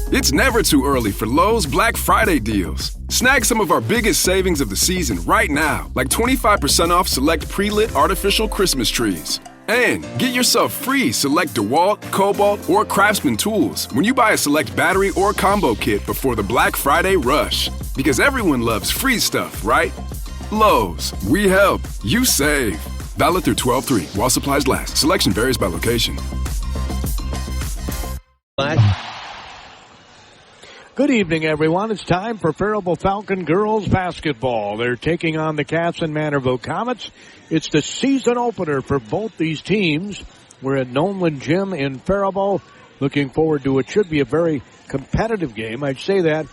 It's never too early for Lowe's Black Friday deals. Snag some of our biggest savings of the season right now, like 25% off select pre-lit artificial Christmas trees. And get yourself free select DeWalt, Cobalt, or Craftsman tools when you buy a select battery or combo kit before the Black Friday rush. Because everyone loves free stuff, right? Lowe's, we help, you save. Valid through 12/3 while supplies last. Selection varies by location. Good evening, everyone. It's time for Faribault Falcon girls basketball. They're taking on the Kasson-Mantorville Comets. It's the season opener for both these teams. We're at Nolan Gym in Faribault. Looking forward to it. Should be a very competitive game. I'd say that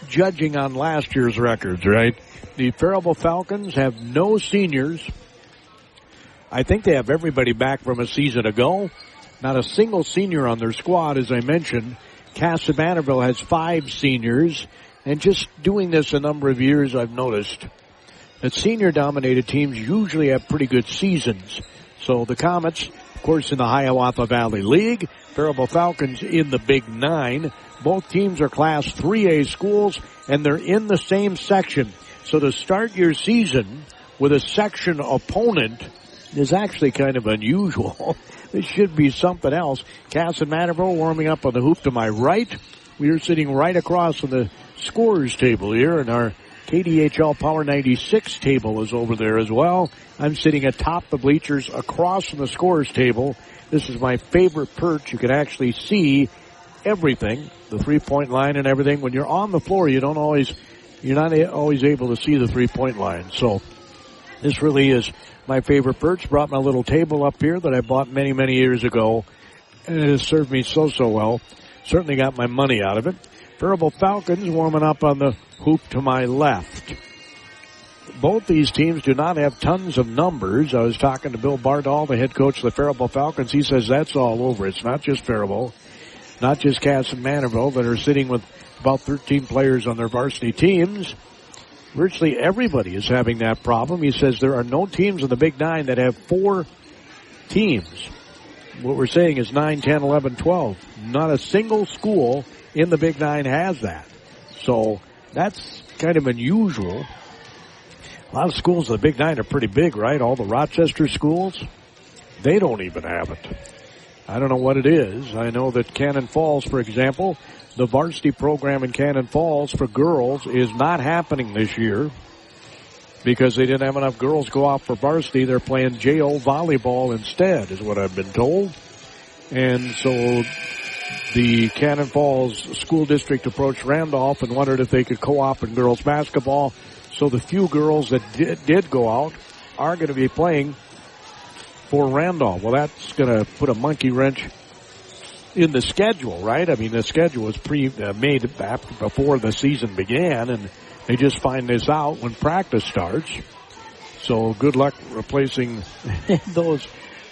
judging on last year's records, right? The Faribault Falcons have no seniors. I think they have everybody back from a season ago. Not a single senior on their squad, as I mentioned. Kasson-Mantorville has 5 seniors, and just doing this a number of years, I've noticed that senior-dominated teams usually have pretty good seasons. So the Comets, of course, in the Hiawatha Valley League, Faribault Falcons in the Big 9. Both teams are Class 3A schools, and they're in the same section. So to start your season with a section opponent is actually kind of unusual. This should be something else. Kasson-Mantorville warming up on the hoop to my right. We are sitting right across from the scorers table here, and our KDHL Power 96 table is over there as well. I'm sitting atop the bleachers across from the scorers table. This is my favorite perch. You can actually see everything, the three-point line and everything. When you're on the floor, you're not always able to see the three-point line. So this really is my favorite perch. Brought my little table up here that I bought many, many years ago, and it has served me so well. Certainly got my money out of it. Faribault Falcons warming up on the hoop to my left. Both these teams do not have tons of numbers. I was talking to Bill Bardall, the head coach of the Faribault Falcons. He says that's all over. It's not just Faribault, not just Kasson-Mantorville that are sitting with about 13 players on their varsity teams. Virtually everybody is having that problem. He says there are no teams in the Big 9 that have 4 teams. What we're saying is 9, 10, 11, 12. Not a single school in the Big 9 has that. So that's kind of unusual. A lot of schools in the Big 9 are pretty big, right? All the Rochester schools, they don't even have it. I don't know what it is. I know that Cannon Falls, for example, the varsity program in Cannon Falls for girls is not happening this year because they didn't have enough girls go off for varsity. They're playing JO volleyball instead, is what I've been told. And so the Cannon Falls School District approached Randolph and wondered if they could co-op in girls basketball. So the few girls that did go out are going to be playing for Randolph. Well, that's going to put a monkey wrench in the schedule, right? I mean, the schedule was made before the season began, and they just find this out when practice starts. So good luck replacing those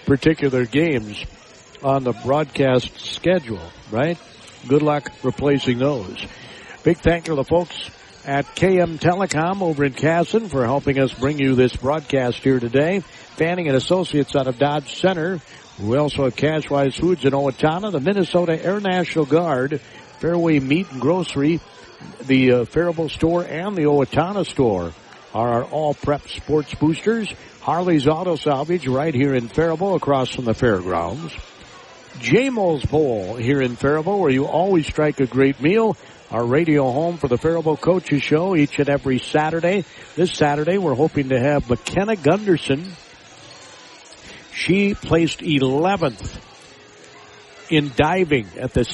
particular games on the broadcast schedule, right? Good luck replacing those. Big thank you to the folks at KM Telecom over in Kasson for helping us bring you this broadcast here today. Fanning and Associates out of Dodge Center. We also have Cashwise Foods in Owatonna, the Minnesota Air National Guard, Fairway Meat and Grocery, the Faribault store and the Owatonna store are our all-prep sports boosters. Harley's Auto Salvage right here in Faribault across from the fairgrounds. Jamo's Bowl here in Faribault, where you always strike a great meal. Our radio home for the Faribault Coaches Show each and every Saturday. This Saturday, we're hoping to have McKenna Gunderson. She placed 11th in diving at the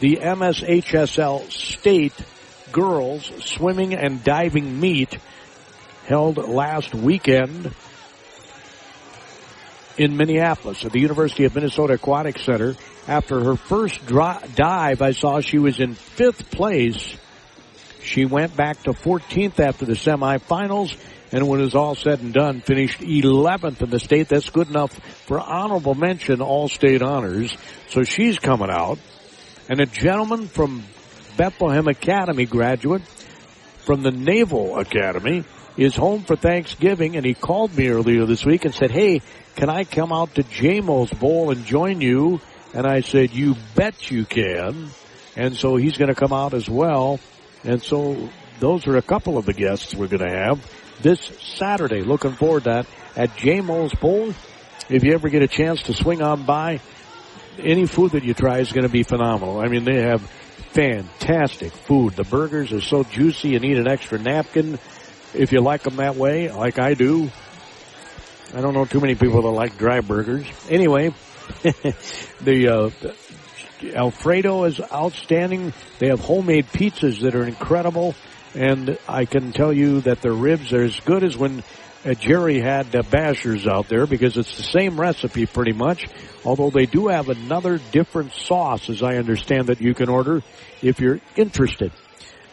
MSHSL State Girls Swimming and Diving Meet held last weekend in Minneapolis at the University of Minnesota Aquatic Center. After her first dive, I saw she was in 5th place. She went back to 14th after the semifinals, and when it was all said and done, finished 11th in the state. That's good enough for honorable mention, all-state honors. So she's coming out. And a gentleman from Bethlehem Academy, graduate from the Naval Academy, is home for Thanksgiving, and he called me earlier this week and said, hey, can I come out to Jamo's Bowl and join you? And I said, you bet you can. And so he's going to come out as well. And so those are a couple of the guests we're going to have this Saturday. Looking forward to that at J. Mo's Bowl. If you ever get a chance to swing on by, any food that you try is going to be phenomenal. I mean, they have fantastic food. The burgers are so juicy you need an extra napkin if you like them that way, like I do. I don't know too many people that like dry burgers. Anyway, the Alfredo is outstanding. They have homemade pizzas that are incredible. And I can tell you that the ribs are as good as when Jerry had Bashers out there, because it's the same recipe pretty much. Although they do have another different sauce, as I understand, that you can order if you're interested.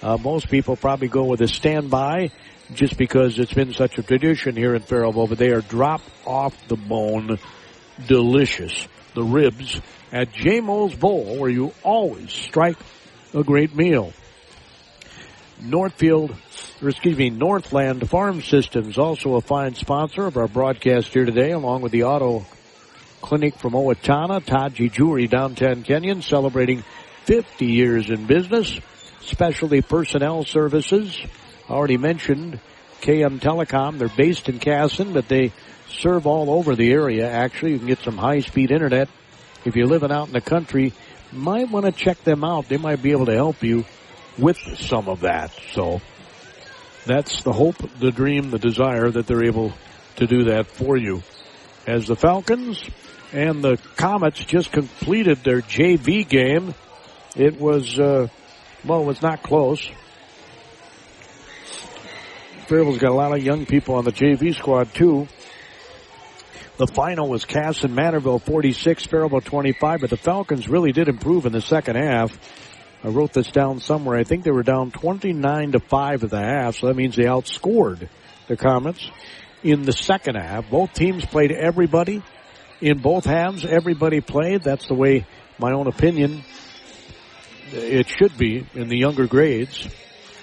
Most people probably go with a standby just because it's been such a tradition here in Faribault, but they are drop off the bone delicious. The ribs at J. Mo's Bowl, where you always strike a great meal. Northland Farm Systems, also a fine sponsor of our broadcast here today, along with the Auto Clinic from Owatonna. Taji Jewelry, downtown Kenyon, celebrating 50 years in business. Specialty Personnel Services, already mentioned KM Telecom. They're based in Kasson, but they serve all over the area. Actually, you can get some high-speed internet. If you're living out in the country, might want to check them out. They might be able to help you with some of that. So that's the hope, the dream, the desire that they're able to do that for you. As the Falcons and the Comets just completed their JV game, it was, it was not close. Faribault's got a lot of young people on the JV squad, too. The final was Kasson-Mantorville 46, Faribault 25, but the Falcons really did improve in the second half. I wrote this down somewhere. I think they were down 29-5 at the half, so that means they outscored the Comets in the second half. Both teams played everybody in both halves. Everybody played. That's the way, my own opinion, it should be in the younger grades.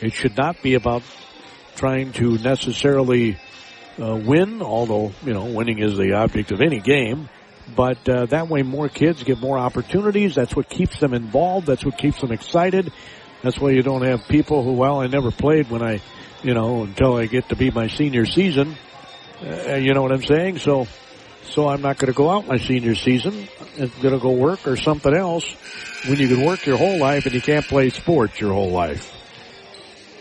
It should not be about trying to necessarily win, although, winning is the object of any game. But that way more kids get more opportunities. That's what keeps them involved. That's what keeps them excited. That's why you don't have people who, I never played when I, until I get to be my senior season. You know what I'm saying? So I'm not going to go out my senior season. I'm going to go work or something else when you can work your whole life and you can't play sports your whole life.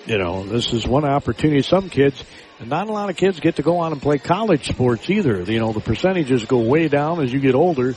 This is one opportunity. Some kids, and not a lot of kids get to go on and play college sports either. The percentages go way down as you get older.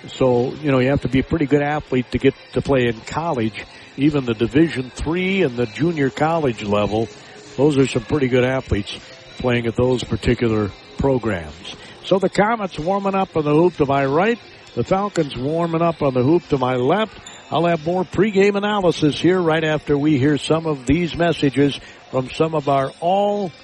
So, you have to be a pretty good athlete to get to play in college. Even the Division III and the junior college level, those are some pretty good athletes playing at those particular programs. So the Comets warming up on the hoop to my right. The Falcons warming up on the hoop to my left. I'll have more pregame analysis here right after we hear some of these messages from some of our all-prep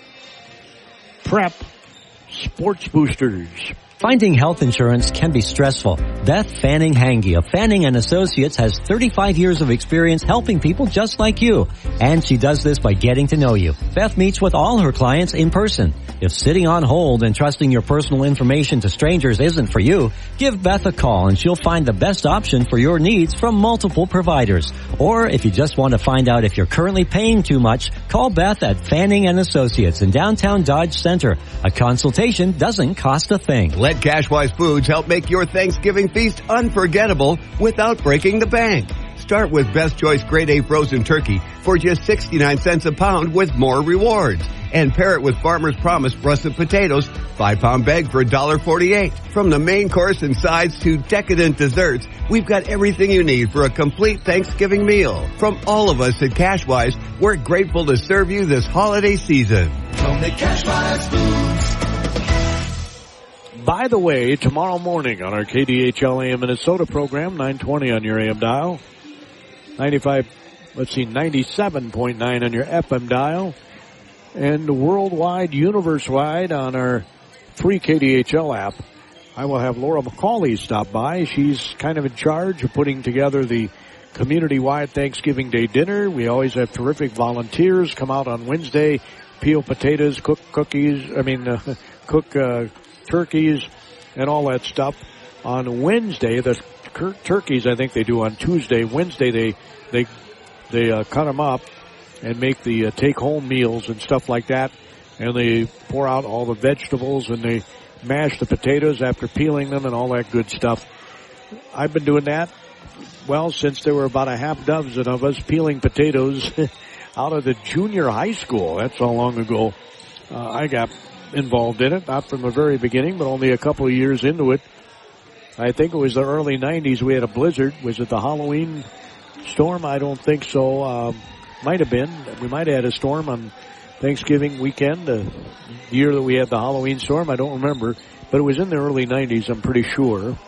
sports boosters. Finding health insurance can be stressful. Beth Fanning Hange of Fanning & Associates has 35 years of experience helping people just like you. And she does this by getting to know you. Beth meets with all her clients in person. If sitting on hold and trusting your personal information to strangers isn't for you, give Beth a call and she'll find the best option for your needs from multiple providers. Or if you just want to find out if you're currently paying too much, call Beth at Fanning & Associates in downtown Dodge Center. A consultation doesn't cost a thing. Let Cashwise Foods help make your Thanksgiving feast unforgettable without breaking the bank. Start with Best Choice Grade A frozen turkey for just 69 cents a pound with more rewards. And pair it with Farmer's Promise russet potatoes, 5-pound bag for $1.48. From the main course and sides to decadent desserts, we've got everything you need for a complete Thanksgiving meal. From all of us at Cashwise, we're grateful to serve you this holiday season. From the Cashwise Foods. By the way, tomorrow morning on our KDHL AM Minnesota program, 920 on your AM dial, 97.9 on your FM dial, and worldwide, universe-wide on our free KDHL app. I will have Laura McCauley stop by. She's kind of in charge of putting together the community-wide Thanksgiving Day dinner. We always have terrific volunteers come out on Wednesday, peel potatoes, cook turkeys, and all that stuff. On Wednesday, the turkeys, I think they do on Tuesday. Wednesday, they cut them up and make the take-home meals and stuff like that. And they pour out all the vegetables and they mash the potatoes after peeling them and all that good stuff. I've been doing that, well, since there were about a half dozen of us peeling potatoes out of the junior high school. That's how long ago I got involved in it. Not from the very beginning, but only a couple of years into it. I think it was the early 90s. We had a blizzard. Was it the Halloween storm? I don't think so. Might have been. We might have had a storm on Thanksgiving weekend, the year that we had the Halloween storm. I don't remember, but it was in the early 90s, I'm pretty sure,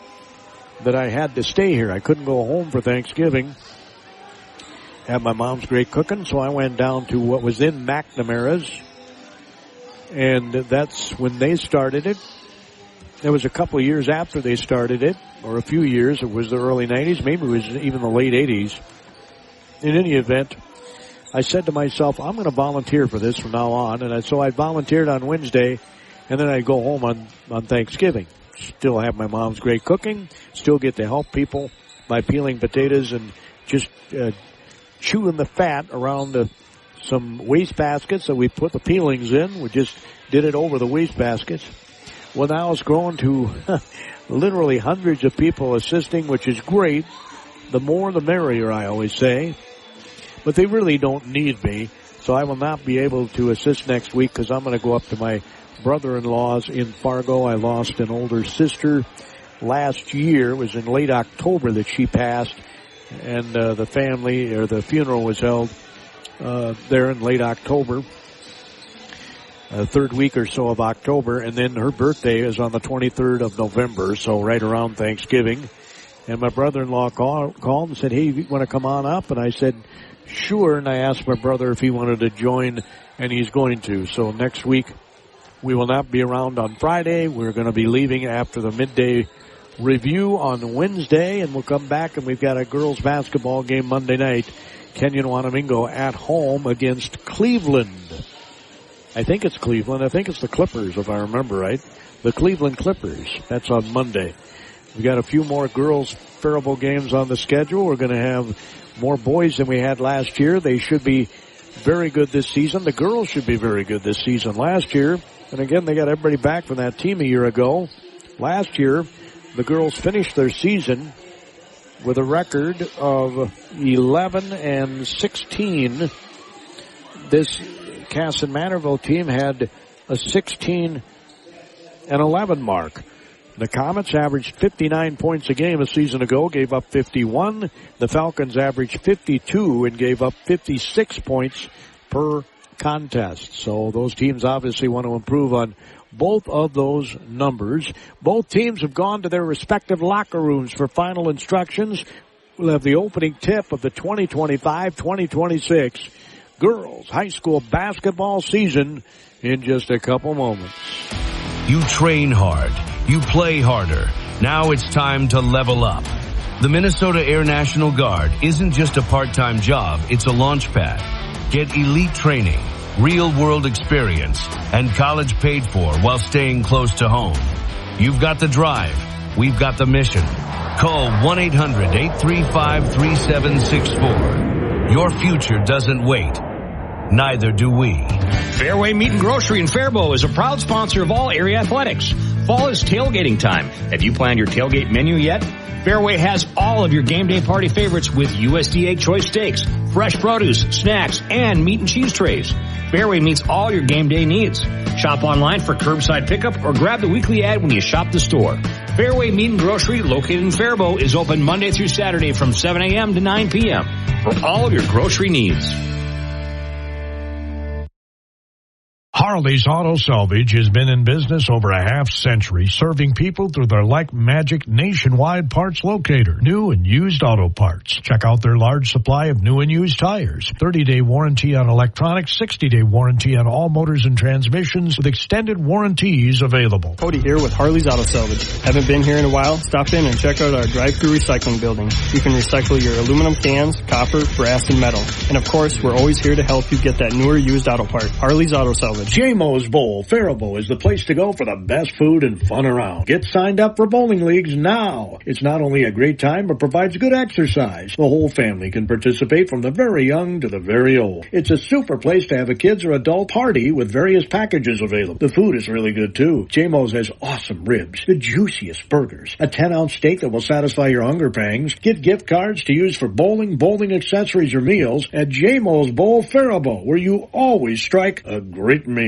that I had to stay here. I couldn't go home for Thanksgiving. Had my mom's great cooking, so I went down to what was then McNamara's, and that's when they started it. It was a couple of years after they started it, or a few years. It was the early 90s, maybe it was even the late 80s. In any event, I said to myself, I'm going to volunteer for this from now on. And so I volunteered on Wednesday, and then I go home on Thanksgiving. Still have my mom's great cooking, still get to help people by peeling potatoes and just chewing the fat around some waste baskets that we put the peelings in. We just did it over the waste baskets. Well, now it's grown to literally hundreds of people assisting, which is great. The more the merrier, I always say. But they really don't need me, so I will not be able to assist next week because I'm going to go up to my brother-in-law's in Fargo. I lost an older sister last year. It was in late October that she passed, and the funeral was held there in late October, third week or so of October, and then her birthday is on the 23rd of November, so right around Thanksgiving. And my brother-in-law called and said, hey, you want to come on up? And I said, sure, and I asked my brother if he wanted to join, and he's going to. So next week, we will not be around on Friday. We're going to be leaving after the midday review on Wednesday, and we'll come back, and we've got a girls basketball game Monday night. Kenyon Wanamingo at home against Cleveland. I think it's Cleveland. I think it's the Clippers, if I remember right. The Cleveland Clippers. That's on Monday. We've got a few more girls' Faribault games on the schedule. We're going to have more boys than we had last year. They should be very good this season. The girls should be very good this season. Last year, and again, they got everybody back from that team a year ago. Last year, the girls finished their season with a record of 11-16. This Kasson-Mantorville team had a 16-11 mark. The Comets averaged 59 points a game a season ago, gave up 51. The Falcons averaged 52 and gave up 56 points per contest. So those teams obviously want to improve on both of those numbers. Both teams have gone to their respective locker rooms for final instructions. We'll have the opening tip of the 2025-2026 girls high school basketball season in just a couple moments. You train hard. You play harder. Now it's time to level up. The Minnesota Air National Guard isn't just a part-time job, it's a launch pad. Get elite training, real-world experience, and college paid for while staying close to home. You've got the drive. We've got the mission. Call 1-800-835-3764. Your future doesn't wait. Neither do we. Fairway Meat and Grocery in Faribault is a proud sponsor of all area athletics. Fall is tailgating time. Have you planned your tailgate menu yet? Fairway has all of your game day party favorites with USDA choice steaks, fresh produce, snacks, and meat and cheese trays. Fairway meets all your game day needs. Shop online for curbside pickup or grab the weekly ad when you shop the store. Fairway Meat and Grocery, located in Faribault, is open Monday through Saturday from 7 a.m. to 9 p.m. for all of your grocery needs. Harley's Auto Salvage has been in business over a half-century, serving people through their like-magic nationwide parts locator, new and used auto parts. Check out their large supply of new and used tires, 30-day warranty on electronics, 60-day warranty on all motors and transmissions, with extended warranties available. Cody here with Harley's Auto Salvage. Haven't been here in a while? Stop in and check out our drive-thru recycling building. You can recycle your aluminum cans, copper, brass, and metal. And of course, we're always here to help you get that newer used auto part. Harley's Auto Salvage. JMO's Bowl, Faribault is the place to go for the best food and fun around. Get signed up for bowling leagues now. It's not only a great time, but provides good exercise. The whole family can participate from the very young to the very old. It's a super place to have a kids or adult party with various packages available. The food is really good too. JMO's has awesome ribs, the juiciest burgers, a 10-ounce steak that will satisfy your hunger pangs. Get gift cards to use for bowling accessories, or meals at JMO's Bowl, Faribault, where you always strike a great meal.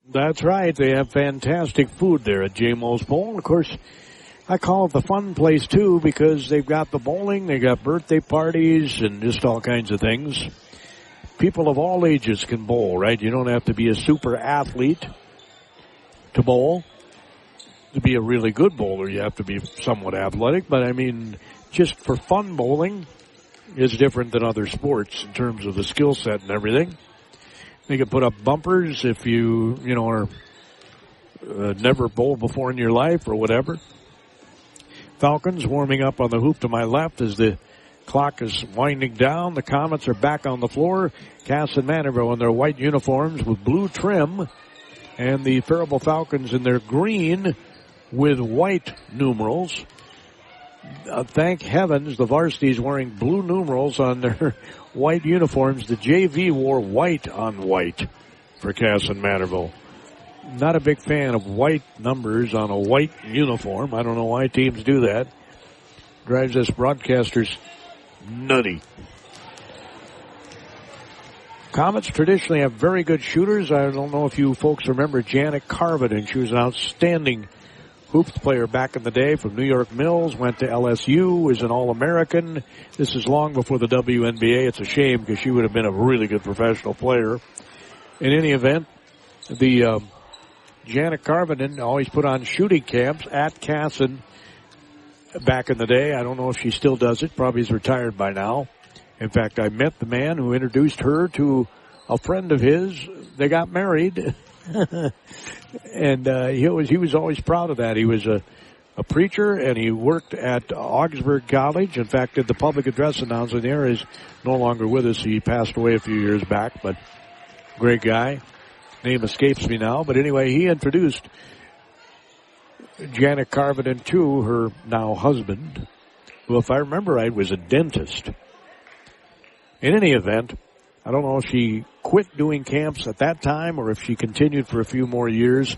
That's right. They have fantastic food there at JMO's Bowl. Of course, I call it the fun place, too, because they've got the bowling, they got birthday parties, and just all kinds of things. People of all ages can bowl, right? You don't have to be a super athlete to bowl. To be a really good bowler, you have to be somewhat athletic. But, I mean, just for fun, bowling is different than other sports in terms of the skill set and everything. You can put up bumpers if you are never bowled before in your life or whatever. Falcons warming up on the hoop to my left as the clock is winding down. The Comets are back on the floor. Kasson-Mantorville in their white uniforms with blue trim, and the Faribault Falcons in their green with white numerals. Thank heavens the varsity's wearing blue numerals on their white uniforms. The JV wore white on white for Kasson-Mantorville. Not a big fan of white numbers on a white uniform. I don't know why teams do that. Drives us broadcasters nutty. Comets traditionally have very good shooters. I don't know if you folks remember Janet Carvin, and she was an outstanding hoops player back in the day from New York Mills, went to LSU, is an All-American. This is long before the WNBA. It's a shame because she would have been a really good professional player. In any event, the Janet Carvinen always put on shooting camps at Kasson back in the day. I don't know if she still does it. Probably is retired by now. In fact, I met the man who introduced her to a friend of his. They got married. And he was always proud of that. He was a preacher, and he worked at Augsburg College. In fact, did the public address announcement there. Is no longer with us. He passed away a few years back, but great guy. Name escapes me now. But anyway, he introduced Janet Carvinen to her now husband, who, if I remember right, was a dentist. In any event, I don't know if she quit doing camps at that time or if she continued for a few more years,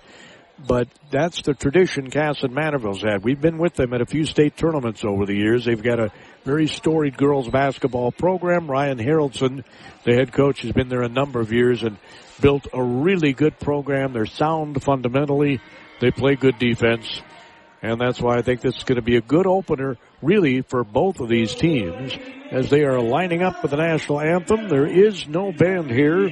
but that's the tradition Kasson-Mantorville's had. We've been with them at a few state tournaments over the years. They've got a very storied girls basketball program. Ryan Haraldson, the head coach, has been there a number of years and built a really good program. They're sound fundamentally. They play good defense. And that's why I think this is going to be a good opener, really, for both of these teams as they are lining up for the national anthem. There is no band here,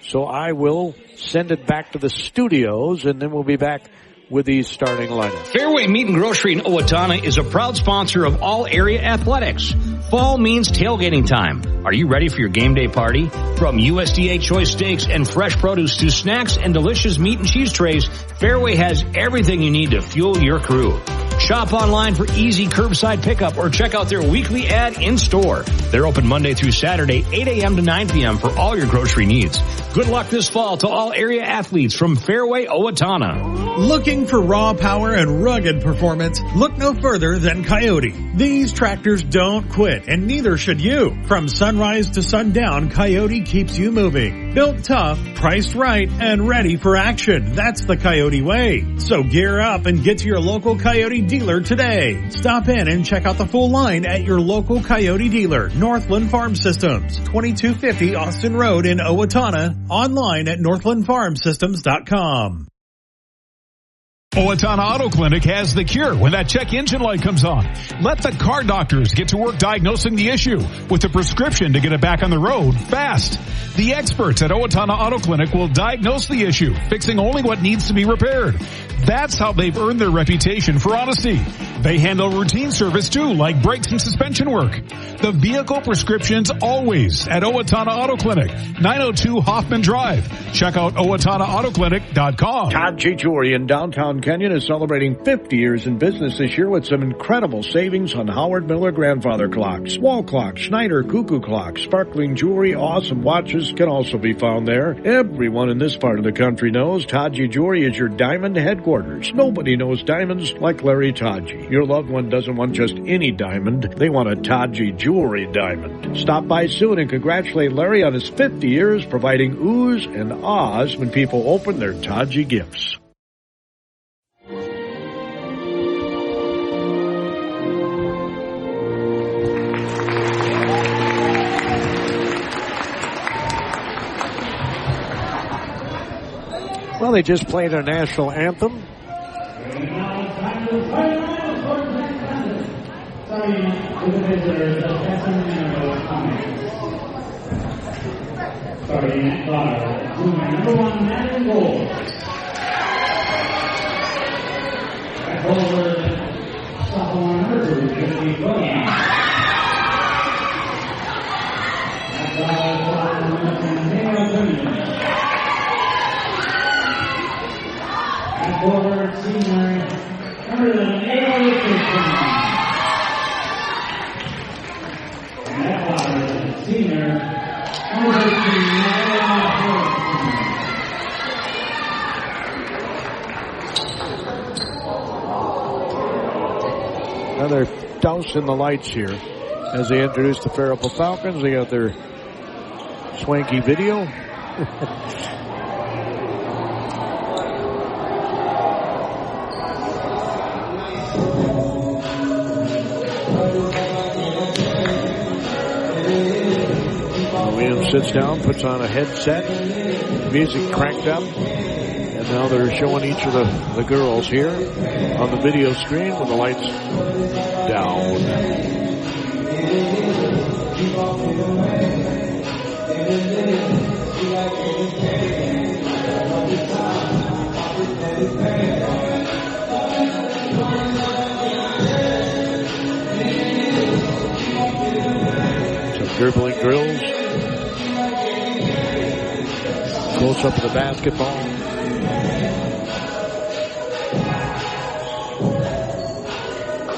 so I will send it back to the studios, and then we'll be back with these starting lineups. Fairway Meat and Grocery in Owatonna is a proud sponsor of all area athletics. Fall means tailgating time. Are you ready for your game day party? From USDA choice steaks and fresh produce to snacks and delicious meat and cheese trays, Fairway has everything you need to fuel your crew. Shop online for easy curbside pickup or check out their weekly ad in store. They're open Monday through Saturday, 8 a.m. to 9 p.m. for all your grocery needs. Good luck this fall to all area athletes from Fairway Owatonna. Looking for raw power and rugged performance? Look no further than Coyote. These tractors don't quit, and neither should you. From sunrise to sundown, Coyote keeps you moving. Built tough, priced right, and ready for action. That's the Coyote way. So gear up and get to your local Coyote dealer today. Stop in and check out the full line at your local Coyote dealer, Northland Farm Systems, 2250 Austin Road in Owatonna. Online at northlandfarmsystems.com. Owatonna Auto Clinic has the cure when that check engine light comes on. Let the car doctors get to work diagnosing the issue with a prescription to get it back on the road fast. The experts at Owatonna Auto Clinic will diagnose the issue, fixing only what needs to be repaired. That's how they've earned their reputation for honesty. They handle routine service too, like brakes and suspension work. The vehicle prescription's always at Owatonna Auto Clinic, 902 Hoffman Drive. Check out OwatonnaAutoClinic.com. Todd G. Jewelry in downtown Kenyon is celebrating 50 years in business this year with some incredible savings on Howard Miller grandfather clocks, wall clocks, Schneider cuckoo clocks, sparkling jewelry, awesome watches can also be found there. Everyone in this part of the country knows Todd G. Jewelry is your diamond headquarters. Nobody knows diamonds like Larry Todgy. Your loved one doesn't want just any diamond. They want a Todgy Jewelry diamond. Stop by soon and congratulate Larry on his 50 years providing oohs and ahs when people open their Todgy gifts. Well, they just played our national anthem. Starting with the visitors of Kasson-Mantorville Comics. Starting at guard, number 1, man in goal. Back over, sophomore number 2, Faribault. At guard, Kasson-Mantorville Amira Williams. At forward, senior number 11, Amira Williams. Senior, number 15, Another douse in the lights here as they introduce the Faribault Falcons. They got their swanky video. Williams sits down, puts on a headset, music cranked up, and now they're showing each of the girls here on the video screen with the lights down. Some dribbling drills. Close up of the basketball.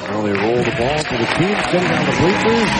Now they roll the ball to the team sitting on the bleachers.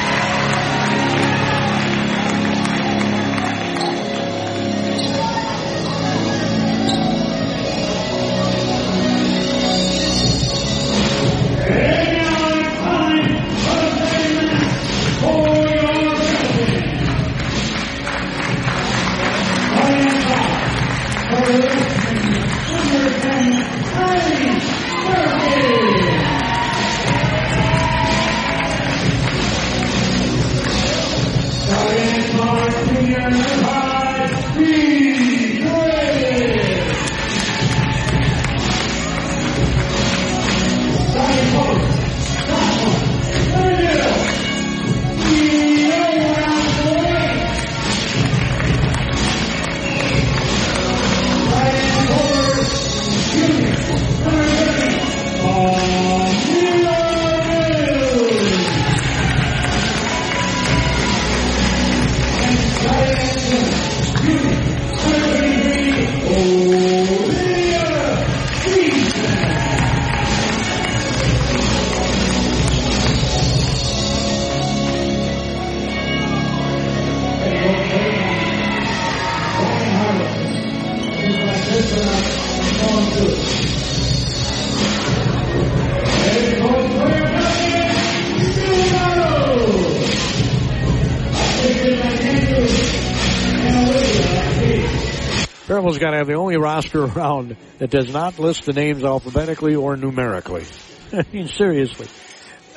Faribault's got to have the only roster around that does not list the names alphabetically or numerically. I mean, seriously.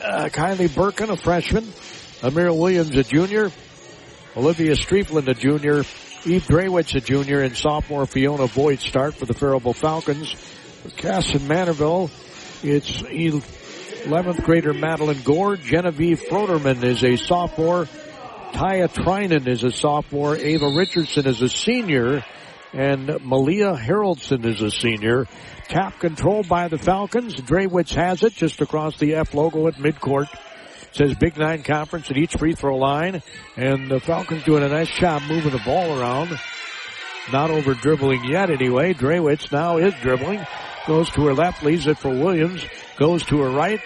Kylie Birkin, a freshman. Amira Williams, a junior. Olivia Streefland, a junior. Eve Draywitz, a junior. And sophomore Fiona Boyd start for the Faribault Falcons. For Kasson-Mantorville, it's 11th grader Madeline Gore. Genevieve Froderman is a sophomore. Taya Trinan is a sophomore. Ava Richardson is a senior. and Malia Haroldson is a senior. Tap controlled by the Falcons. Drewitz has it just across the F logo at midcourt. It says Big 9 Conference at each free throw line. And the Falcons doing a nice job moving the ball around. Not over dribbling yet anyway. Drewitz now is dribbling. Goes to her left, leaves it for Williams. Goes to her right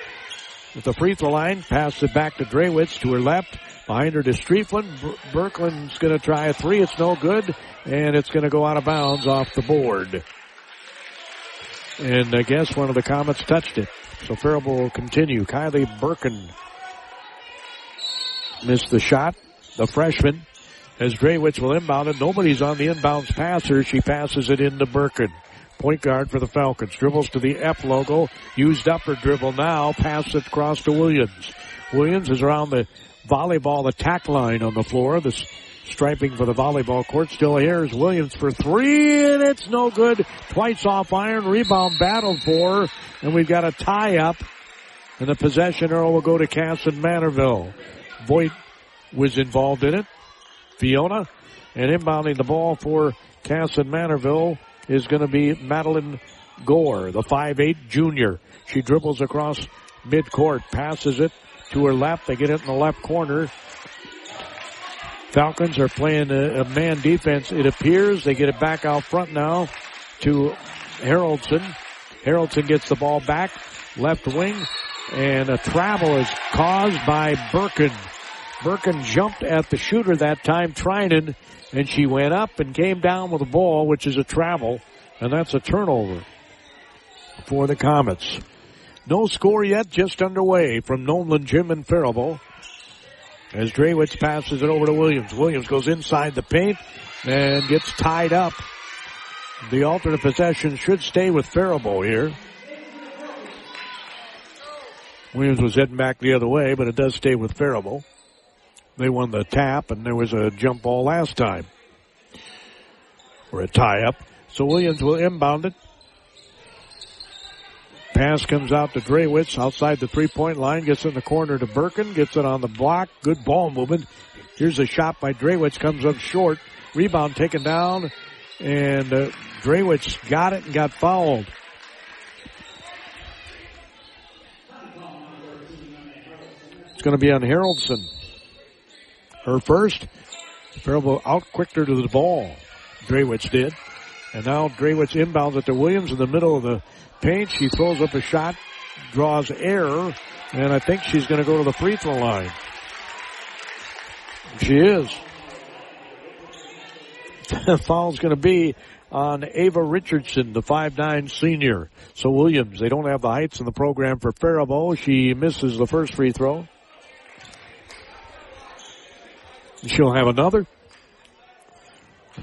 at the free throw line. Passes it back to Drewitz to her left. Behind her to Striefland. Berkland's going to try a three. It's no good. And it's going to go out of bounds off the board. And I guess one of the Comets touched it. So Faribault will continue. Kylie Birkin missed the shot. The freshman, as Drewitz will inbound it. Nobody's on the inbounds passer. She passes it into Birkin. Point guard for the Falcons. Dribbles to the F logo. Used up her dribble now. Pass it across to Williams. Williams is around the volleyball attack line on the floor. The striping for the volleyball court still here is Williams for three, and it's no good. Twice off iron. Rebound battled for, and we've got a tie-up. And the possession arrow will go to Kasson-Mantorville. Voigt was involved in it. Fiona. And inbounding the ball for Kasson-Mantorville is going to be Madeline Gore, the 5'8" junior. She dribbles across midcourt, passes it to her left. They get it in the left corner. Falcons are playing a man defense, it appears. They get it back out front now to Haroldson. Haroldson gets the ball back, left wing, and a travel is caused by Birkin. Birkin jumped at the shooter that time, Trinan, and she went up and came down with the ball, which is a travel, and that's a turnover for the Comets. No score yet, just underway from Nolan Gym and Faribault. As Drewitz passes it over to Williams. Williams goes inside the paint and gets tied up. The alternate possession should stay with Faribault here. Williams was heading back the other way, but it does stay with Faribault. They won the tap, and there was a jump ball last time. Or a tie-up. So Williams will inbound it. Pass comes out to Drewitz outside the three-point line. Gets in the corner to Birkin. Gets it on the block. Good ball movement. Here's a shot by Drewitz. Comes up short. Rebound taken down. And Drewitz got it and got fouled. It's going to be on Haroldson. Her first. Faribault out-quicked her to the ball. Drewitz did. And now Drewitz inbounds it to Williams in the middle of the paint. She throws up a shot, draws error, and I think she's going to go to the free throw line. She is. The foul's going to be on Ava Richardson, the 5'9" senior. So Williams, they don't have the heights in the program for Faribault. She misses the first free throw. She'll have another.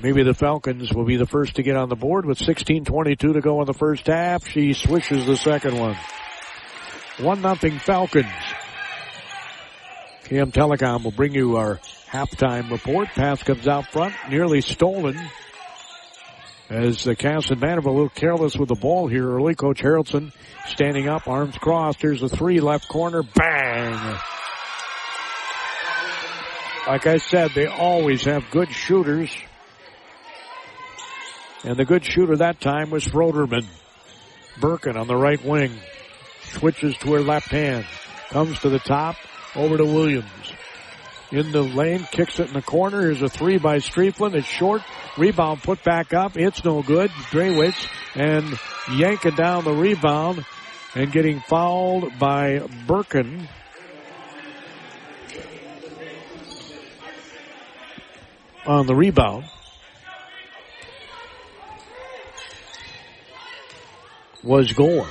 Maybe the Falcons will be the first to get on the board with 16:22 to go in the first half. She swishes the second one. 1-0 Falcons. KM Telecom will bring you our halftime report. Pass comes out front, nearly stolen. As the Kasson-Mantorville a little careless with the ball here early. Coach Haroldson standing up, arms crossed. Here's a three, left corner, bang! Like I said, they always have good shooters. And the good shooter that time was Froderman. Birkin on the right wing. Switches to her left hand. Comes to the top. Over to Williams. In the lane. Kicks it in the corner. Here's a three by Striefland. It's short. Rebound put back up. It's no good. Drewitz and yanking down the rebound. And getting fouled by Birkin. On the rebound. Was Gore.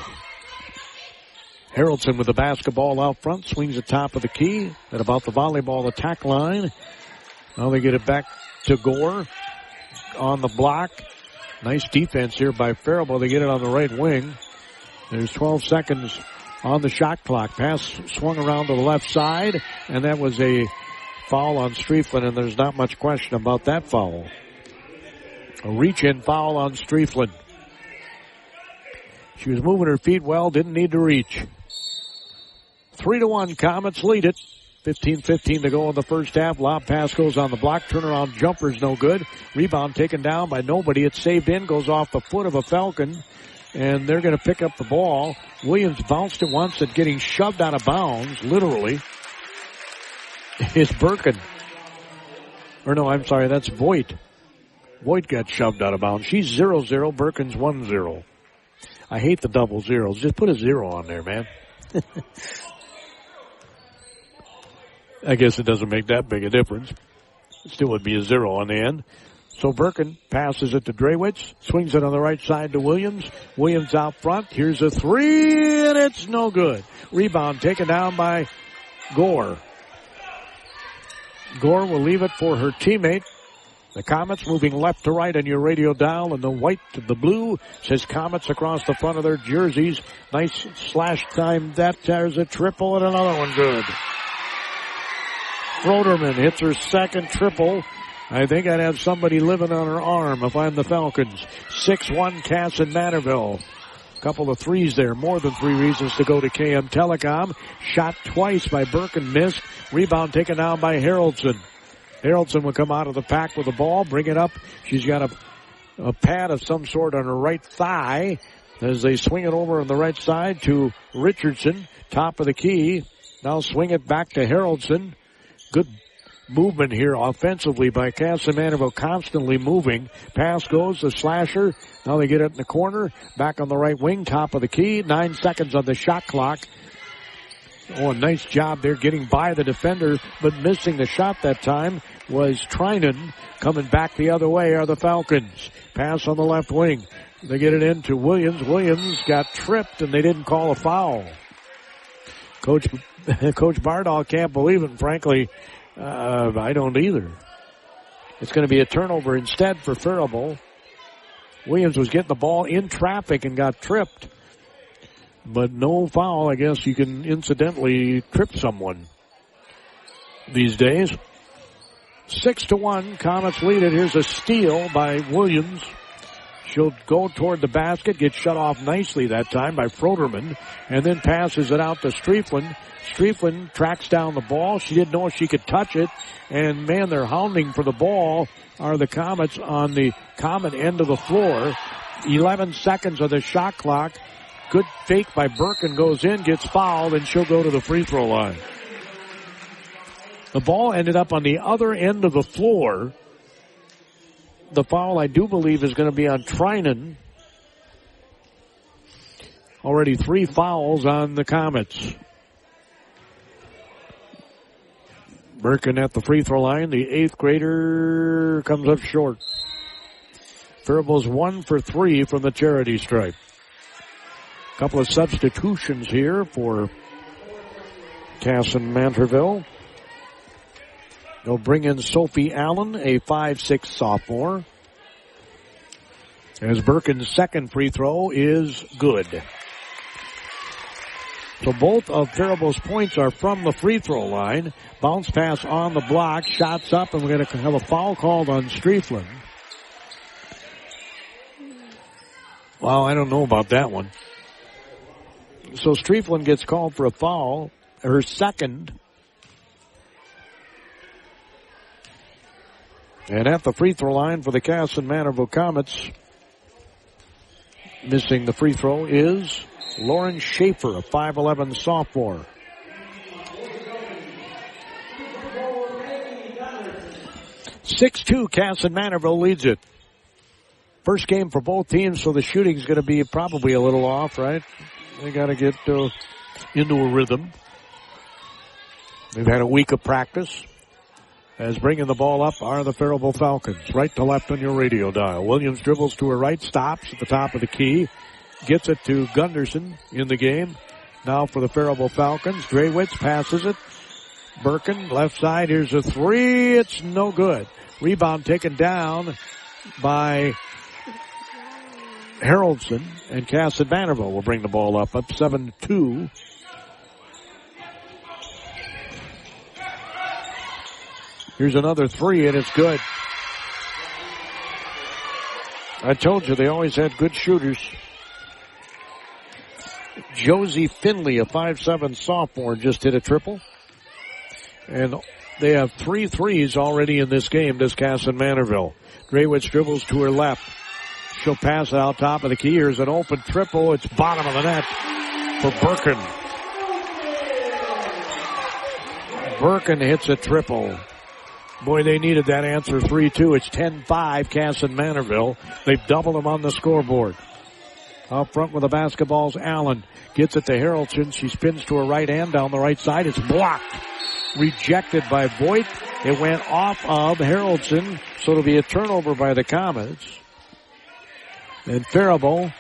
Haroldson with the basketball out front, swings the top of the key at about the volleyball attack line. Now they get it back to Gore on the block. Nice defense here by Faribault. They get it on the right wing. There's 12 seconds on the shot clock. Pass swung around to the left side, and that was a foul on Striefland, and there's not much question about that foul. A reach-in foul on Striefland. She was moving her feet well, didn't need to reach. 3-1, Comets lead it 15-15 to go in the first half. Lob pass goes on the block. Turnaround jumper's no good. Rebound taken down by nobody. It's saved in, goes off the foot of a Falcon, and they're going to pick up the ball. Williams bounced it once and getting shoved out of bounds, literally, is Birkin. Or no, I'm sorry, that's Voigt. Voigt got shoved out of bounds. She's 0-0. Birkin's 1-0. I hate the double zeros. Just put a 0 on there, man. I guess it doesn't make that big a difference. It still would be a 0 on the end. So Birkin passes it to Drewitz, swings it on the right side to Williams. Williams out front. Here's a 3, and it's no good. Rebound taken down by Gore. Gore will leave it for her teammate. The Comets moving left to right on your radio dial, and the white to the blue says Comets across the front of their jerseys. Nice slash time. There's a triple and another one good. Froderman hits her second triple. I think I'd have somebody living on her arm if I'm the Falcons. 6-1 Kasson-Mantorville. Couple of threes there. More than 3 reasons to go to KM Telecom. Shot twice by Birkin, missed. Rebound taken down by Haraldson. Haraldson will come out of the pack with the ball, bring it up. She's got a pad of some sort on her right thigh as they swing it over on the right side to Richardson. Top of the key. Now swing it back to Haraldson. Good movement here offensively by Kasson-Mantorville, constantly moving. Pass goes to Slasher. Now they get it in the corner. Back on the right wing, top of the key. 9 seconds on the shot clock. Oh, a nice job there getting by the defender, but missing the shot that time was Trinan. Coming back the other way are the Falcons. Pass on the left wing. They get it into Williams. Williams got tripped, and they didn't call a foul. Coach Bardahl can't believe it, and frankly, I don't either. It's going to be a turnover instead for Faribault. Williams was getting the ball in traffic and got tripped. But no foul. I guess you can incidentally trip someone these days. 6-1. Comets lead it. Here's a steal by Williams. She'll go toward the basket, get shut off nicely that time by Froderman, and then passes it out to Strieflin. Strieflin tracks down the ball. She didn't know if she could touch it, and man, they're hounding for the ball are the Comets on the Comet end of the floor. 11 seconds of the shot clock. Good fake by Birkin, goes in, gets fouled, and she'll go to the free throw line. The ball ended up on the other end of the floor. The foul, I do believe, is going to be on Trinan. Already 3 fouls on the Comets. Birkin at the free throw line. The 8th grader comes up short. Faribault's 1 for 3 from the charity stripe. Couple of substitutions here for Kasson-Mantorville. They'll bring in Sophie Allen, a 5'6" sophomore. As Birkin's second free throw is good. So both of Faribault's points are from the free throw line. Bounce pass on the block, shots up, and we're going to have a foul called on Strieflin. Well, I don't know about that one. So Strieflin gets called for a foul, her second. And at the free throw line for the Kasson-Mantorville Comets, missing the free throw is Lauren Schaefer, a 5'11" sophomore. (6-2) Kasson-Mantorville leads it. First game for both teams, so the shooting's going to be probably a little off, right? They got to get into a rhythm. They've had a week of practice. As bringing the ball up are the Faribault Falcons. Right to left on your radio dial. Williams dribbles to her right, stops at the top of the key. Gets it to Gunderson in the game. Now for the Faribault Falcons. Drewitz passes it. Birkin, left side. Here's a 3. It's no good. Rebound taken down by Haraldson. And Kasson-Mantorville will bring the ball up 7-2. Here's another 3, and it's good. I told you they always had good shooters. Josie Finley, a 5'7" sophomore, just hit a triple. And they have 3 threes already in this game, this Kasson-Mantorville. Draywitz dribbles to her left. She'll pass it out top of the key. Here's an open triple. It's bottom of the net for Birkin. Birkin hits a triple. Boy, they needed that answer 3-2. It's 10-5 Kasson-Mantorville. They've doubled them on the scoreboard. Out front with the basketball's Allen. Gets it to Haraldson. She spins to her right hand down the right side. It's blocked. Rejected by Voigt. It went off of Haraldson, so it'll be a turnover by the Comets. And Faribault.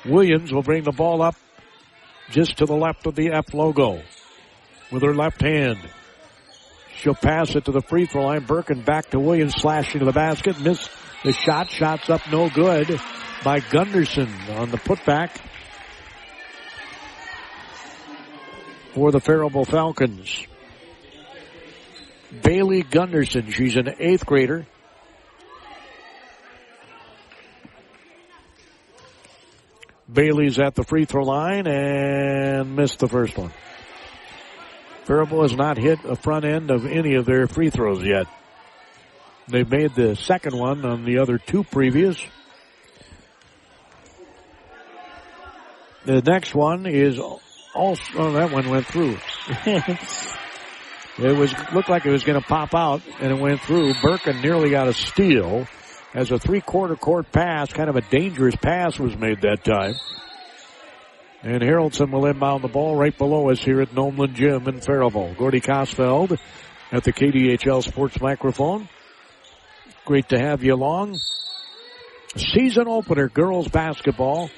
Williams will bring the ball up just to the left of the F logo with her left hand. She'll pass it to the free throw line. Birkin back to Williams, slashing to the basket. Missed the shot. Shot's up no good by Gunderson on the putback for the Faribault Falcons. Bailey Gunderson, she's an 8th grader. Bailey's at the free throw line and missed the first one. Faribault has not hit a front end of any of their free throws yet. They've made the second one on the other 2 previous. The next one is also, that one went through. Looked like it was going to pop out, and it went through. Birkin nearly got a steal as a 3/4 court pass. Kind of a dangerous pass was made that time. And Haraldson will inbound the ball right below us here at Nomeland Gym in Faribault. Gordy Kosfeld at the KDHL Sports microphone. Great to have you along. Season opener, girls basketball.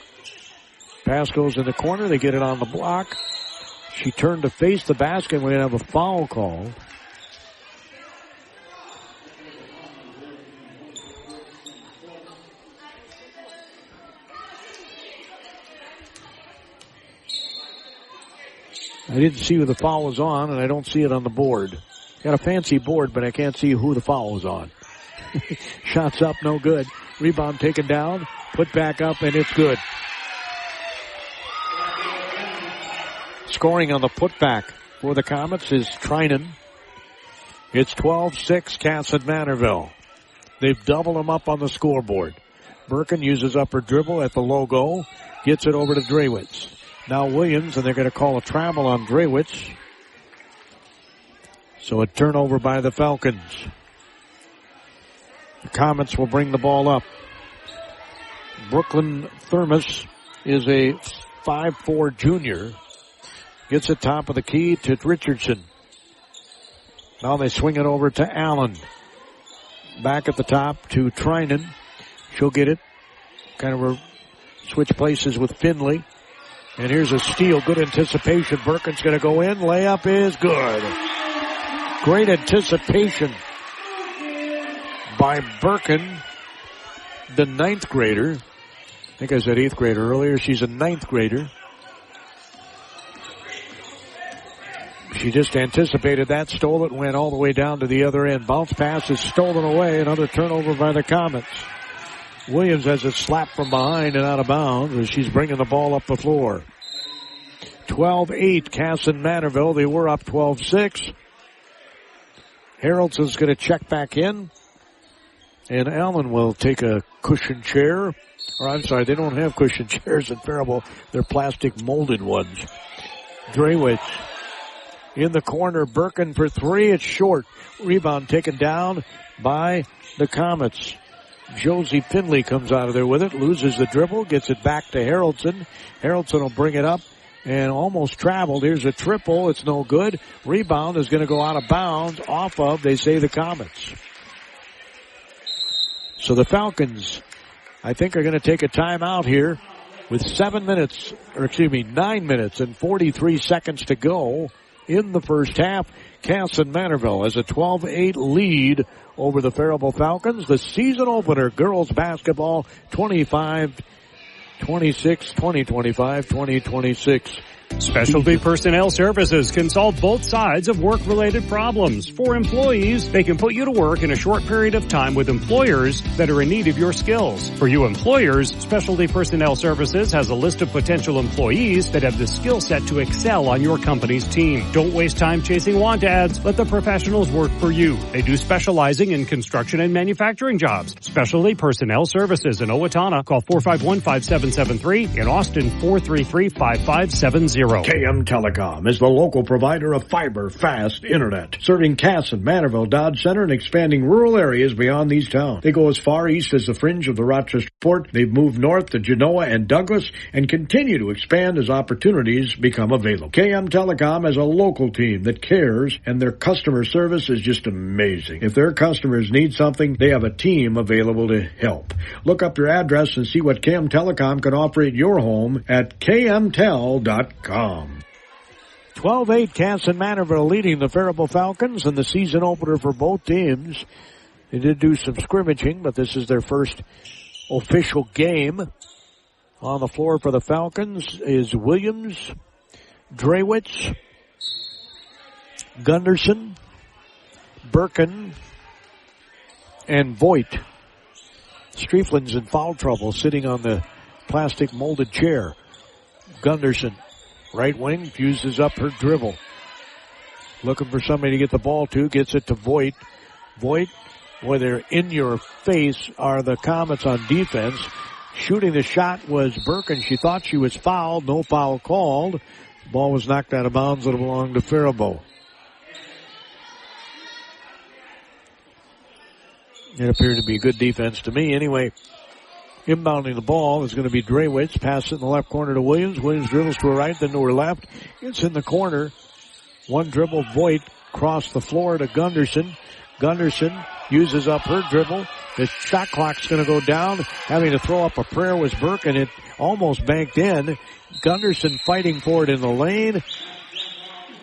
Pass goes in the corner. They get it on the block. She turned to face the basket. We're going to have a foul called. I didn't see who the foul was on, and I don't see it on the board. Got a fancy board, but I can't see who the foul was on. Shots up, no good. Rebound taken down, put back up, and it's good. Scoring on the putback for the Comets is Trinan. It's 12-6 Kasson-Mantorville. They've doubled them up on the scoreboard. Birkin uses up her dribble at the logo, gets it over to Draywitz. Now Williams, and they're going to call a travel on Draywitz. So a turnover by the Falcons. The Comets will bring the ball up. Brooklyn Thermos is a 5'4" junior. Gets it top of the key to Richardson. Now they swing it over to Allen. Back at the top to Trinan. She'll get it. Kind of switch places with Finley. And here's a steal. Good anticipation. Birkin's going to go in. Layup is good. Great anticipation by Birkin, the 9th grader. I think I said 8th grader earlier. She's a 9th grader. She just anticipated that, stole it, went all the way down to the other end. Bounce pass is stolen away. Another turnover by the Comets. Williams has it slapped from behind and out of bounds as she's bringing the ball up the floor. 12-8 Kasson-Mantorville. They were up 12-6. Haraldson's going to check back in. And Allen will take a cushion chair. Or I'm sorry, they don't have cushion chairs at Faribault. They're plastic molded ones. Draywitz in the corner. Birkin for 3. It's short. Rebound taken down by the Comets. Josie Finley comes out of there with it, loses the dribble, gets it back to Haraldson. Haraldson will bring it up and almost traveled. Here's a triple. It's no good. Rebound is going to go out of bounds off of, they say, the Comets. So the Falcons, I think, are going to take a timeout here with 9 minutes and 43 seconds to go in the first half. Kasson-Mantorville has a 12-8 lead over the Faribault Falcons. The season opener, girls basketball, 25-26, 20-25, 20-26. Specialty Personnel Services can solve both sides of work-related problems. For employees, they can put you to work in a short period of time with employers that are in need of your skills. For you employers, Specialty Personnel Services has a list of potential employees that have the skill set to excel on your company's team. Don't waste time chasing want ads. Let the professionals work for you. They do specializing in construction and manufacturing jobs. Specialty Personnel Services in Owatonna. Call 451-5773. In Austin, 433-5570. KM Telecom is the local provider of fiber fast internet, serving Kasson-Mantorville, Dodge Center, and expanding rural areas beyond these towns. They go as far east as the fringe of the Rochester Port. They've moved north to Genoa and Douglas and continue to expand as opportunities become available. KM Telecom has a local team that cares, and their customer service is just amazing. If their customers need something, they have a team available to help. Look up their address and see what KM Telecom can offer at your home at kmtel.com. 12-8, Kasson-Mantorville leading the Faribault Falcons in the season opener for both teams. They did do some scrimmaging, but this is their first official game. On the floor for the Falcons is Williams, Drewitz, Gunderson, Birkin, and Voigt. Strieflin's in foul trouble, sitting on the plastic molded chair. Gunderson, right wing, fuses up her dribble. Looking for somebody to get the ball to, gets it to Voigt. Voigt, boy, they're in your face are the Comets on defense. Shooting the shot was Birkin. She thought she was fouled. No foul called. Ball was knocked out of bounds. It belonged to Faribault. It appeared to be good defense to me. Anyway, inbounding the ball is going to be Drewitz. Pass it in the left corner to Williams. Williams dribbles to her right, then to her left. It's in the corner. One dribble, Voigt across the floor to Gunderson. Gunderson uses up her dribble. The shot clock's going to go down. Having to throw up a prayer was Burke, and it almost banked in. Gunderson fighting for it in the lane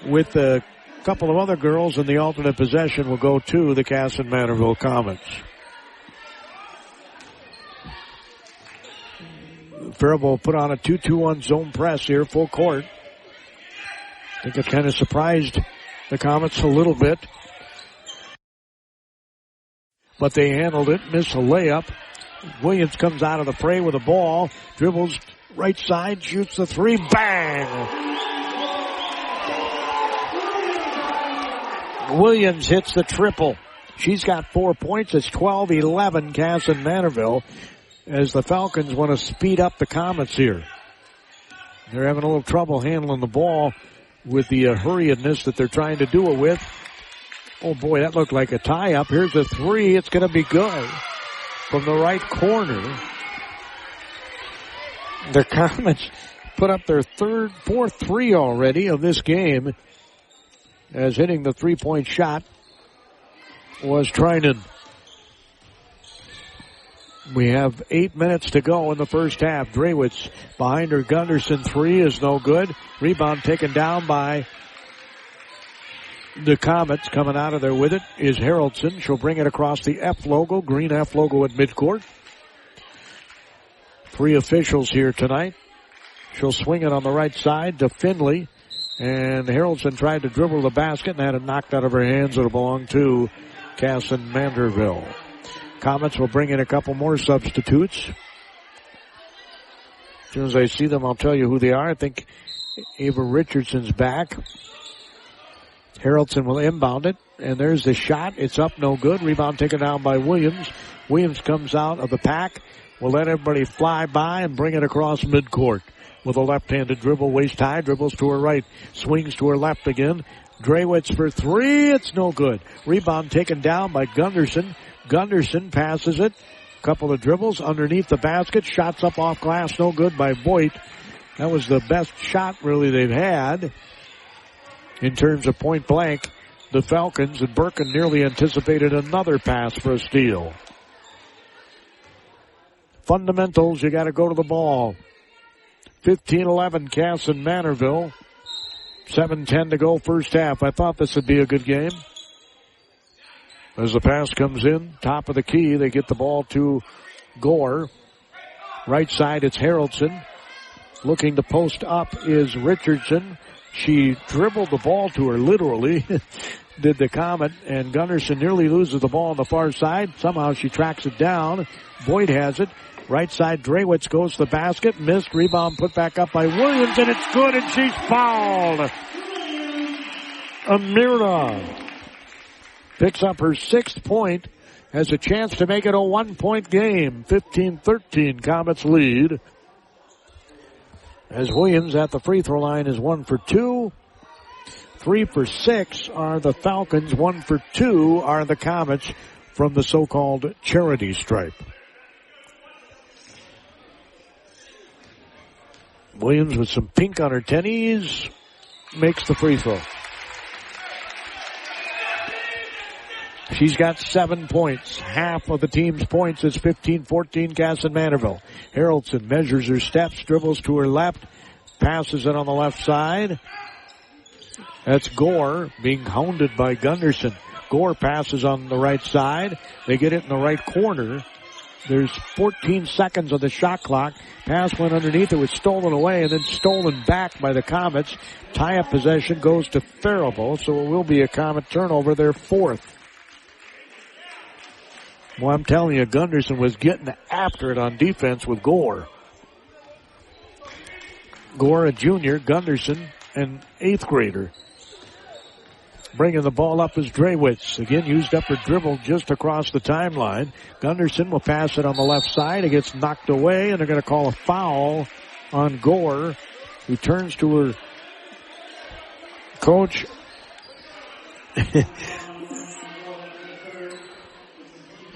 with a couple of other girls, and the alternate possession will go to the Kasson-Mantorville Comets. Faribault put on a 2-2-1 zone press here, full court. I think it kind of surprised the Comets a little bit. But they handled it, missed a layup. Williams comes out of the fray with the ball, dribbles right side, shoots the three, bang! Williams hits the triple. She's got 4 points. It's 12-11 Kasson-Mantorville as the Falcons want to speed up the Comets here. They're having a little trouble handling the ball with the hurriedness that they're trying to do it with. Oh boy, that looked like a tie-up. Here's the three. It's going to be good from the right corner. The Comets put up their fourth three already of this game, as hitting the three-point shot was Trinan. We have 8 minutes to go in the first half. Drewitz behind her. Gunderson three is no good. Rebound taken down by the Comets. Coming out of there with it is Haraldson. She'll bring it across the F logo, green F logo at midcourt. 3 officials here tonight. She'll swing it on the right side to Finley. And Haraldson tried to dribble the basket and had it knocked out of her hands. It'll belong to Kasson-Mantorville. Comets will bring in a couple more substitutes. As soon as I see them, I'll tell you who they are. I think Ava Richardson's back. Haraldson will inbound it, and there's the shot. It's up, no good. Rebound taken down by Williams. Williams comes out of the pack. Will let everybody fly by and bring it across midcourt. With a left-handed dribble, waist high, dribbles to her right, swings to her left again. Drewitz for three, it's no good. Rebound taken down by Gunderson. Gunderson passes it. Couple of dribbles underneath the basket. Shots up off glass, no good by Voigt. That was the best shot really they've had in terms of point blank. The Falcons, and Birkin nearly anticipated another pass for a steal. Fundamentals, you got to go to the ball. 15-11 Kasson-Mantorville. 7:10 to go first half. I thought this would be a good game. As the pass comes in, top of the key, they get the ball to Gore. Right side, it's Haraldson. Looking to post up is Richardson. She dribbled the ball to her, literally, did the Comet, and Gunderson nearly loses the ball on the far side. Somehow she tracks it down. Boyd has it. Right side, Drewitz goes to the basket. Missed. Rebound put back up by Williams, and it's good, and she's fouled. Amira picks up her 6th point, has a chance to make it a 1-point game. 15-13, Comets lead. As Williams at the free throw line is 1 for 2. 3 for 6 are the Falcons. 1 for 2 are the Comets from the so-called charity stripe. Williams with some pink on her tennies makes the free throw. She's got 7 points. Half of the team's points is 15-14 Kasson-Mantorville. Haraldson measures her steps, dribbles to her left, passes it on the left side. That's Gore being hounded by Gunderson. Gore passes on the right side. They get it in the right corner. There's 14 seconds on the shot clock. Pass went underneath. It was stolen away and then stolen back by the Comets. Tie-up possession goes to Faribault, so it will be a Comet turnover, their 4th. Well, I'm telling you, Gunderson was getting after it on defense with Gore. Gore, a junior, Gunderson, an 8th grader. Bringing the ball up is Drewitz. Again, used up her dribble just across the timeline. Gunderson will pass it on the left side. It gets knocked away, and they're going to call a foul on Gore, who turns to her coach.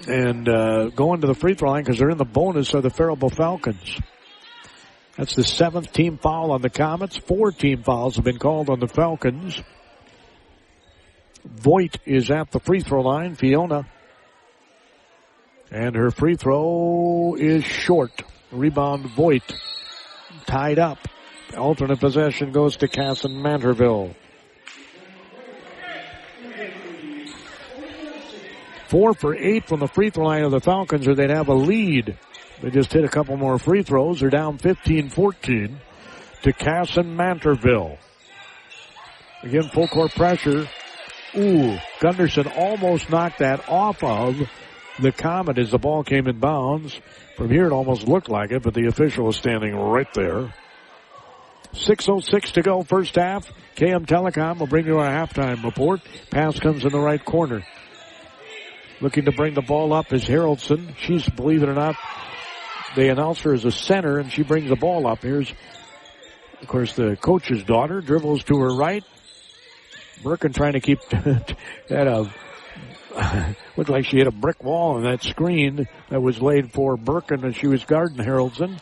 And going to the free throw line because they're in the bonus of the Faribault Falcons. That's the 7th team foul on the Comets. 4 team fouls have been called on the Falcons. Voigt is at the free throw line, Fiona. And her free throw is short. Rebound Voigt. Tied up. Alternate possession goes to Kasson-Mantorville. 4 for 8 from the free throw line of the Falcons, or they'd have a lead. They just hit a couple more free throws. They're down 15-14 to Kasson-Mantorville. Again, full court pressure. Ooh, Gunderson almost knocked that off of the Comet as the ball came in bounds. From here it almost looked like it, but the official was standing right there. 6:06 to go, first half. KM Telecom will bring you our halftime report. Pass comes in the right corner. Looking to bring the ball up is Haraldson. She's, believe it or not, they announced her as a center, and she brings the ball up. Here's, of course, the coach's daughter. Dribbles to her right. Birkin trying to keep that looked like she hit a brick wall on that screen that was laid for Birkin as she was guarding Haraldson.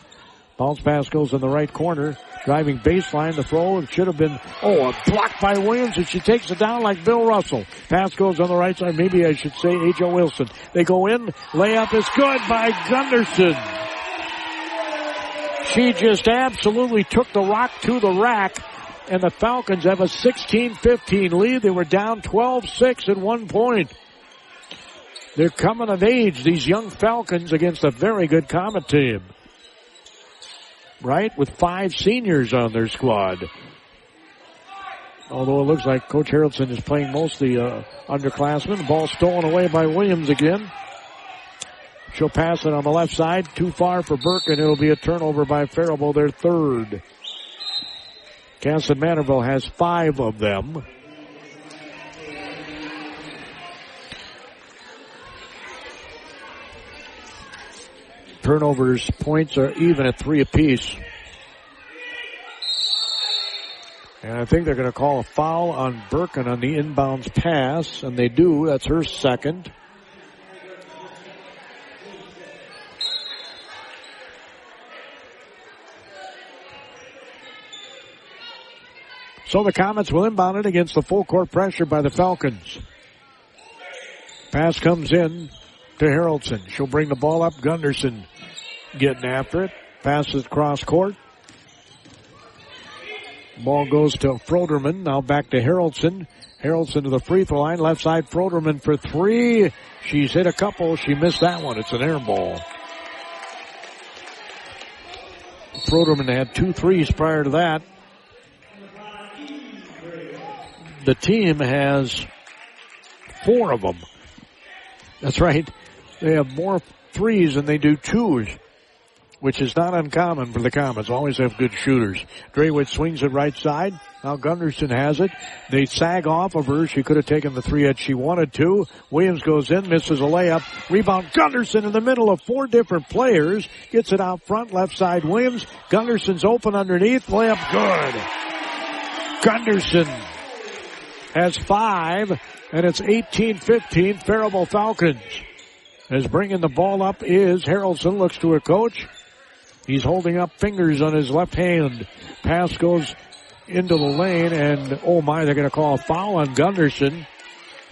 Bounce pass goes in the right corner. Driving baseline, the throw. It should have been, a block by Williams, and she takes it down like Bill Russell. Pass goes on the right side. Maybe I should say A.J. Wilson. They go in. Layup is good by Gunderson. She just absolutely took the rock to the rack, and the Falcons have a 16-15 lead. They were down 12-6 at one point. They're coming of age, these young Falcons, against a very good Comet team. Right? With 5 seniors on their squad. Although it looks like Coach Haraldson is playing mostly underclassmen. The ball stolen away by Williams again. She'll pass it on the left side. Too far for Burke, and it'll be a turnover by Faribault, their 3rd. Kasson-Mantorville has 5 of them. Turnovers, points are even at 3 apiece. And I think they're going to call a foul on Birkin on the inbounds pass, and they do. That's her 2nd. So the Comets will inbound it against the full court pressure by the Falcons. Pass comes in to Haraldson. She'll bring the ball up. Gunderson getting after it. Passes cross court. Ball goes to Froderman. Now back to Haraldson. Haraldson to the free throw line. Left side, Froderman for 3. She's hit a couple. She missed that one. It's an air ball. Froderman had 2 threes prior to that. The team has 4 of them. That's right. They have more threes than they do twos, which is not uncommon for the Comets. Always have good shooters. Drewitz swings it right side. Now Gunderson has it. They sag off of her. She could have taken the 3 had she wanted to. Williams goes in, misses a layup. Rebound Gunderson in the middle of 4 different players. Gets it out front, left side Williams. Gunderson's open underneath. Layup good. Gunderson has 5, and it's 18-15 Faribault Falcons. As bringing the ball up is Harrelson. Looks to her coach. He's holding up fingers on his left hand. Pass goes into the lane, and oh my, they're going to call a foul on Gunderson.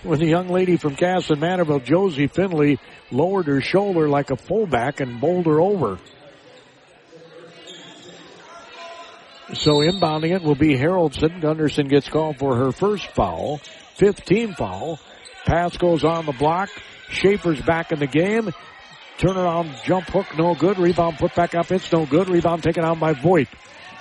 When the young lady from Kasson-Mantorville, Josie Finley, lowered her shoulder like a fullback and bowled her over. So inbounding it will be Harrelson. Gunderson gets called for her first foul. 5th team foul. Pass goes on the block. Schaefer's back in the game. Turnaround jump hook, no good. Rebound put back up, it's no good. Rebound taken out by Voigt.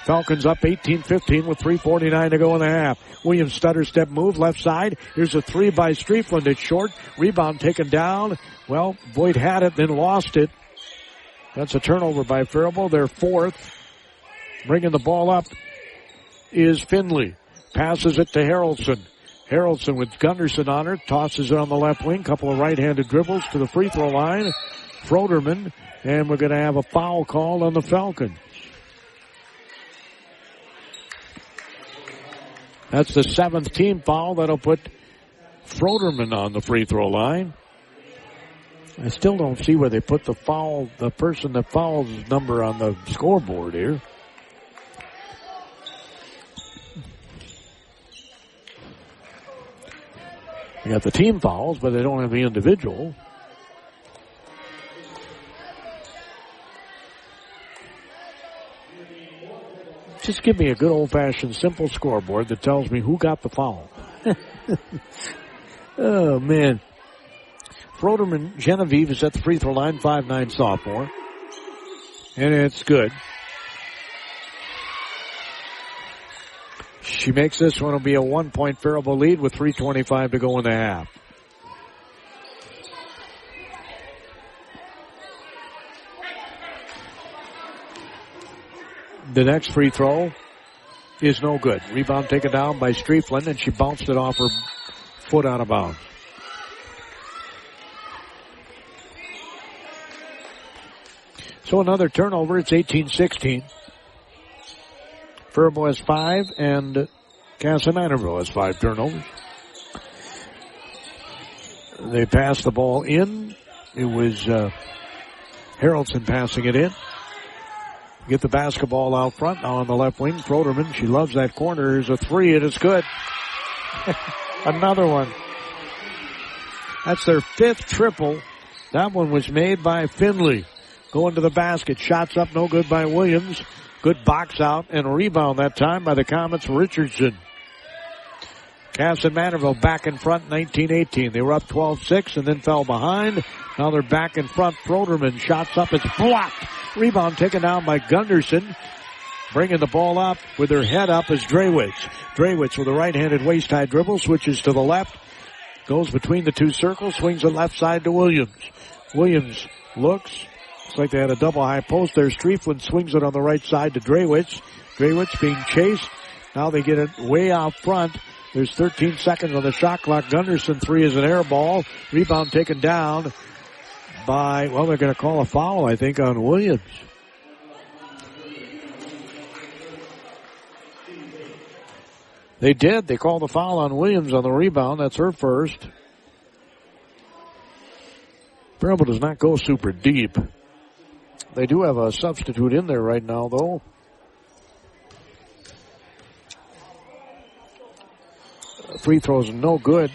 Falcons up 18-15 with 3:49 to go in the half. Williams stutter step move, left side. Here's a 3 by Striefland. It's short. Rebound taken down. Well, Voigt had it, then lost it. That's a turnover by Faribault. They're 4th. Bringing the ball up is Finley. Passes it to Harrelson. Harrelson with Gunderson on her. Tosses it on the left wing. Couple of right-handed dribbles to the free throw line. Froderman. And we're going to have a foul called on the Falcons. That's the 7th team foul. That'll put Froderman on the free throw line. I still don't see where they put the foul, the person that fouls number on the scoreboard here. You got the team fouls, but they don't have the individual. Just give me a good old-fashioned simple scoreboard that tells me who got the foul. Oh, man. Froderman Genevieve is at the free throw line, 5'9" sophomore. And it's good. She makes this one. It'll be a 1-point Faribault lead with 3:25 to go in the half. The next free throw is no good. Rebound taken down by Striefland, and she bounced it off her foot out of bounds. So another turnover. It's 18-16. Faribault has 5, and Kasson-Mantorville has 5 turnovers. They passed the ball in. It was Harrelson passing it in. Get the basketball out front now on the left wing. Froderman, she loves that corner. Here's a 3, and it's good. Another one. That's their 5th triple. That one was made by Finley. Going to the basket. Shots up, no good by Williams. Good box out and a rebound that time by the Comets, Richardson. Kasson-Mantorville back in front, 19-18. They were up 12-6 and then fell behind. Now they're back in front. Froderman shots up. It's blocked. Rebound taken down by Gunderson. Bringing the ball up with her head up is Drewitz. Drewitz with a right-handed waist-high dribble. Switches to the left. Goes between the 2 circles. Swings the left side to Williams. Williams looks. Looks like they had a double high post there. Striefland swings it on the right side to Drewitz. Drewitz being chased. Now they get it way out front. There's 13 seconds on the shot clock. Gunderson 3 is an air ball. Rebound taken down by, well, they're going to call a foul, I think, on Williams. They did. They called a foul on Williams on the rebound. That's her first. Faribault does not go super deep. They do have a substitute in there right now, though. Free throws no good.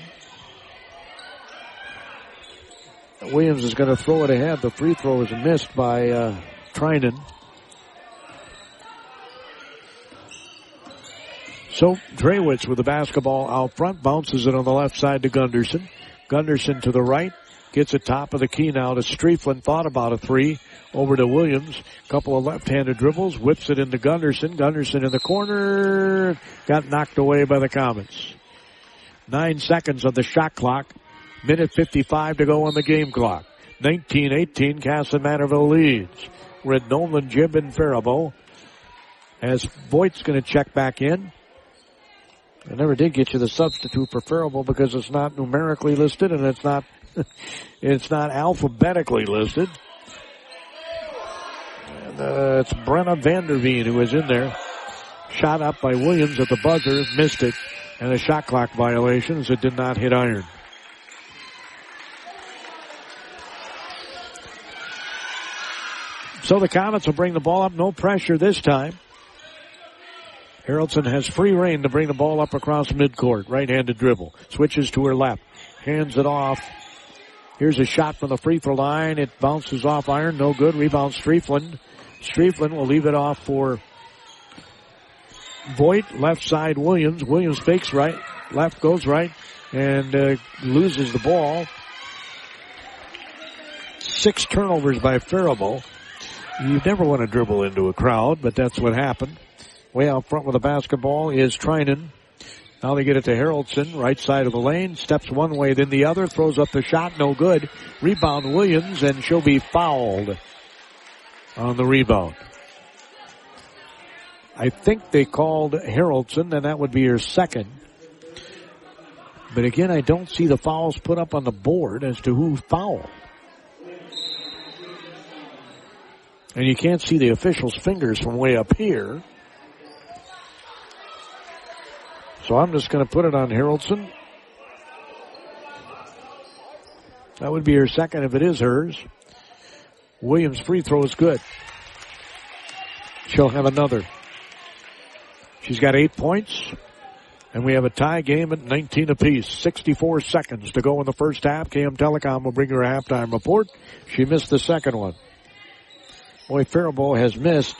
Williams is going to throw it ahead. The free throw is missed by Trinan. So Drewitz with the basketball out front, bounces it on the left side to Gunderson. Gunderson to the right. Gets it top of the key now to Strieflin. Thought about a three. Over to Williams. Couple of left-handed dribbles. Whips it into Gunderson. Gunderson in the corner. Got knocked away by the Comets. 9 seconds on the shot clock. Minute 55 to go on the game clock. 19-18, Kasson-Mantorville leads. We're at Nolan, Jib, and Faribault. As Voigt's going to check back in. I never did get you the substitute for Faribault because it's not numerically listed and it's not alphabetically listed. And, it's Brenna Vanderveen who is in there. Shot up by Williams at the buzzer, missed it, and a shot clock violation as it did not hit iron. So the Comets will bring the ball up, no pressure this time. Haraldson has free reign to bring the ball up across midcourt. Right-handed dribble. Switches to her left. Hands it off. Here's a shot from the free throw line. It bounces off iron. No good. Rebound Strieflin. Strieflin will leave it off for Voigt. Left side Williams. Williams fakes right. Left goes right. And loses the ball. 6 turnovers by Faribault. You never want to dribble into a crowd, but that's what happened. Way out front with the basketball is Trinan. Now they get it to Haraldson, right side of the lane. Steps one way, then the other. Throws up the shot, no good. Rebound Williams, and she'll be fouled on the rebound. I think they called Haraldson, and that would be her second. But again, I don't see the fouls put up on the board as to who fouled. And you can't see the official's fingers from way up here. So I'm just going to put it on Haraldson. That would be her second if it is hers. Williams' free throw is good. She'll have another. She's got 8 points. And we have a tie game at 19 apiece. 64 seconds to go in the first half. KM Telecom will bring her a halftime report. She missed the second one. Boy, Faribault has missed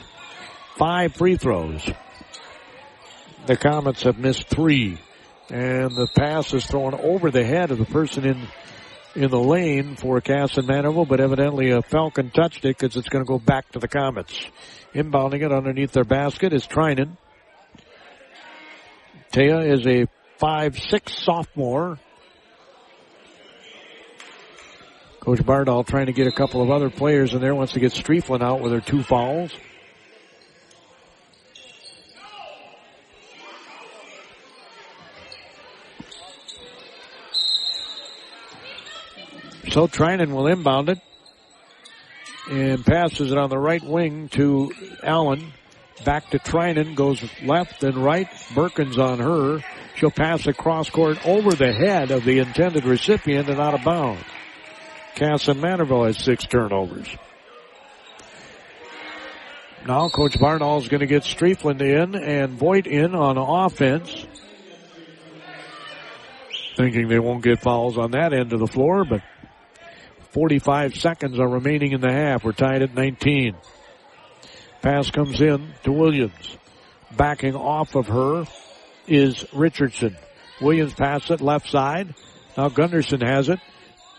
5 free throws. The Comets have missed 3. And the pass is thrown over the head of the person in the lane for Kasson-Mantorville, but evidently a Falcon touched it because it's going to go back to the Comets. Inbounding it underneath their basket is Trinan. Taya is a 5'6" sophomore. Coach Bardall trying to get a couple of other players in there. Wants to get Strieflin out with her 2 fouls. So Trinan will inbound it and passes it on the right wing to Allen. Back to Trinan, goes left and right. Birkin's on her. She'll pass across court over the head of the intended recipient and out of bounds. Kasson-Mantorville has 6 turnovers. Now Coach Bardall is going to get Strieflin in and Voigt in on offense. Thinking they won't get fouls on that end of the floor, but 45 seconds are remaining in the half. We're tied at 19. Pass comes in to Williams. Backing off of her is Richardson. Williams pass it left side. Now Gunderson has it.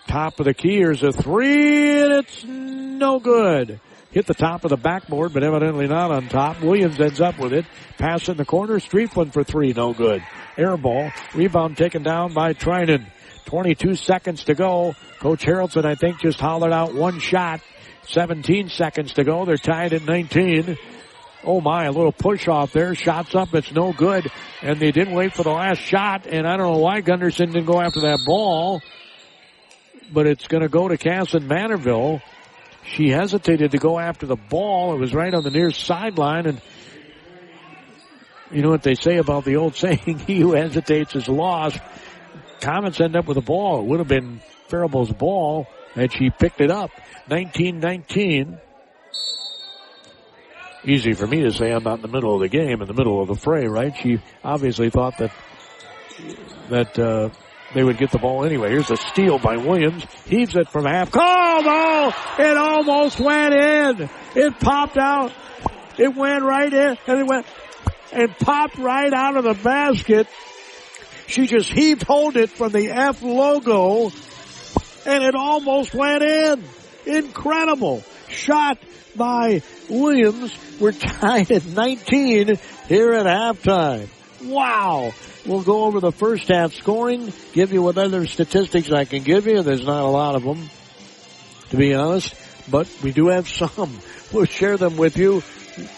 Top of the key. Here's a 3, and it's no good. Hit the top of the backboard, but evidently not on top. Williams ends up with it. Pass in the corner. Strieflin for 3. No good. Air ball. Rebound taken down by Trinan. 22 seconds to go. Coach Haraldson, I think, just hollered out 1 shot. 17 seconds to go. They're tied at 19. Oh my, a little push off there. Shots up. It's no good. And they didn't wait for the last shot. And I don't know why Gunderson didn't go after that ball. But it's going to go to Kasson-Mantorville. She hesitated to go after the ball. It was right on the near sideline. And you know what they say about the old saying, he who hesitates is lost. Comets end up with the ball. It would have been Faribault's ball had she picked it up. 19-19. Easy for me to say I'm not in the middle of the game, in the middle of the fray, right? She obviously thought that they would get the ball anyway. Here's a steal by Williams. Heaves it from half. Called! Oh! It almost went in. It popped out. It went right in, and it went and popped right out of the basket. She just hold it from the F logo and it almost went in. Incredible shot by Williams. We're tied at 19 here at halftime. Wow. We'll go over the first half scoring, give you what other statistics I can give you. There's not a lot of them, to be honest, but we do have some. We'll share them with you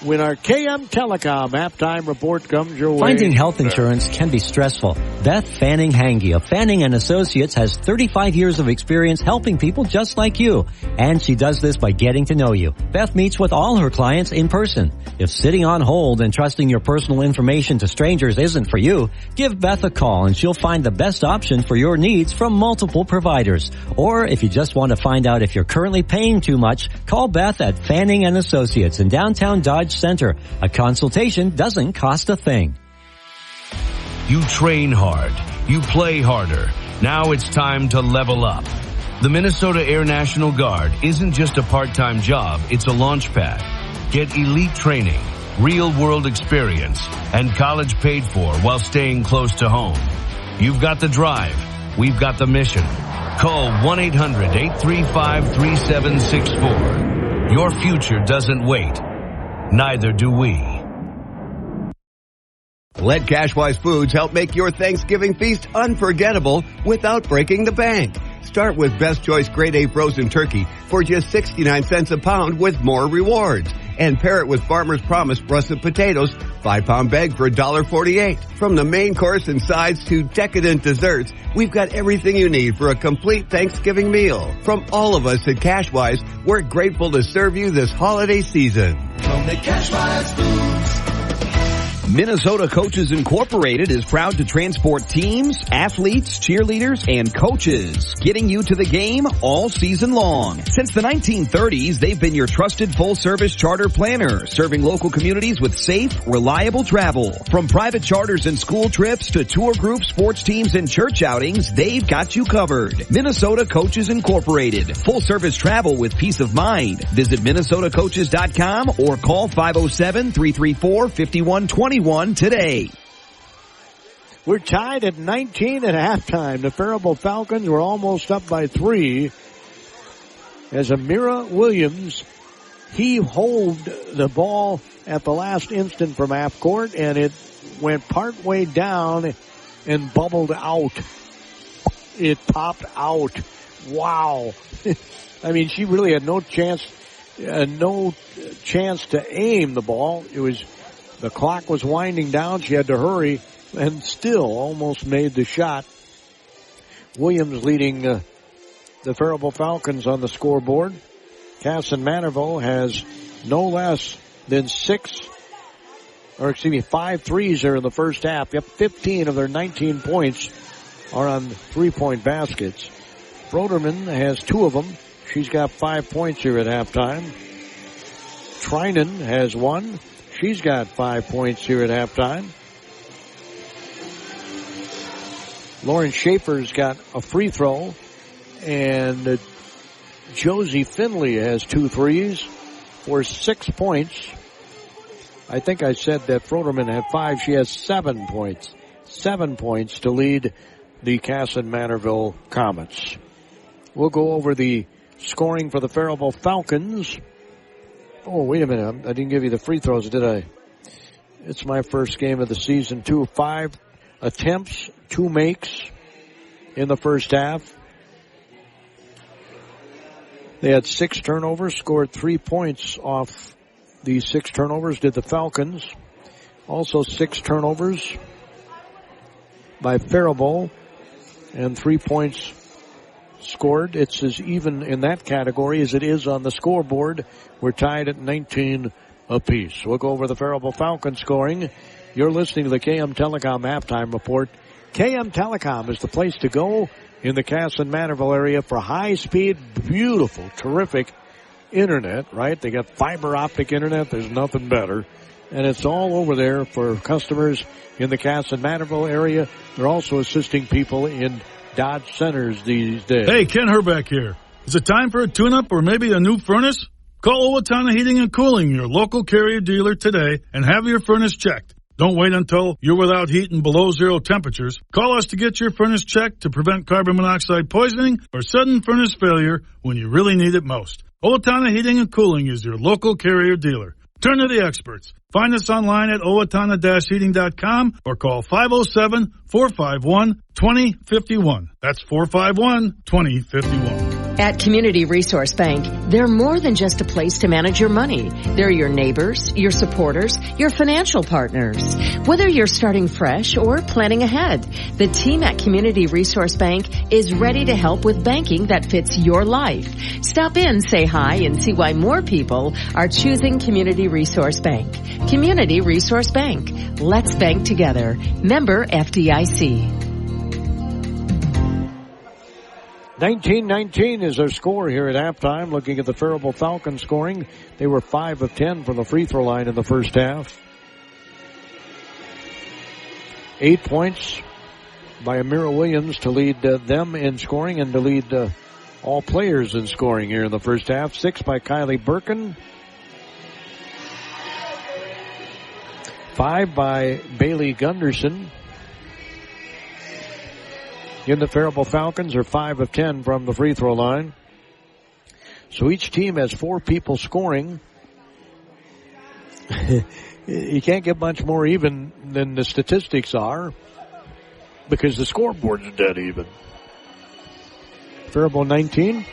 when our KM Telecom halftime report comes your way. Finding health insurance can be stressful. Beth Fanning Hange of Fanning & Associates has 35 years of experience helping people just like you. And she does this by getting to know you. Beth meets with all her clients in person. If sitting on hold and trusting your personal information to strangers isn't for you, give Beth a call and she'll find the best option for your needs from multiple providers. Or if you just want to find out if you're currently paying too much, call Beth at Fanning & Associates in downtown Dodge Center. A consultation doesn't cost a thing. You train hard. You play harder. Now it's time to level up. The Minnesota Air National Guard isn't just a part-time job, it's a launch pad. Get elite training, real-world experience, and college paid for while staying close to home. You've got the drive. We've got the mission. Call 1-800-835-3764. Your future doesn't wait. Neither do we. Let Cashwise Foods help make your Thanksgiving feast unforgettable without breaking the bank. Start with Best Choice Grade A frozen turkey for just 69 cents a pound with more rewards. And pair it with Farmer's Promise russet potatoes, 5-pound bag for $1.48. From the main course and sides to decadent desserts, we've got everything you need for a complete Thanksgiving meal. From all of us at Cashwise, we're grateful to serve you this holiday season. From the Cashwise Foods. Minnesota Coaches Incorporated is proud to transport teams, athletes, cheerleaders, and coaches, getting you to the game all season long. Since the 1930s, they've been your trusted full-service charter planner, serving local communities with safe, reliable travel. From private charters and school trips to tour groups, sports teams, and church outings, they've got you covered. Minnesota Coaches Incorporated. Full-service travel with peace of mind. Visit MinnesotaCoaches.com or call 507-334-5121 today. We're tied at 19 at halftime. The Faribault Falcons were almost up by 3 as Amira Williams holed the ball at the last instant from half court, and it went part way down and bubbled out. It popped out. Wow. I mean, she really had no chance to aim the ball. The clock was winding down. She had to hurry and still almost made the shot. Williams leading the Faribault Falcons on the scoreboard. Kasson-Mantorville has no less than 5 threes there in the first half. Yep, 15 of their 19 points are on three-point baskets. Broderman has 2 of them. She's got 5 points here at halftime. Trinan has 1. She's got 5 points here at halftime. Lauren Schaefer's got a free throw. And Josie Finley has 2 threes for 6 points. I think I said that Froderman had 5. She has 7 points. 7 points to lead the Kasson-Mantorville Comets. We'll go over the scoring for the Faribault Falcons. Oh, wait a minute. I didn't give you the free throws, did I? It's my first game of the season, too. 5 attempts, 2 makes in the first half. They had 6 turnovers, scored 3 points off these 6 turnovers, did the Falcons. Also 6 turnovers by Faribault and 3 points scored. It's as even in that category as it is on the scoreboard. We're tied at 19 apiece. We'll go over the Faribault Falcons scoring. You're listening to the KM Telecom halftime report. KM Telecom is the place to go in the Kasson-Mantorville area for high-speed, beautiful, terrific internet, right? They got fiber optic internet. There's nothing better. And it's all over there for customers in the Kasson-Mantorville area. They're also assisting people in Dodge Centers these days. Hey, Ken Herbeck here. Is it time for a tune-up or maybe a new furnace? Call Owatonna Heating and Cooling, your local Carrier dealer today, and have your furnace checked. Don't wait until you're without heat and below zero temperatures. Call us to get your furnace checked to prevent carbon monoxide poisoning or sudden furnace failure when you really need it most. Owatonna Heating and Cooling is your local Carrier dealer. Turn to the experts. Find us online at owatonna-heating.com or call 507-451-2051. That's 451-2051. At Community Resource Bank, they're more than just a place to manage your money. They're your neighbors, your supporters, your financial partners. Whether you're starting fresh or planning ahead, the team at Community Resource Bank is ready to help with banking that fits your life. Stop in, say hi, and see why more people are choosing Community Resource Bank. Community Resource Bank. Let's bank together. Member FDIC. 19-19 is their score here at halftime. Looking at the Faribault Falcons scoring, they were 5 of 10 from the free throw line in the first half. 8 points by Amira Williams to lead them in scoring and to lead all players in scoring here in the first half. 6 by Kylie Birkin. 5 by Bailey Gunderson. In the Faribault Falcons are 5 of 10 from the free throw line. So each team has 4 people scoring. You can't get much more even than the statistics are because the scoreboard's dead even. Faribault 19.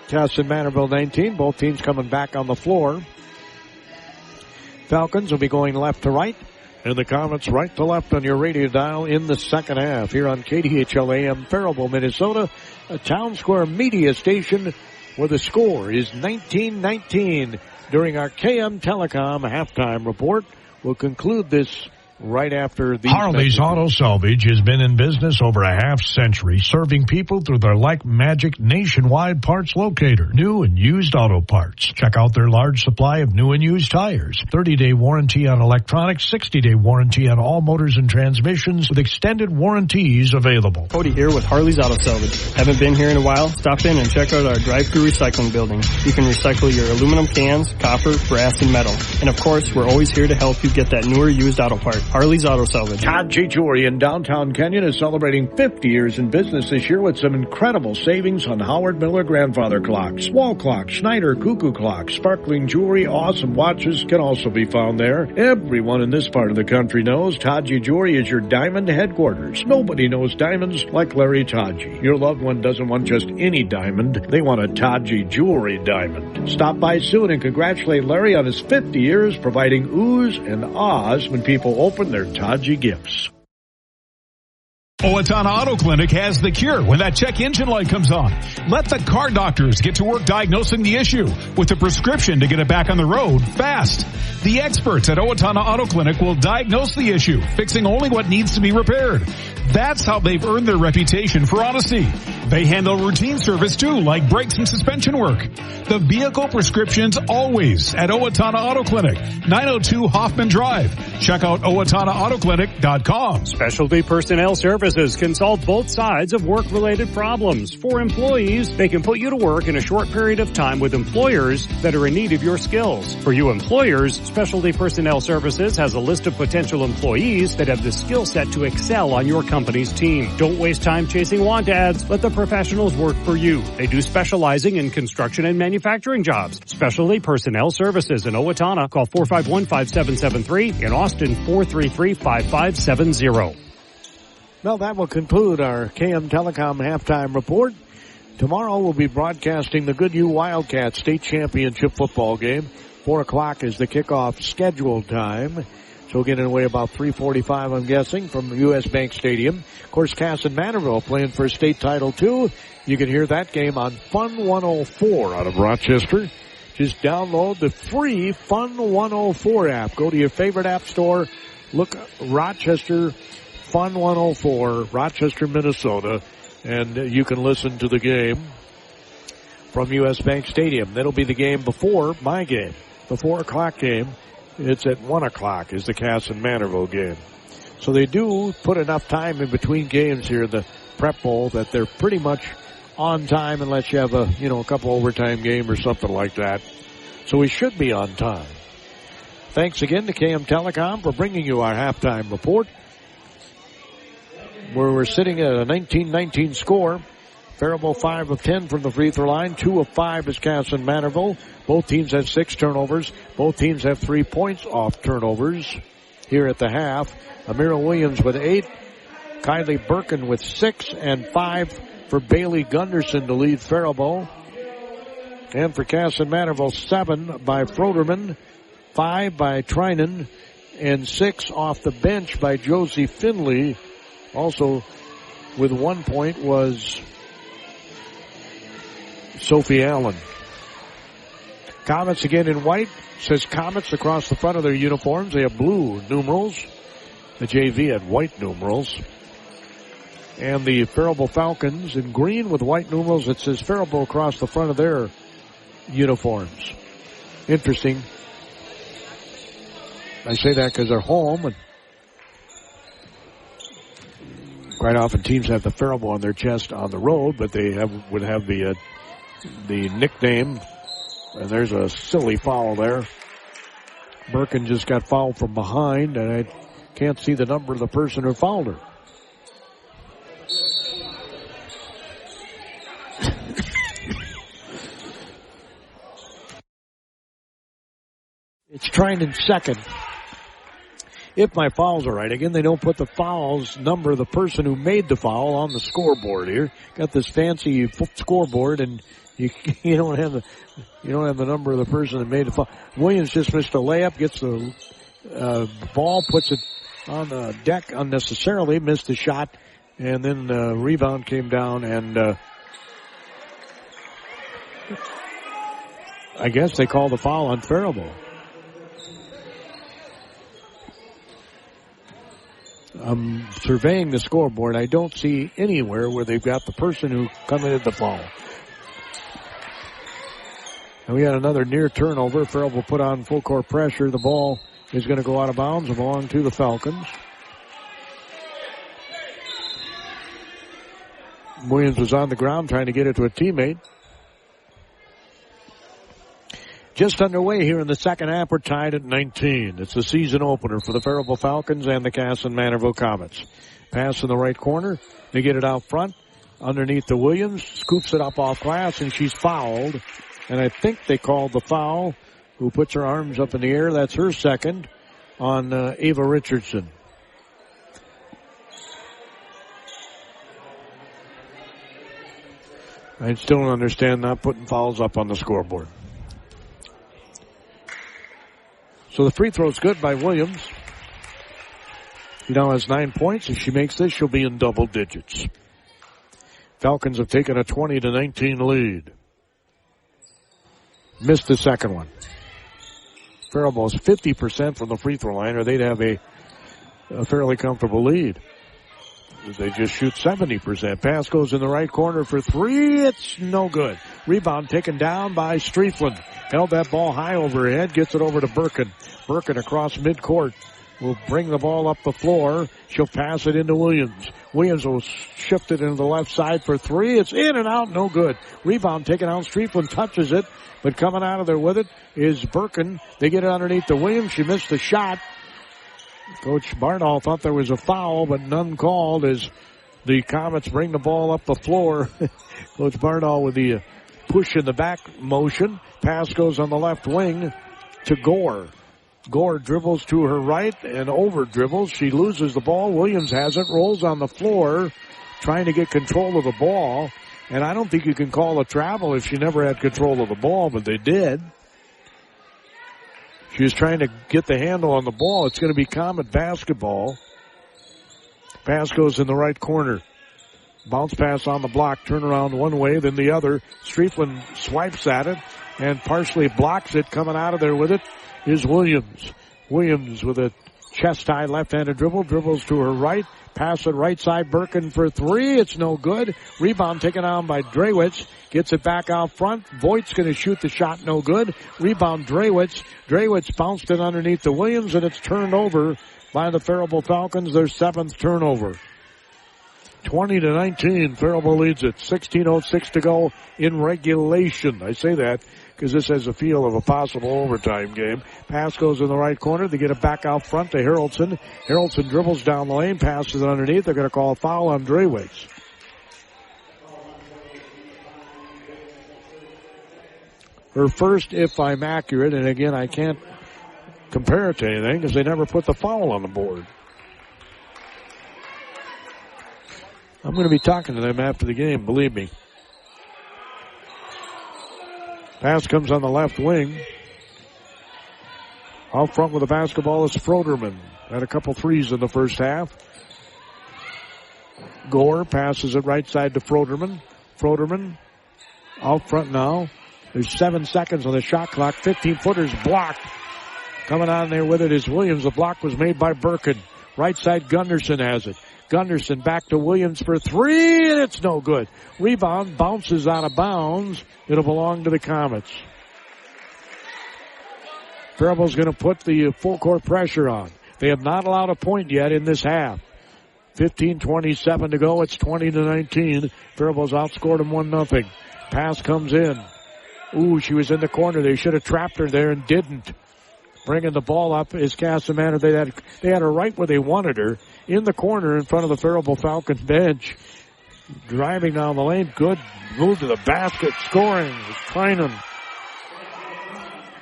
Kasson-Mantorville 19. Both teams coming back on the floor. Falcons will be going left to right. And the Comets right to left on your radio dial in the second half here on KDHL AM Faribault, Minnesota, a Town Square media station where the score is 19-19 during our KM Telecom halftime report. We'll conclude this right after the Harley's Auto Salvage has been in business over a half-century, serving people through their Like Magic nationwide parts locator, new and used auto parts. Check out their large supply of new and used tires, 30-day warranty on electronics, 60-day warranty on all motors and transmissions with extended warranties available. Cody here with Harley's Auto Salvage. Haven't been here in a while? Stop in and check out our drive-thru recycling building. You can recycle your aluminum cans, copper, brass, and metal. And of course, we're always here to help you get that newer used auto part. Harley's Auto Salvage. Todd G. Jewelry in downtown Kenyon is celebrating 50 years in business this year with some incredible savings on Howard Miller grandfather clocks, wall clocks, Schneider cuckoo clocks, sparkling jewelry, awesome watches can also be found there. Everyone in this part of the country knows Todd G. Jewelry is your diamond headquarters. Nobody knows diamonds like Larry Todgy. Your loved one doesn't want just any diamond. They want a Todd G. Jewelry diamond. Stop by soon and congratulate Larry on his 50 years providing oohs and ahs when people open their Todgy gifts. Owatonna Auto Clinic has the cure when that check engine light comes on. Let the car doctors get to work diagnosing the issue with a prescription to get it back on the road fast. The experts at Owatonna Auto Clinic will diagnose the issue, fixing only what needs to be repaired. That's how they've earned their reputation for honesty. They handle routine service too, like brakes and suspension work. The vehicle prescriptions always at Owatonna Auto Clinic, 902 Hoffman Drive. Check out OwatonnaAutoClinic.com. Specialty Personnel Services can solve both sides of work-related problems. For employees, they can put you to work in a short period of time with employers that are in need of your skills. For you employers, Specialty Personnel Services has a list of potential employees that have the skill set to excel on your company's team. Don't waste time chasing want ads. Let the professionals work for you. They do specializing in construction and manufacturing jobs. Specialty Personnel Services in Owatonna. Call 451-5773. In Austin, 433-5570. Well, that will conclude our KM Telecom halftime report. Tomorrow we'll be broadcasting the Goodhue Wildcats State Championship football game. 4 o'clock is the kickoff scheduled time. So we'll get away about 3:45, I'm guessing, from U.S. Bank Stadium. Of course, Kasson-Mantorville playing for state title, too. You can hear that game on Fun 104 out of Rochester. Just download the free Fun 104 app. Go to your favorite app store. Look Rochester Fun 104, Rochester, Minnesota, and you can listen to the game from U.S. Bank Stadium. That'll be the game before my game, the 4 o'clock game. It's at 1 o'clock is the Kasson-Mantorville game. So they do put enough time in between games here, the prep bowl, that they're pretty much on time unless you have a couple overtime game or something like that. So we should be on time. Thanks again to KM Telecom for bringing you our halftime report, where we're sitting at a 19-19 score. Faribault 5 of 10 from the free throw line. 2 of 5 is Kasson-Mantorville. Both teams have 6 turnovers. Both teams have 3 points off turnovers here at the half. Amira Williams with 8. Kylie Birkin with 6 and 5 for Bailey Gunderson to lead Faribault. And for Kasson-Mantorville, 7 by Froderman, 5 by Trinan, and 6 off the bench by Josie Finley. Also with 1 point was Sophie Allen. Comets again in white. Says Comets across the front of their uniforms. They have blue numerals. The JV had white numerals. And the Faribault Falcons in green with white numerals. It says Faribault across the front of their uniforms. Interesting. I say that because they're home, and quite often teams have the Faribault on their chest on the road, but they would have the nickname. And there's a silly foul there. Birkin just got fouled from behind, and I can't see the number of the person who fouled her. It's trying in second. If my fouls are right. Again, they don't put the fouls number of the person who made the foul on the scoreboard here. Got this fancy scoreboard, and you don't have the number of the person that made the foul. Williams just missed a layup, gets the ball, puts it on the deck unnecessarily, missed the shot, and then rebound came down, and I guess they called the foul on Faribault. I'm surveying the scoreboard. I don't see anywhere where they've got the person who committed the foul. And we had another near turnover. Faribault put on full court pressure. The ball is going to go out of bounds and belong to the Falcons. Williams was on the ground trying to get it to a teammate. Just underway here in the second half. We're tied at 19. It's the season opener for the Faribault Falcons and the Kasson-Mantorville Comets. Pass in the right corner. They get it out front. Underneath to Williams. Scoops it up off glass, and she's fouled. And I think they called the foul. Who puts her arms up in the air. That's her second on Ava Richardson. I still don't understand not putting fouls up on the scoreboard. So the free throw's good by Williams. She now has 9 points. If she makes this, she'll be in double digits. Falcons have taken a 20-19 lead. Missed the second one. Faribault's 50% from the free throw line, or they'd have a fairly comfortable lead. They just shoot 70%. Pass goes in the right corner for 3. It's no good. Rebound taken down by Striefland. Held that ball high over her head. Gets it over to Birkin. Birkin across midcourt will bring the ball up the floor. She'll pass it into Williams. Williams will shift it into the left side for 3. It's in and out. No good. Rebound taken out. Striefland touches it. But coming out of there with it is Birkin. They get it underneath to Williams. She missed the shot. Coach Bardall thought there was a foul, but none called as the Comets bring the ball up the floor. Coach Bardall with the push in the back motion. Pass goes on the left wing to Gore. Gore dribbles to her right and over dribbles. She loses the ball. Williams has it, rolls on the floor, trying to get control of the ball. And I don't think you can call a travel if she never had control of the ball, but they did. She was trying to get the handle on the ball. It's going to be Comet basketball. Pass goes in the right corner. Bounce pass on the block. Turn around one way, then the other. Striefland swipes at it and partially blocks it. Coming out of there with it is Williams. Williams with a chest-high left-handed dribble. Dribbles to her right. Pass it right side. Birkin for 3. It's no good. Rebound taken on by Drewitz. Gets it back out front. Voigt's going to shoot the shot. No good. Rebound Drewitz. Drewitz bounced it underneath the Williams, and it's turned over by the Faribault Falcons. Their 7th turnover. 20-19. Faribault leads it. 16:06 to go in regulation. I say that because this has a feel of a possible overtime game. Pass goes in the right corner. They get it back out front to Harrelson. Harrelson dribbles down the lane, passes it underneath. They're going to call a foul on Drewitz. Her first, if I'm accurate, and again, I can't compare it to anything because they never put the foul on the board. I'm going to be talking to them after the game, believe me. Pass comes on the left wing. Out front with the basketball is Froderman. Had a couple threes in the first half. Gore passes it right side to Froderman. Froderman out front now. There's 7 seconds on the shot clock. 15-footers blocked. Coming on there with it is Williams. The block was made by Birkin. Right side Gunderson has it. Gunderson back to Williams for three, and it's no good. Rebound bounces out of bounds. It'll belong to the Comets. Faribault's going to put the full court pressure on. They have not allowed a point yet in this half. 15:27 to go. It's 20-19. Faribault's outscored them 1-0. Pass comes in. Ooh, she was in the corner. They should have trapped her there and didn't. Bringing the ball up is Kasson-Mantorville. They had her right where they wanted her, in the corner in front of the Faribault Falcon bench. Driving down the lane. Good move to the basket. Scoring is Trinan.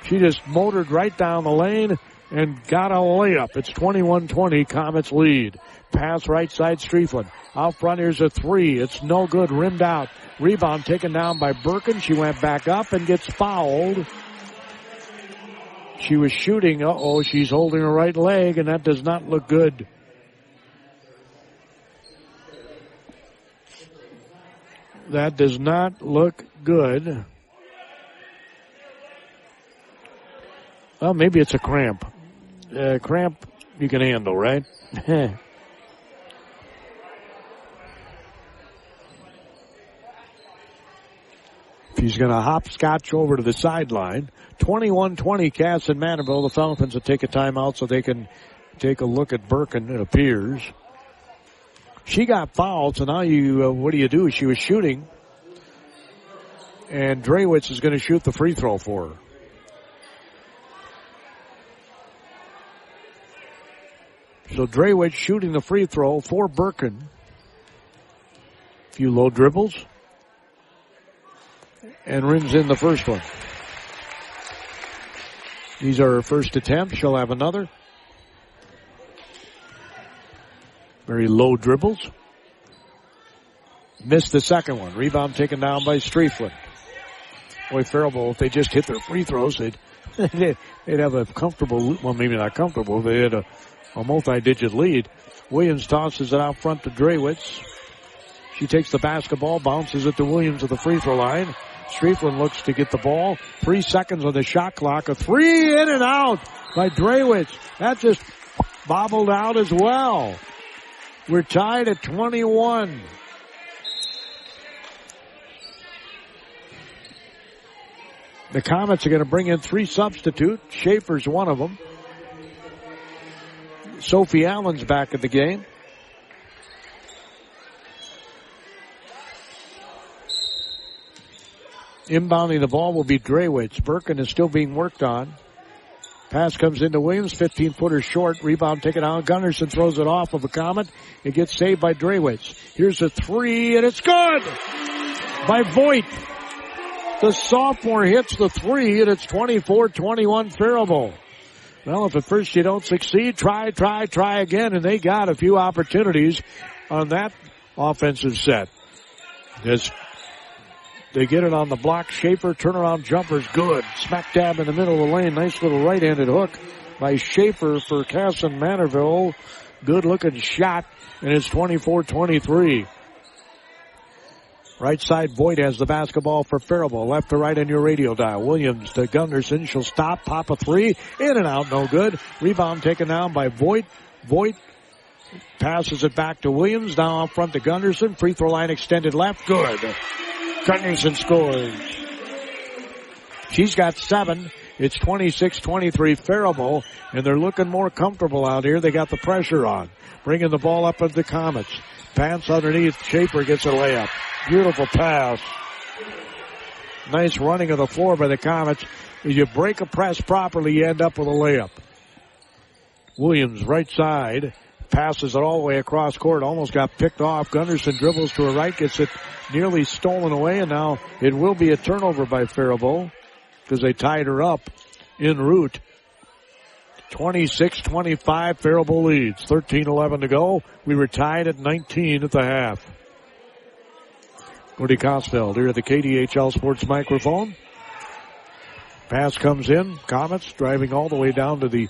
She just motored right down the lane and got a layup. It's 21-20. Comets lead. Pass right side Strieflin. Out front, here's a three. It's no good. Rimmed out. Rebound taken down by Birkin. She went back up and gets fouled. She was shooting. She's holding her right leg, and that does not look good. That does not look good. Well, maybe it's a cramp. Cramp you can handle, right? She's going to hopscotch over to the sideline. 21-20, Kasson-Mantorville. The Falcons will take a timeout so they can take a look at Birkin, it appears. She got fouled, so now what do? She was shooting, and Drewitz is going to shoot the free throw for her. So Drewitz shooting the free throw for Birkin. A few low dribbles. And rims in the first one. These are her first attempts. She'll have another. Very low dribbles. Missed the second one. Rebound taken down by Strieflin. Boy, Faribault, if they just hit their free throws, they'd have a comfortable, well, maybe not comfortable, they had a multi-digit lead. Williams tosses it out front to Drewitz. She takes the basketball, bounces it to Williams at the free throw line. Strieflin looks to get the ball. 3 seconds on the shot clock. A three in and out by Drewitz. That just bobbled out as well. We're tied at 21. The Comets are going to bring in 3 substitutes. Schaefer's one of them. Sophie Allen's back in the game. Inbounding the ball will be Drewitz. Birkin is still being worked on. Pass comes into Williams. 15-footer short. Rebound taken out. Gunderson throws it off of a Comet. It gets saved by Drewitz. Here's a three, and it's good by Voigt. The sophomore hits the three, and it's 24-21 Faribault. Well, if at first you don't succeed, try again, and they got a few opportunities on that offensive set. As they get it on the block, Schaefer, turnaround jumper's good. Smack dab in the middle of the lane. Nice little right-handed hook by Schaefer for Kasson-Mantorville. Good-looking shot, and it's 24-23. Right side, Voigt has the basketball for Faribault. Left to right on your radio dial. Williams to Gunderson. She'll stop, pop a three. In and out, no good. Rebound taken down by Voigt. Voigt passes it back to Williams. Now out front to Gunderson. Free throw line extended left. Good. Gunderson scores. She's got 7. It's 26-23 Faribault, and they're looking more comfortable out here. They got the pressure on. Bringing the ball up at the Comets. Pants underneath. Schaefer gets a layup. Beautiful pass. Nice running of the floor by the Comets. As you break a press properly, you end up with a layup. Williams, right side, passes it all the way across court. Almost got picked off. Gunderson dribbles to her right, gets it nearly stolen away, and now it will be a turnover by Faribault because they tied her up en route. 26-25, Faribault leads. 13-11 to go. We were tied at 19 at the half. Gordy Kosfeld here at the KDHL Sports microphone. Pass comes in. Comets driving all the way down to the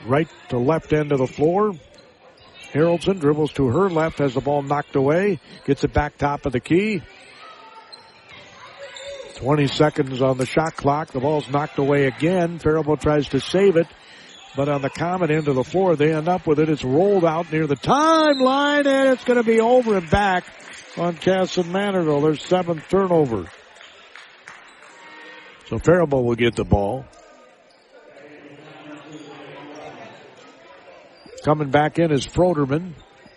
right to left end of the floor. Haraldson dribbles to her left, has the ball knocked away, gets it back top of the key. 20 seconds on the shot clock. The ball's knocked away again. Faribault tries to save it, but on the Comet end of the floor, they end up with it. It's rolled out near the timeline, and it's going to be over and back on Kasson-Mantorville. Their 7th turnover. So Faribault will get the ball. Coming back in is Froderman.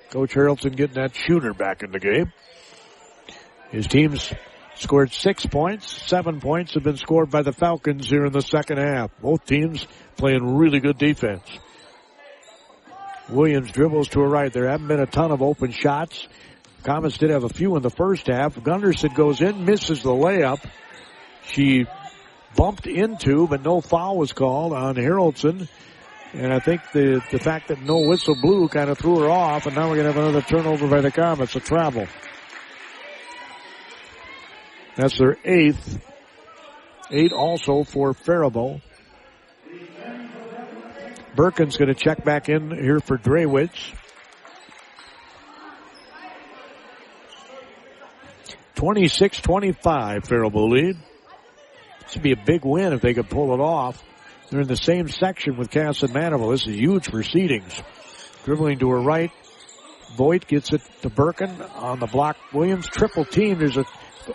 Coach Haraldson getting that shooter back in the game. His team's scored 6 points. 7 points have been scored by the Falcons here in the second half. Both teams playing really good defense. Williams dribbles to her right. There haven't been a ton of open shots. Comets did have a few in the first half. Gunderson goes in, misses the layup. She bumped into, but no foul was called on Haraldson. And I think the fact that no whistle blew kind of threw her off, and now we're going to have another turnover by the Comets, a travel. That's their 8th. 8 also for Faribault. Birkin's going to check back in here for Drewitz. 26-25, Faribault lead. This would be a big win if they could pull it off. They're in the same section with Kasson-Mantorville. This is huge for seedings. Dribbling to her right. Voigt gets it to Birkin on the block. Williams triple team. There's an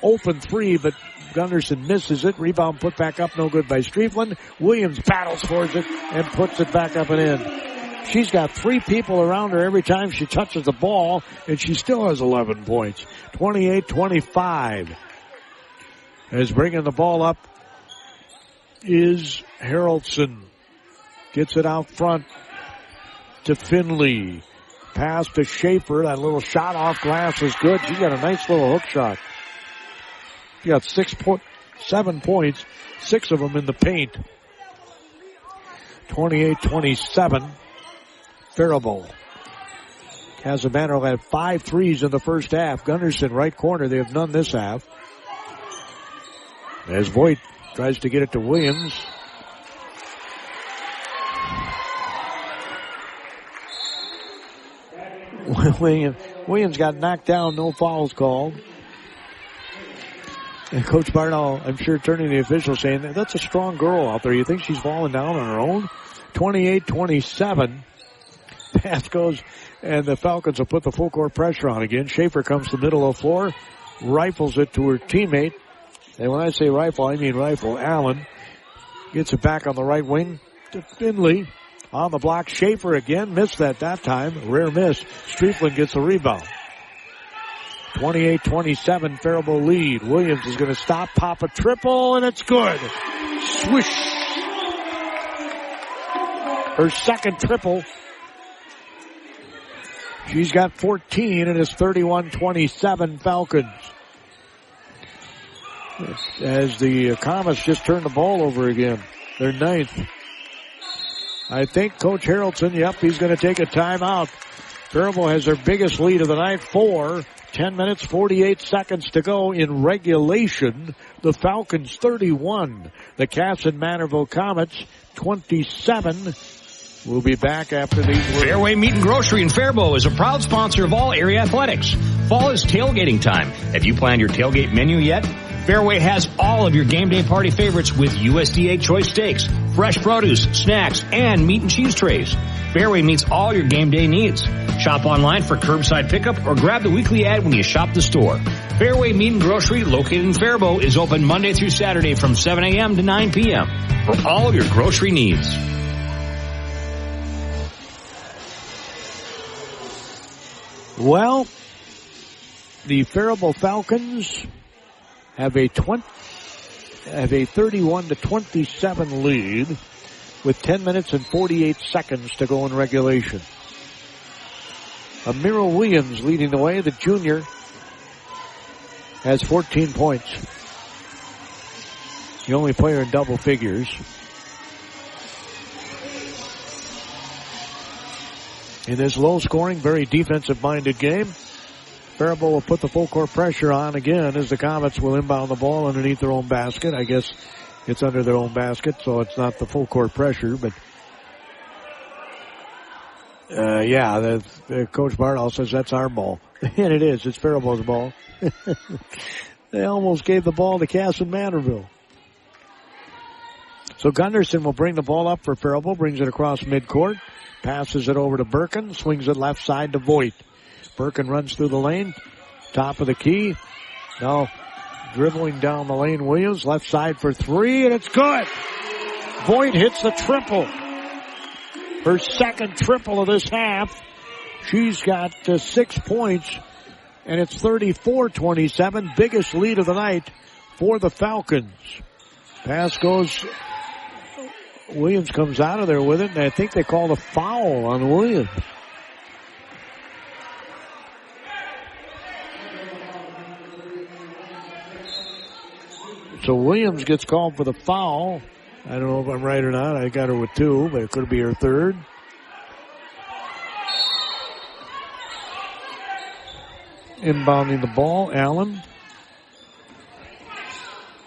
open three, but Gunderson misses it. Rebound put back up, no good by Striefland. Williams battles towards it and puts it back up and in. She's got 3 people around her every time she touches the ball, and she still has 11 points. 28-25. As bringing the ball up is Haraldson. Gets it out front to Finley. Pass to Schaefer. That little shot off glass is good. She got a nice little hook shot. She got 7 points, 6 of them in the paint. 28-27. Faribault. Kasson-Mantorville had 5 threes in the first half. Gunderson, right corner. They have none this half. As Voigt tries to get it to Williams. Williams got knocked down, no fouls called. And Coach Barnall, I'm sure, turning to the official saying, that's a strong girl out there. You think she's falling down on her own? 28-27. Pass goes, and the Falcons will put the full court pressure on again. Schaefer comes to the middle of the floor, rifles it to her teammate. And when I say rifle, I mean rifle. Allen gets it back on the right wing to Finley. On the block, Schaefer again. Missed that time. Rare miss. Striefland gets the rebound. 28-27, Faribault lead. Williams is going to stop, pop a triple, and it's good. Swish. Her second triple. She's got 14, and it's 31-27 Falcons. As the Comets just turned the ball over again. They're 9th. I think Coach Haraldson, he's going to take a timeout. Faribault has their biggest lead of the night, 4. 10 minutes, 48 seconds to go in regulation. The Falcons 31. The Kasson-Mantorville Comets 27. We'll be back after these words. Fairway Meat and Grocery in Faribault is a proud sponsor of all area athletics. Fall is tailgating time. Have you planned your tailgate menu yet? Fairway has all of your game day party favorites with USDA choice steaks, fresh produce, snacks, and meat and cheese trays. Fairway meets all your game day needs. Shop online for curbside pickup or grab the weekly ad when you shop the store. Fairway Meat and Grocery, located in Faribault, is open Monday through Saturday from 7 a.m. to 9 p.m. for all of your grocery needs. Well, the Faribault Falcons have a 20 have a 31-27 lead with 10 minutes and 48 seconds to go in regulation. Amira Williams leading the way. The junior has 14 points. The only player in double figures. In this low-scoring, very defensive-minded game, Faribault will put the full-court pressure on again as the Comets will inbound the ball underneath their own basket. I guess it's under their own basket, so it's not the full-court pressure. But, Coach Bardall says that's our ball. And it is. It's Faribault's ball. They almost gave the ball to Kasson-Mantorville. So Gunderson will bring the ball up for Faribault, brings it across midcourt, passes it over to Birkin, swings it left side to Voigt. Birkin runs through the lane, top of the key. Now dribbling down the lane, Williams, left side for three, and it's good. Voigt hits the triple. Her second triple of this half. She's got 6 points, and it's 34-27, biggest lead of the night for the Falcons. Pass goes, Williams comes out of there with it, and I think they called a foul on Williams. So Williams gets called for the foul. I don't know if I'm right or not. I got her with 2, but it could be her third. Inbounding the ball, Allen.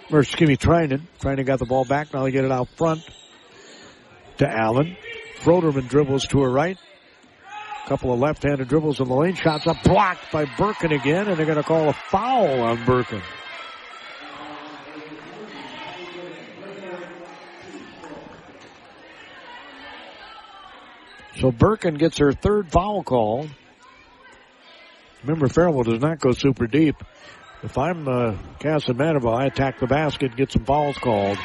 Trinan. Trinan got the ball back. Now they get it out front to Allen. Froderman dribbles to her right. A couple of left-handed dribbles in the lane. Shots up, blocked by Birkin again, and they're going to call a foul on Birkin. So Birkin gets her third foul call. Remember, Faribault does not go super deep. If I'm Kasson-Mantorville, I attack the basket, get some fouls called.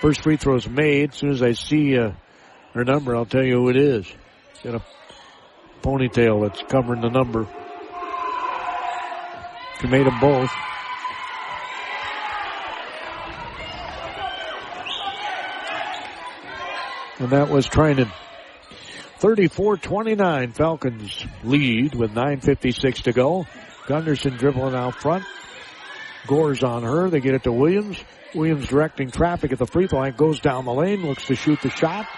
First free throw is made. As soon as I see her number, I'll tell you who it is. She's got a ponytail that's covering the number. She made them both. And that was Trinan. 34-29, Falcons lead with 9:56 to go. Gunderson dribbling out front. Gore's on her. They get it to Williams. Williams directing traffic at the free throw line. Goes down the lane. Looks to shoot the shot.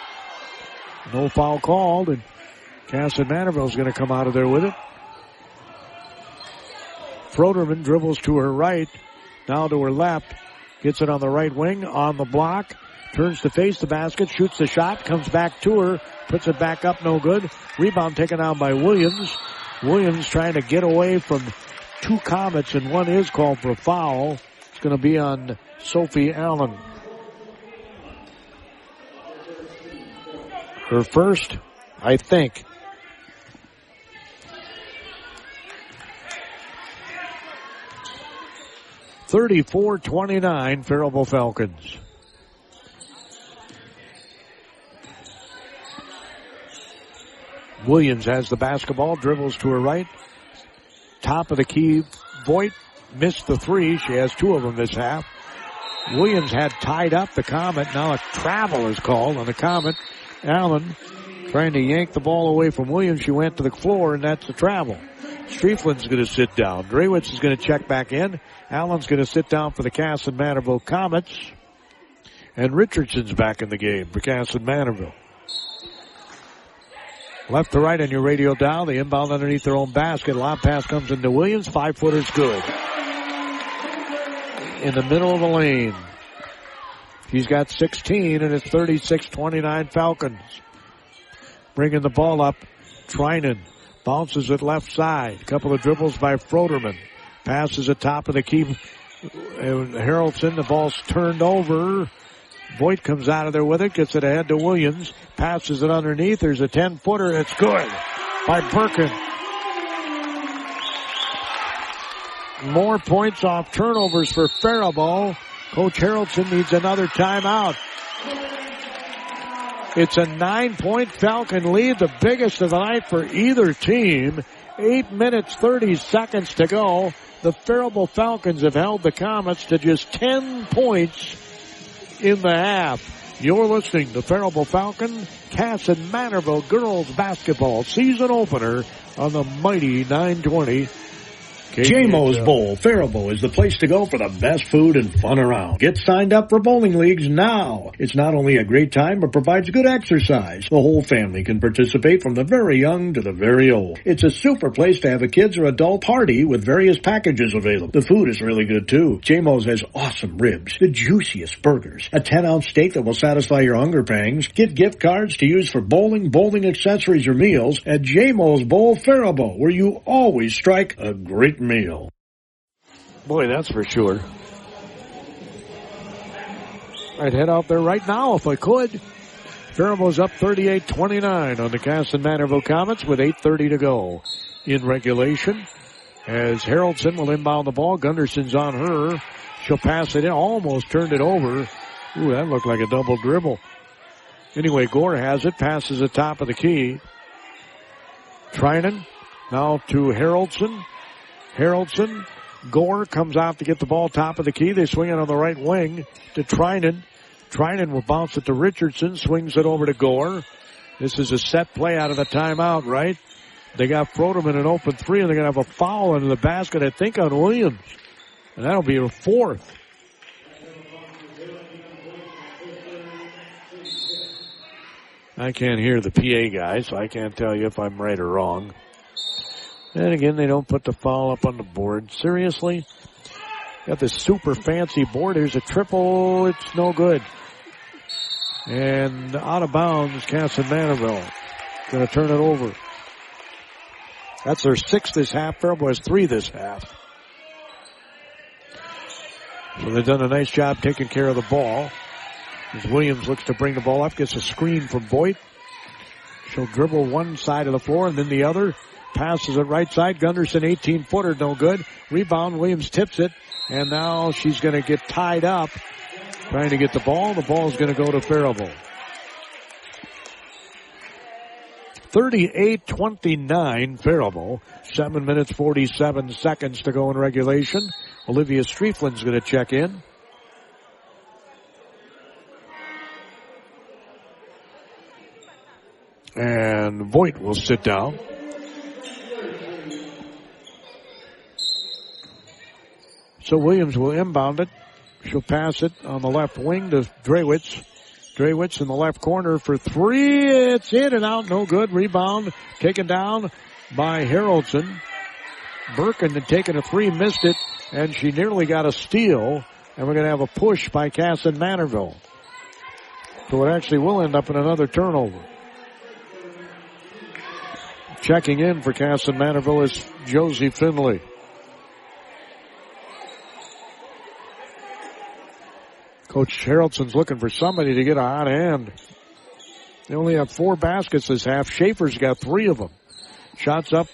No foul called. And Kasson-Mantorville's going to come out of there with it. Froderman dribbles to her right. Now to her left. Gets it on the right wing. On the block. Turns to face the basket. Shoots the shot. Comes back to her. Puts it back up. No good. Rebound taken out by Williams. Williams trying to get away from 2 Comets, and one is called for a foul. It's going to be on Sophie Allen. Her first, I think. (34-29) Faribault Falcons. Williams has the basketball, dribbles to her right. Top of the key, Voigt missed the 3. She has 2 of them this half. Williams had tied up the Comet. Now a travel is called on the Comet. Allen trying to yank the ball away from Williams. She went to the floor, and that's the travel. Strieflin's going to sit down. Drewitz is going to check back in. Allen's going to sit down for the Kasson-Mantorville Comets. And Richardson's back in the game for Kasson-Mantorville. Left to right on your radio dial. The inbound underneath their own basket. Lob pass comes into Williams. 5-footer's good. In the middle of the lane. He's got 16, and it's 36-29 Falcons. Bringing the ball up. Trinan bounces it left side. Couple of dribbles by Froderman. Passes at top of the key. Harrelson, the ball's turned over. Voigt comes out of there with it, gets it ahead to Williams, passes it underneath. There's a 10-footer. It's good by Birkin. More points off turnovers for Faribault. Coach Harrelson needs another timeout. It's a 9-point Falcon lead, the biggest of the night for either team. 8 minutes, 30 seconds to go. the Faribault Falcons have held the Comets to just 10 points in the half. You're listening to Faribault Falcon, Kasson-Mantorville girls basketball season opener on the mighty 920. JMO's Bowl, Faribault is the place to go for the best food and fun around. Get signed up for bowling leagues now. It's not only a great time, but provides good exercise. The whole family can participate from the very young to the very old. It's a super place to have a kids or adult party with various packages available. The food is really good too. JMO's has awesome ribs, the juiciest burgers, a 10-ounce steak that will satisfy your hunger pangs. Get gift cards to use for bowling accessories, or meals at JMO's Bowl, Faribault, where you always strike a great meal. Boy, that's for sure. I'd head out there right now if I could. Faribault's up 38-29 on the Kasson-Mantorville Comets with 8:30 to go in regulation. As Haroldson will inbound the ball. Gunderson's on her. She'll pass it in. Almost turned it over. Ooh, that looked like a double dribble. Anyway, Gore has it. Passes the top of the key. Trinan now to Haroldson. Haroldson, Gore comes out to get the ball top of the key. They swing it on the right wing to Trinan. Trinan will bounce it to Richardson, swings it over to Gore. This is a set play out of the timeout, right? They got Froderman an open three, and they're going to have a foul into the basket, I think, on Williams. And that'll be a fourth. I can't hear the PA guy, so I can't tell you if I'm right or wrong. And again, they don't put the foul up on the board. Seriously? Got this super fancy board. Here's a triple. It's no good. And out of bounds, Kasson-Mantorville. Going to turn it over. That's their sixth this half. Faribault has 3 this half. So they've done a nice job taking care of the ball. As Williams looks to bring the ball up, gets a screen from Voigt. She'll dribble one side of the floor and then the other. Passes it right side. Gunderson, 18-footer, no good. Rebound, Williams tips it. And now she's going to get tied up trying to get the ball. The ball is going to go to Faribault. 38-29 Faribault. 7 minutes, 47 seconds to go in regulation. Olivia Strieflin's going to check in. And Voigt will sit down. So Williams will inbound it. She'll pass it on the left wing to Drewitz. Drewitz in the left corner for 3. It's in and out. No good. Rebound taken down by Haroldson. Birkin had taken a 3, missed it, and she nearly got a steal. And we're going to have a push by Kasson-Mantorville. So it actually will end up in another turnover. Checking in for Kasson-Mantorville is Josie Finley. Coach Haroldson's looking for somebody to get a hot hand. They only have 4 baskets this half. Schaefer's got 3 of them. Shots up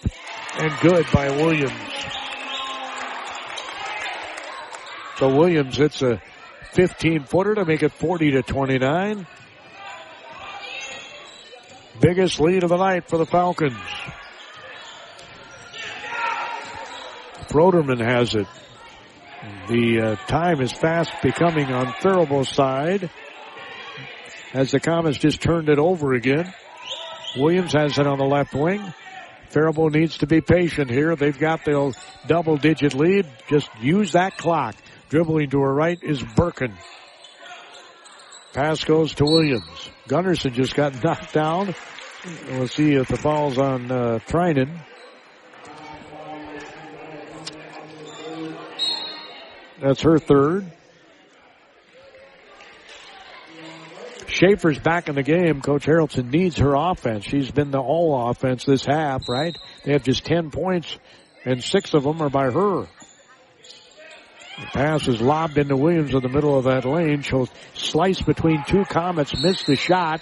and good by Williams. So Williams hits a 15-footer to make it 40-29. Biggest lead of the night for the Falcons. Froderman has it. The time is fast becoming on Faribault's side as the Comets just turned it over again. Williams has it on the left wing. Faribault needs to be patient here. They've got the double-digit lead. Just use that clock. Dribbling to her right is Birkin. Pass goes to Williams. Gunderson just got knocked down. We'll see if the foul's on Trinan. That's her 3rd. Schaefer's back in the game. Coach Haraldson needs her offense. She's been the all offense this half, right? They have just 10 points, and 6 of them are by her. The pass is lobbed into Williams in the middle of that lane. She'll slice between 2 Comets, miss the shot.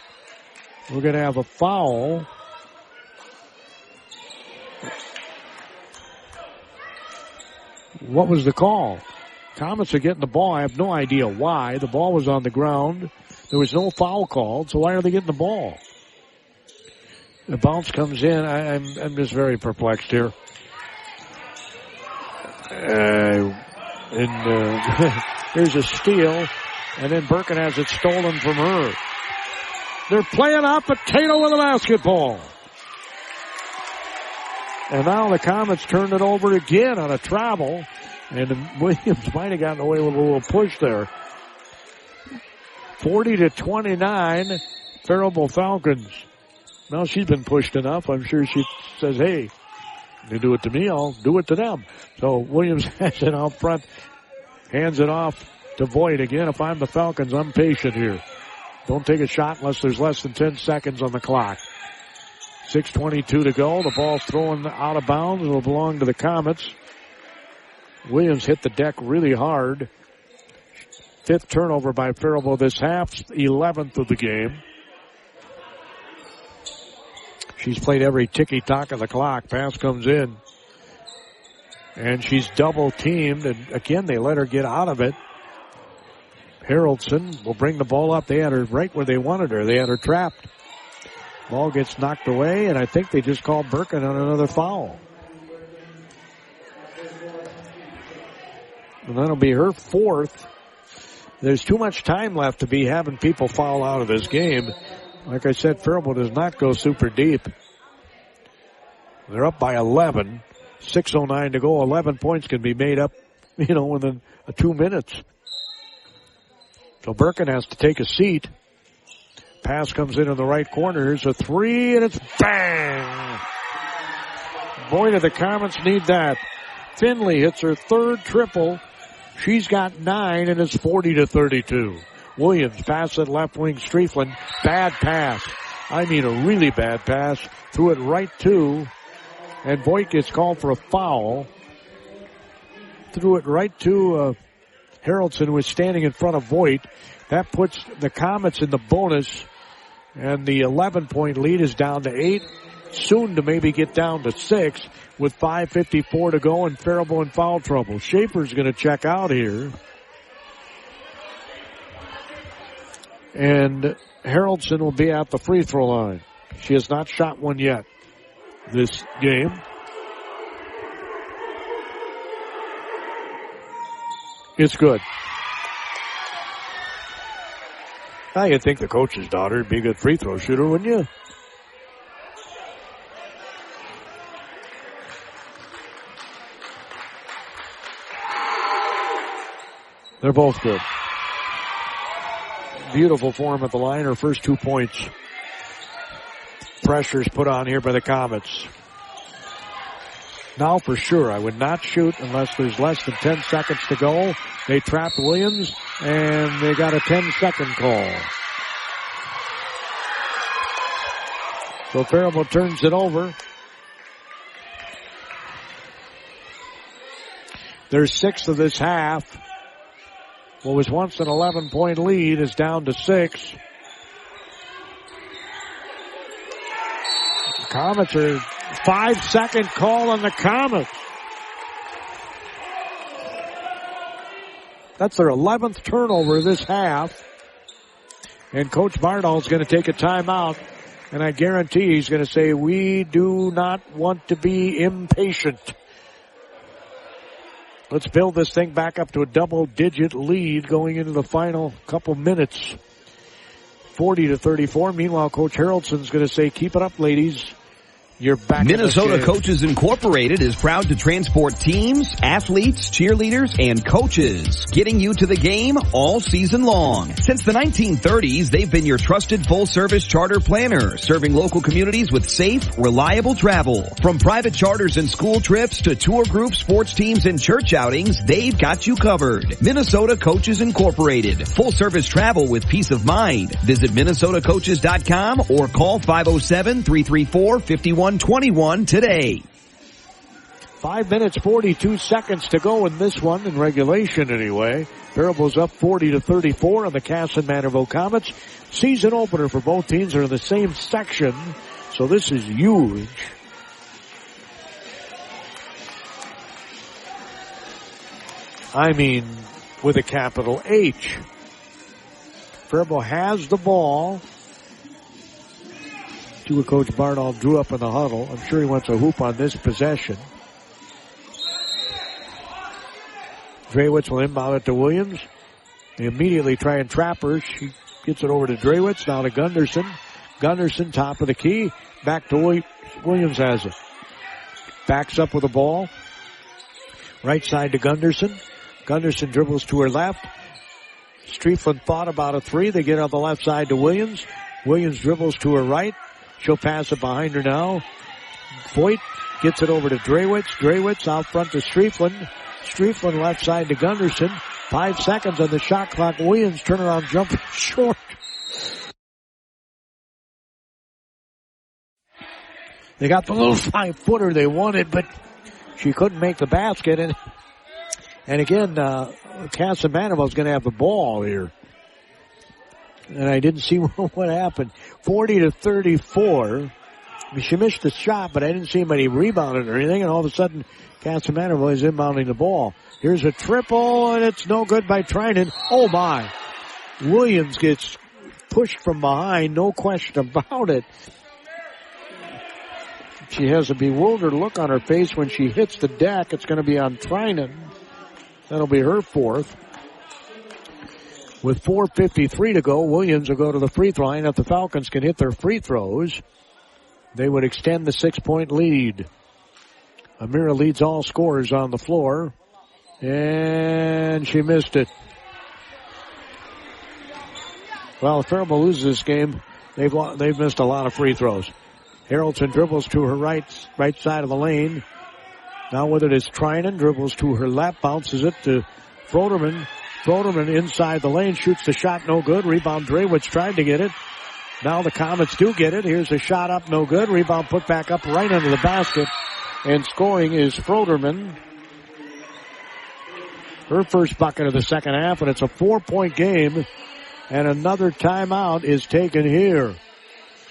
We're going to have a foul. What was the call? Comets are getting the ball. I have no idea why. The ball was on the ground. There was no foul called, so why are they getting the ball? The bounce comes in. I'm just very perplexed here. Here's a steal, and then Birkin has it stolen from her. They're playing out potato with the basketball. And now the Comets turned it over again on a travel, and Williams might have gotten away with a little push there. 40-29, Faribault Falcons. Now she's been pushed enough. I'm sure she says, hey, you do it to me, I'll do it to them. So Williams has it out front, hands it off to Voigt again. If I'm the Falcons, I'm patient here. Don't take a shot unless there's less than 10 seconds on the clock. 6:22 to go. The ball's thrown out of bounds. It'll belong to the Comets. Williams hit the deck really hard. 5th turnover by Faribault this half, 11th of the game. She's played every ticky-tock of the clock. Pass comes in. And she's double-teamed, and again, they let her get out of it. Haraldson will bring the ball up. They had her right where they wanted her. They had her trapped. Ball gets knocked away, and I think they just called Birkin on another foul. And that'll be her 4th. There's too much time left to be having people foul out of this game. Like I said, Faribault does not go super deep. They're up by 11. 6:09 to go. 11 points can be made up, within 2 minutes. So Birkin has to take a seat. Pass comes in the right corner. Here's a 3, and it's bang! Boy, do the Comets need that. Finley hits her 3rd triple. She's got 9, and it's 40-32. Williams pass at left wing Strieflin. Bad pass. I mean a really bad pass. Threw it right to, and Voigt gets called for a foul. Threw it right to Haraldson, who was standing in front of Voigt. That puts the Comets in the bonus, and the 11-point lead is down to 8. Soon to maybe get down to 6 with 5:54 to go, and Faribault in foul trouble. Schaefer's going to check out here. And Haraldson will be at the free throw line. She has not shot one yet this game. It's good. Now you'd think the coach's daughter would be a good free throw shooter, wouldn't you? They're both good. Beautiful form at the line. Her first 2 points. Pressure's put on here by the Comets. Now for sure, I would not shoot unless there's less than 10 seconds to go. They trapped Williams, and they got a 10-second call. So Faribault turns it over. There's 6 of this half. What was once an 11-point lead is down to 6. The Comets are 5-second call on the Comets. That's their 11th turnover this half. And Coach Bardall's going to take a timeout. And I guarantee he's going to say, we do not want to be impatient. Let's build this thing back up to a double-digit lead going into the final couple minutes. 40-34. Meanwhile, Coach Haraldson's going to say, keep it up, ladies. You're back. Minnesota Coaches Incorporated is proud to transport teams, athletes, cheerleaders, and coaches, getting you to the game all season long. Since the 1930s, they've been your trusted full-service charter planner, serving local communities with safe, reliable travel. From private charters and school trips to tour groups, sports teams, and church outings, they've got you covered. Minnesota Coaches Incorporated. Full-service travel with peace of mind. Visit MinnesotaCoaches.com or call 507-334-5121 today. 5 minutes, 42 seconds to go in this one, in regulation anyway. Faribault's up 40-34 on the Kasson-Mantorville Comets. Season opener for both teams are in the same section, so this is huge. I mean, with a capital H. Faribault has the ball. See what Coach Bardall drew up in the huddle. I'm sure he wants a hoop on this possession. Drewitz will inbound it to Williams. They immediately try and trap her. She gets it over to Drewitz. Now to Gunderson. Gunderson, top of the key. Back to Williams has it. Backs up with the ball. Right side to Gunderson. Gunderson dribbles to her left. Striefland thought about a three. They get on the left side to Williams. Williams dribbles to her right. She'll pass it behind her now. Voigt gets it over to Drewitz. Drewitz out front to Striefland. Striefland left side to Gunderson. 5 seconds on the shot clock. Williams turnaround jumper short. They got the little 5-footer they wanted, but she couldn't make the basket. And again, Kasson-Mantorville's going to have the ball here. And I didn't see what happened. 40-34. I mean, she missed the shot, but I didn't see anybody rebounding or anything. And all of a sudden, Kasson-Mantorville is inbounding the ball. Here's a triple, and it's no good by Trinan. Oh, my. Williams gets pushed from behind. No question about it. She has a bewildered look on her face when she hits the deck. It's going to be on Trinan. That'll be her fourth. With 4:53 to go, Williams will go to the free throw line. If the Falcons can hit their free throws, they would extend the 6-point lead. Amira leads all scorers on the floor. And she missed it. Well, if Faribault loses this game, they've missed a lot of free throws. Harrelson dribbles to her right side of the lane. Now with it is Trinan, dribbles to her left, bounces it to Froderman. Froderman inside the lane, shoots the shot, no good. Rebound, Drewitz tried to get it. Now the Comets do get it. Here's a shot up, no good. Rebound put back up right under the basket. And scoring is Froderman. Her first bucket of the second half, and it's a 4-point game. And another timeout is taken here.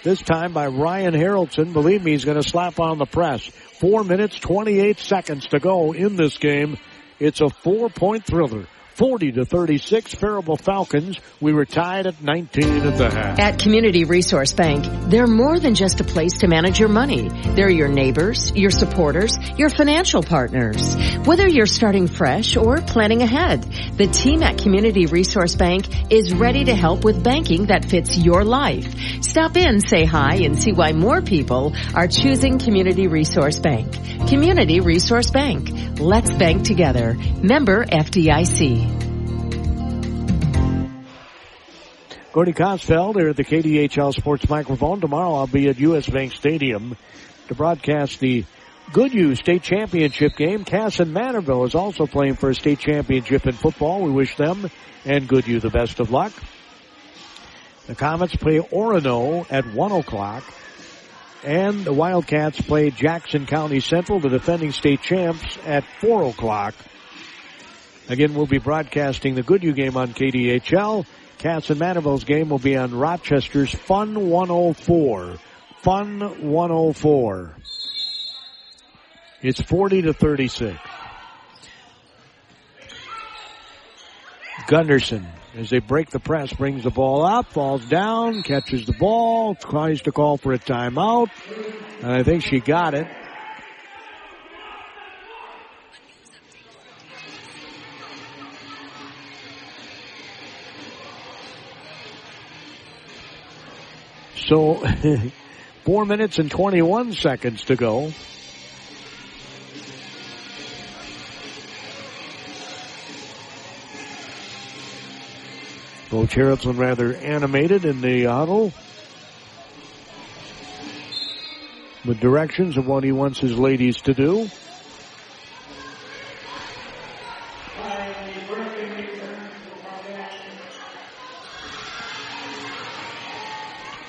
This time by Ryan Harrelson. Believe me, he's going to slap on the press. 4 minutes, 28 seconds to go in this game. It's a 4-point thriller. 40-36, Faribault Falcons. We were tied at 19 at the half. At Community Resource Bank, they're more than just a place to manage your money. They're your neighbors, your supporters, your financial partners. Whether you're starting fresh or planning ahead, the team at Community Resource Bank is ready to help with banking that fits your life. Stop in, say hi, and see why more people are choosing Community Resource Bank. Community Resource Bank. Let's bank together. Member FDIC. Gordy Kosfeld here at the KDHL Sports Microphone. Tomorrow I'll be at U.S. Bank Stadium to broadcast the Goodhue State Championship game. Kasson-Mantorville is also playing for a state championship in football. We wish them and Goodhue the best of luck. The Comets play Orono at 1 o'clock. And the Wildcats play Jackson County Central, the defending state champs, at 4 o'clock. Again, we'll be broadcasting the Goodhue game on KDHL. Kasson-Mantorville's game will be on Rochester's Fun 104. Fun 104. It's 40-36. Gunderson, as they break the press, brings the ball up, falls down, catches the ball, tries to call for a timeout, and I think she got it. So, 4 minutes and 21 seconds to go. Coach Harrelson rather animated in the huddle with directions of what he wants his ladies to do.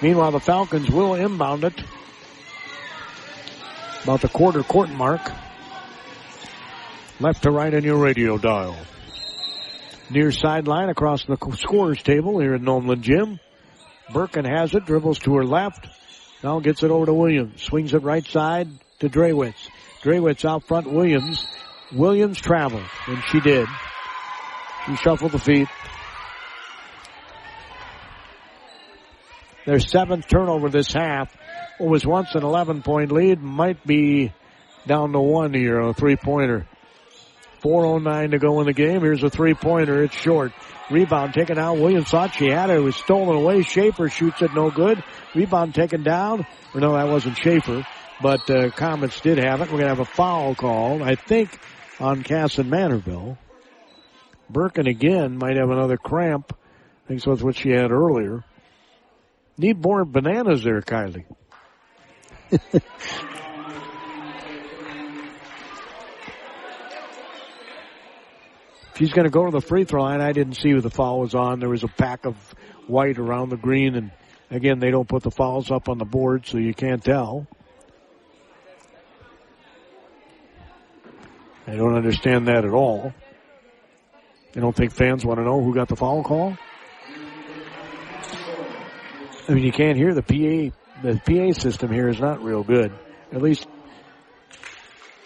Meanwhile, the Falcons will inbound it about the quarter court mark. Left to right on your radio dial. Near sideline across the scorer's table here at Nomeland Gym. Birkin has it, dribbles to her left. Now gets it over to Williams. Swings it right side to Drewitz. Drewitz out front, Williams. Williams traveled, and she did. She shuffled the feet. Their seventh turnover this half. What was once an 11-point lead might be down to one here, a three-pointer. 4:09 to go in the game. Here's a three-pointer. It's short. Rebound taken out. Williams thought she had it. It was stolen away. Schaefer shoots it, no good. Rebound taken down. Or no, that wasn't Schaefer. But Comets did have it. We're going to have a foul called, I think, on Kasson-Mantorville. Birkin again might have another cramp. I think so. That's what she had earlier. Need more bananas there, Kylie. She's going to go to the free throw line. I didn't see who the foul was on. There was a pack of white around the green, and again, they don't put the fouls up on the board, so you can't tell. I don't understand that at all. I don't think fans want to know who got the foul call. I mean, you can't hear the PA. The PA system here is not real good. At least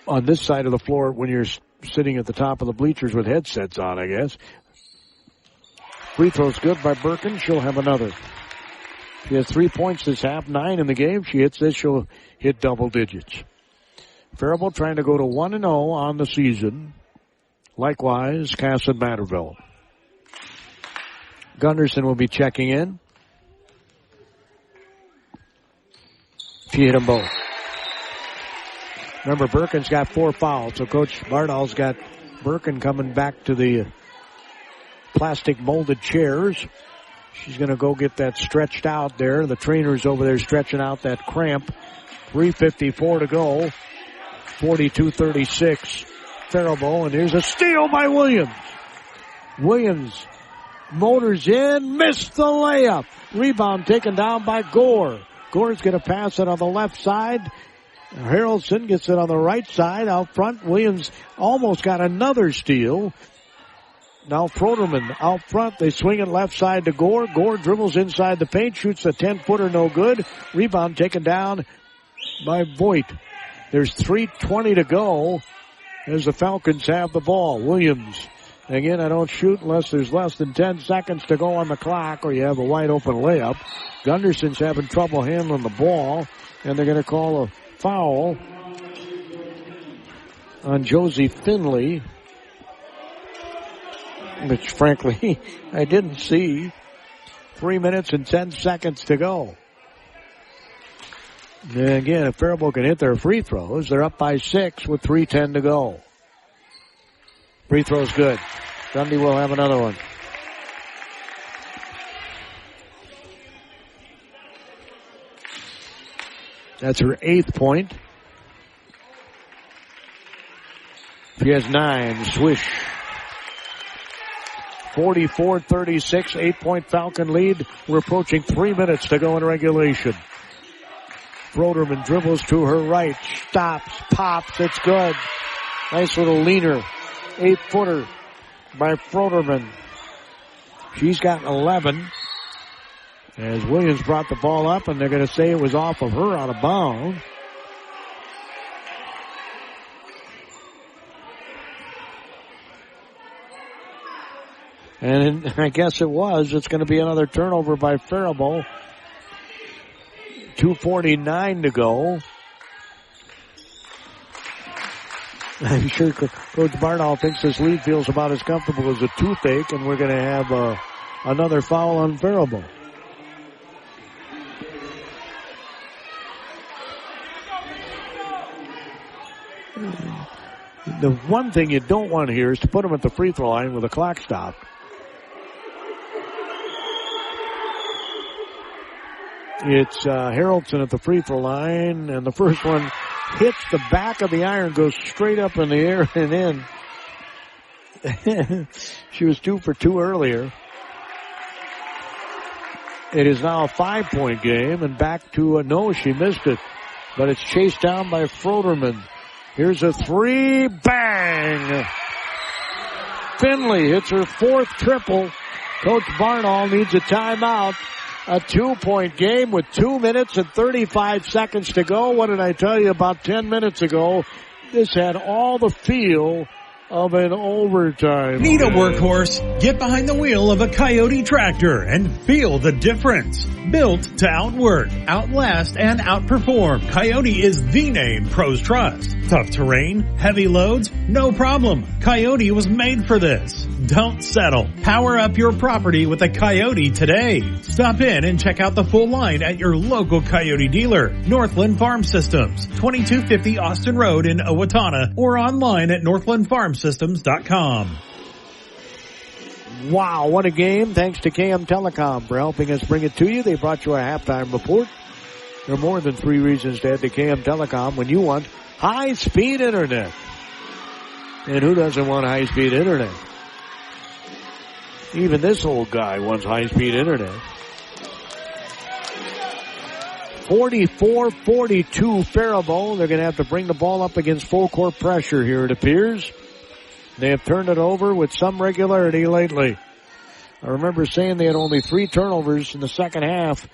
on this side of the floor when you're sitting at the top of the bleachers with headsets on, I guess. Free throw's good by Birkin. She'll have another. She has 3 points this half, 9 in the game. She hits this, she'll hit double digits. Faribault trying to go to 1-0 on the season. Likewise, Kasson-Mantorville. Gunderson will be checking in. She hit them both. Remember, Birkin's got 4 fouls, so Coach Bardall's got Birkin coming back to the plastic molded chairs. She's going to go get that stretched out there. The trainer's over there stretching out that cramp. 3:54 to go. 42-36. Faribault, and here's a steal by Williams. Williams motors in, missed the layup. Rebound taken down by Gore. Gore's going to pass it on the left side. Harrelson gets it on the right side out front. Williams almost got another steal. Now Froderman out front. They swing it left side to Gore. Gore dribbles inside the paint, shoots a 10-footer, no good. Rebound taken down by Voigt. There's 3:20 to go as the Falcons have the ball. Williams. Again, I don't shoot unless there's less than 10 seconds to go on the clock or you have a wide open layup. Gunderson's having trouble handling the ball, and they're going to call a foul on Josie Finley, which frankly I didn't see. 3 minutes and 10 seconds to go. And again, if Faribault can hit their free throws, they're up by 6 with 3:10 to go. Free throw's good. Dundee will have another one. That's her 8th point. She has 9. Swish. 44-36, 8-point Falcon lead. We're approaching 3 minutes to go in regulation. Froderman dribbles to her right, stops, pops, it's good. Nice little leaner, 8-footer by Froderman. She's got 11. As Williams brought the ball up, and they're going to say it was off of her out of bounds. And I guess it was. It's going to be another turnover by Faribault. 2:49 to go. I'm sure Coach Bardall thinks this lead feels about as comfortable as a toothache, and we're going to have another foul on Faribault. The one thing you don't want to hear is to put them at the free throw line with a clock stop. It's Harrelson at the free throw line, and the first one hits the back of the iron, goes straight up in the air and in. She was 2 for 2 earlier. It is now a 5-point game, and back to no, she missed it, but it's chased down by Froderman. Here's a 3, bang! Finley hits her 4th triple. Coach Barnall needs a timeout. A 2-point game with 2 minutes and 35 seconds to go. What did I tell you about 10 minutes ago? This had all the feel of an overtime. Need a workhorse? Get behind the wheel of a Coyote tractor and feel the difference. Built to outwork, outlast, and outperform, Coyote is the name pros trust. Tough terrain, heavy loads, no problem. Coyote was made for this. Don't settle. Power up your property with a Coyote today. Stop in and check out the full line at your local Coyote dealer. Northland Farm Systems, 2250 Austin Road in Owatonna, or online at northlandfarmsystems.com. Wow, what a game. Thanks to KM Telecom for helping us bring it to you. They brought you a halftime report. There are more than 3 reasons to head to KM Telecom when you want high-speed internet. And who doesn't want high-speed internet? Even this old guy wants high-speed internet. 44-42 Faribault. They're going to have to bring the ball up against full court pressure here, it appears. They have turned it over with some regularity lately. I remember saying they had only 3 turnovers in the second half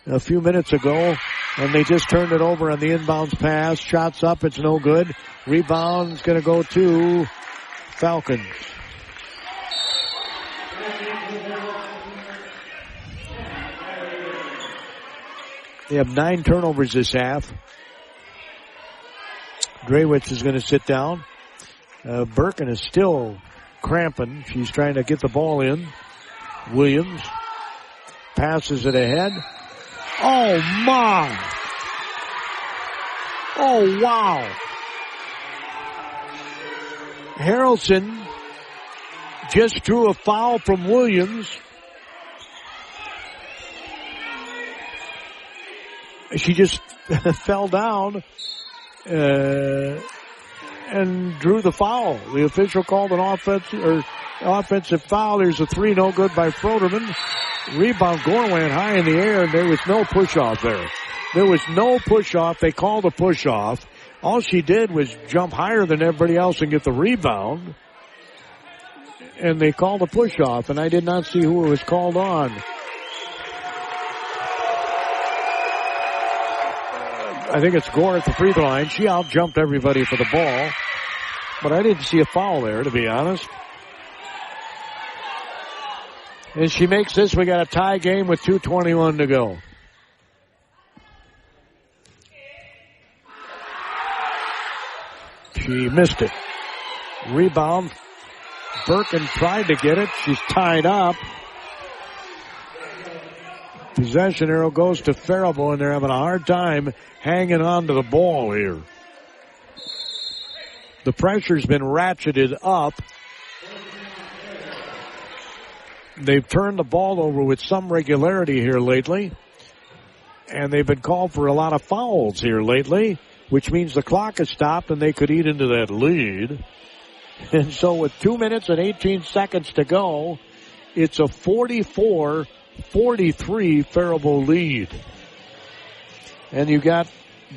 a few minutes ago, and they just turned it over on the inbounds pass. Shots up, it's no good. Rebound's going to go to Falcons. They have 9 turnovers this half. Drewitz is going to sit down. Birkin is still cramping. She's trying to get the ball in. Williams passes it ahead. Oh, my. Oh, wow. Harrelson just drew a foul from Williams. She just fell down and drew the foul. The official called an offensive foul. There's a 3, no good by Froderman. Rebound, Gore went high in the air, and there was no push-off there. There was no push-off. They called a push-off. All she did was jump higher than everybody else and get the rebound. And they called a push-off, and I did not see who it was called on. I think it's Gore at the free throw line. She out-jumped everybody for the ball. But I didn't see a foul there, to be honest. And she makes this. We got a tie game with 2:21 to go. She missed it. Rebound. Birkin tried to get it. She's tied up. Possession arrow goes to Faribault, and they're having a hard time hanging on to the ball here. The pressure's been ratcheted up. They've turned the ball over with some regularity here lately. And they've been called for a lot of fouls here lately, which means the clock has stopped and they could eat into that lead. And so with 2 minutes and 18 seconds to go, it's a 44-43 Faribault lead. And you got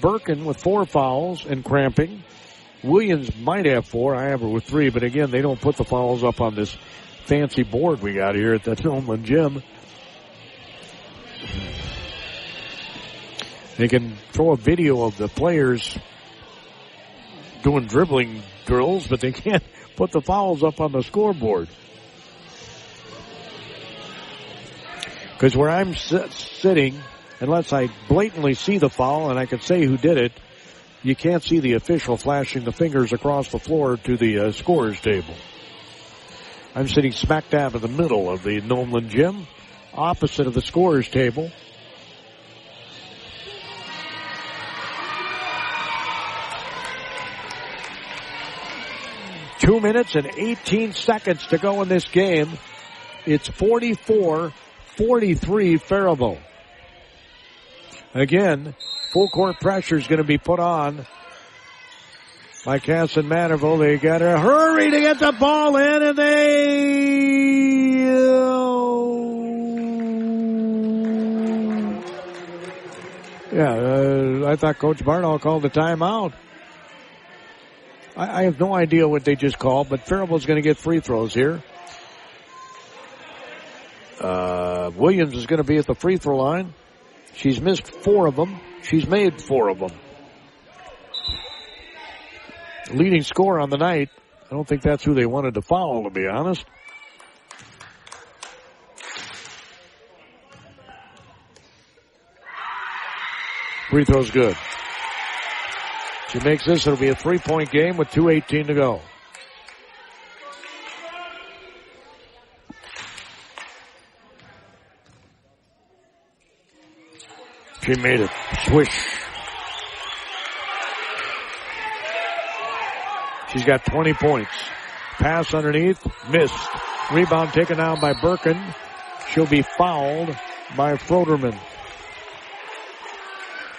Birkin with 4 fouls and cramping. Williams might have 4. I have her with 3. But again, they don't put the fouls up on this fancy board we got here at the Northland Gym. They can throw a video of the players doing dribbling drills, but they can't put the fouls up on the scoreboard. Because where I'm sitting, unless I blatantly see the foul and I can say who did it, you can't see the official flashing the fingers across the floor to the scorer's table. I'm sitting smack dab in the middle of the Northland Gym, opposite of the scorer's table. Two minutes and 18 seconds to go in this game. It's 44-43 Faribault. Again, full court pressure is going to be put on by Kasson-Mantorville. They got to hurry to get the ball in, and I thought Coach Barnall called the timeout. I have no idea what they just called, but Faribault's going to get free throws here. Williams is going to be at the free throw line. She's missed 4 of them. She's made 4 of them. Leading scorer on the night, I don't think that's who they wanted to foul, to be honest. Free throw's good. She makes this, it'll be a 3-point game with 2:18 to go. She made it. Swish. She's got 20 points. Pass underneath. Missed. Rebound taken down by Birkin. She'll be fouled by Froderman. I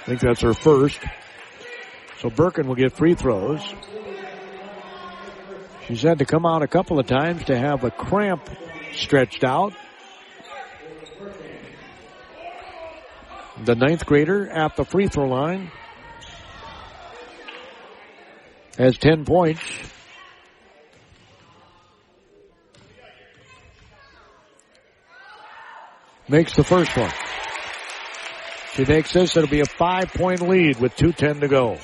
think that's her first. So Birkin will get free throws. She's had to come out a couple of times to have a cramp stretched out. The 9th grader at the free throw line has 10 points. Makes the first one. She makes this, it'll be a 5-point lead with 2:10 to go.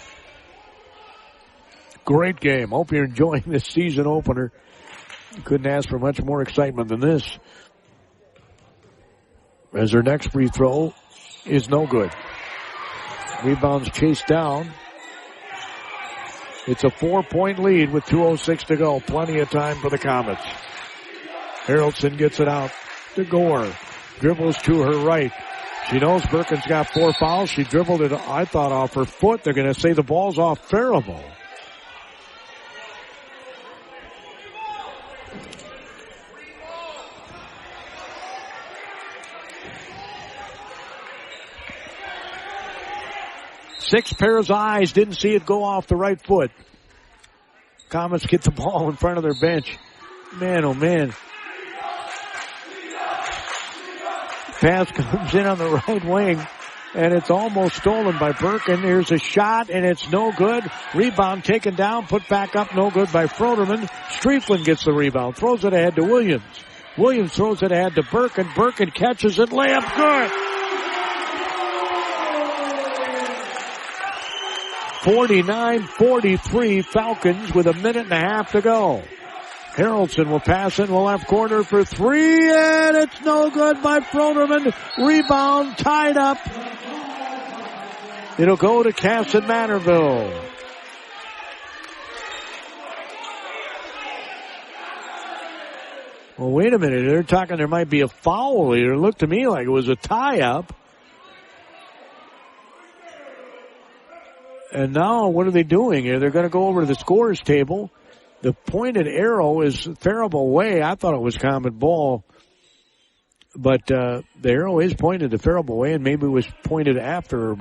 Great game. Hope you're enjoying this season opener. Couldn't ask for much more excitement than this. As her next free throw is no good. Rebounds chased down. It's a 4-point lead with 2:06 to go. Plenty of time for the Comets. Harrelson gets it out to Gore. Dribbles to her right. She knows Birkin's got 4 fouls. She dribbled it, I thought, off her foot. They're going to say the ball's off Faribault. Six pairs of eyes didn't see it go off the right foot. Comets get the ball in front of their bench. Man, oh man. Pass comes in on the right wing, and it's almost stolen by Birkin. Here's a shot, and it's no good. Rebound taken down, put back up, no good by Froderman. Strieflin gets the rebound, throws it ahead to Williams. Williams throws it ahead to Birkin. Birkin catches it, layup good. 49-43 Falcons with 1.5 minutes to go. Harrelson will pass in the left corner for 3, and it's no good by Froderman. Rebound tied up. It'll go to Kasson-Mantorville. Well, wait a minute. They're talking there might be a foul here. It looked to me like it was a tie-up. And now what are they doing here? They're going to go over to the scorer's table. The pointed arrow is Faribault way. I thought it was Comet ball. But the arrow is pointed to Faribault way, and maybe it was pointed after.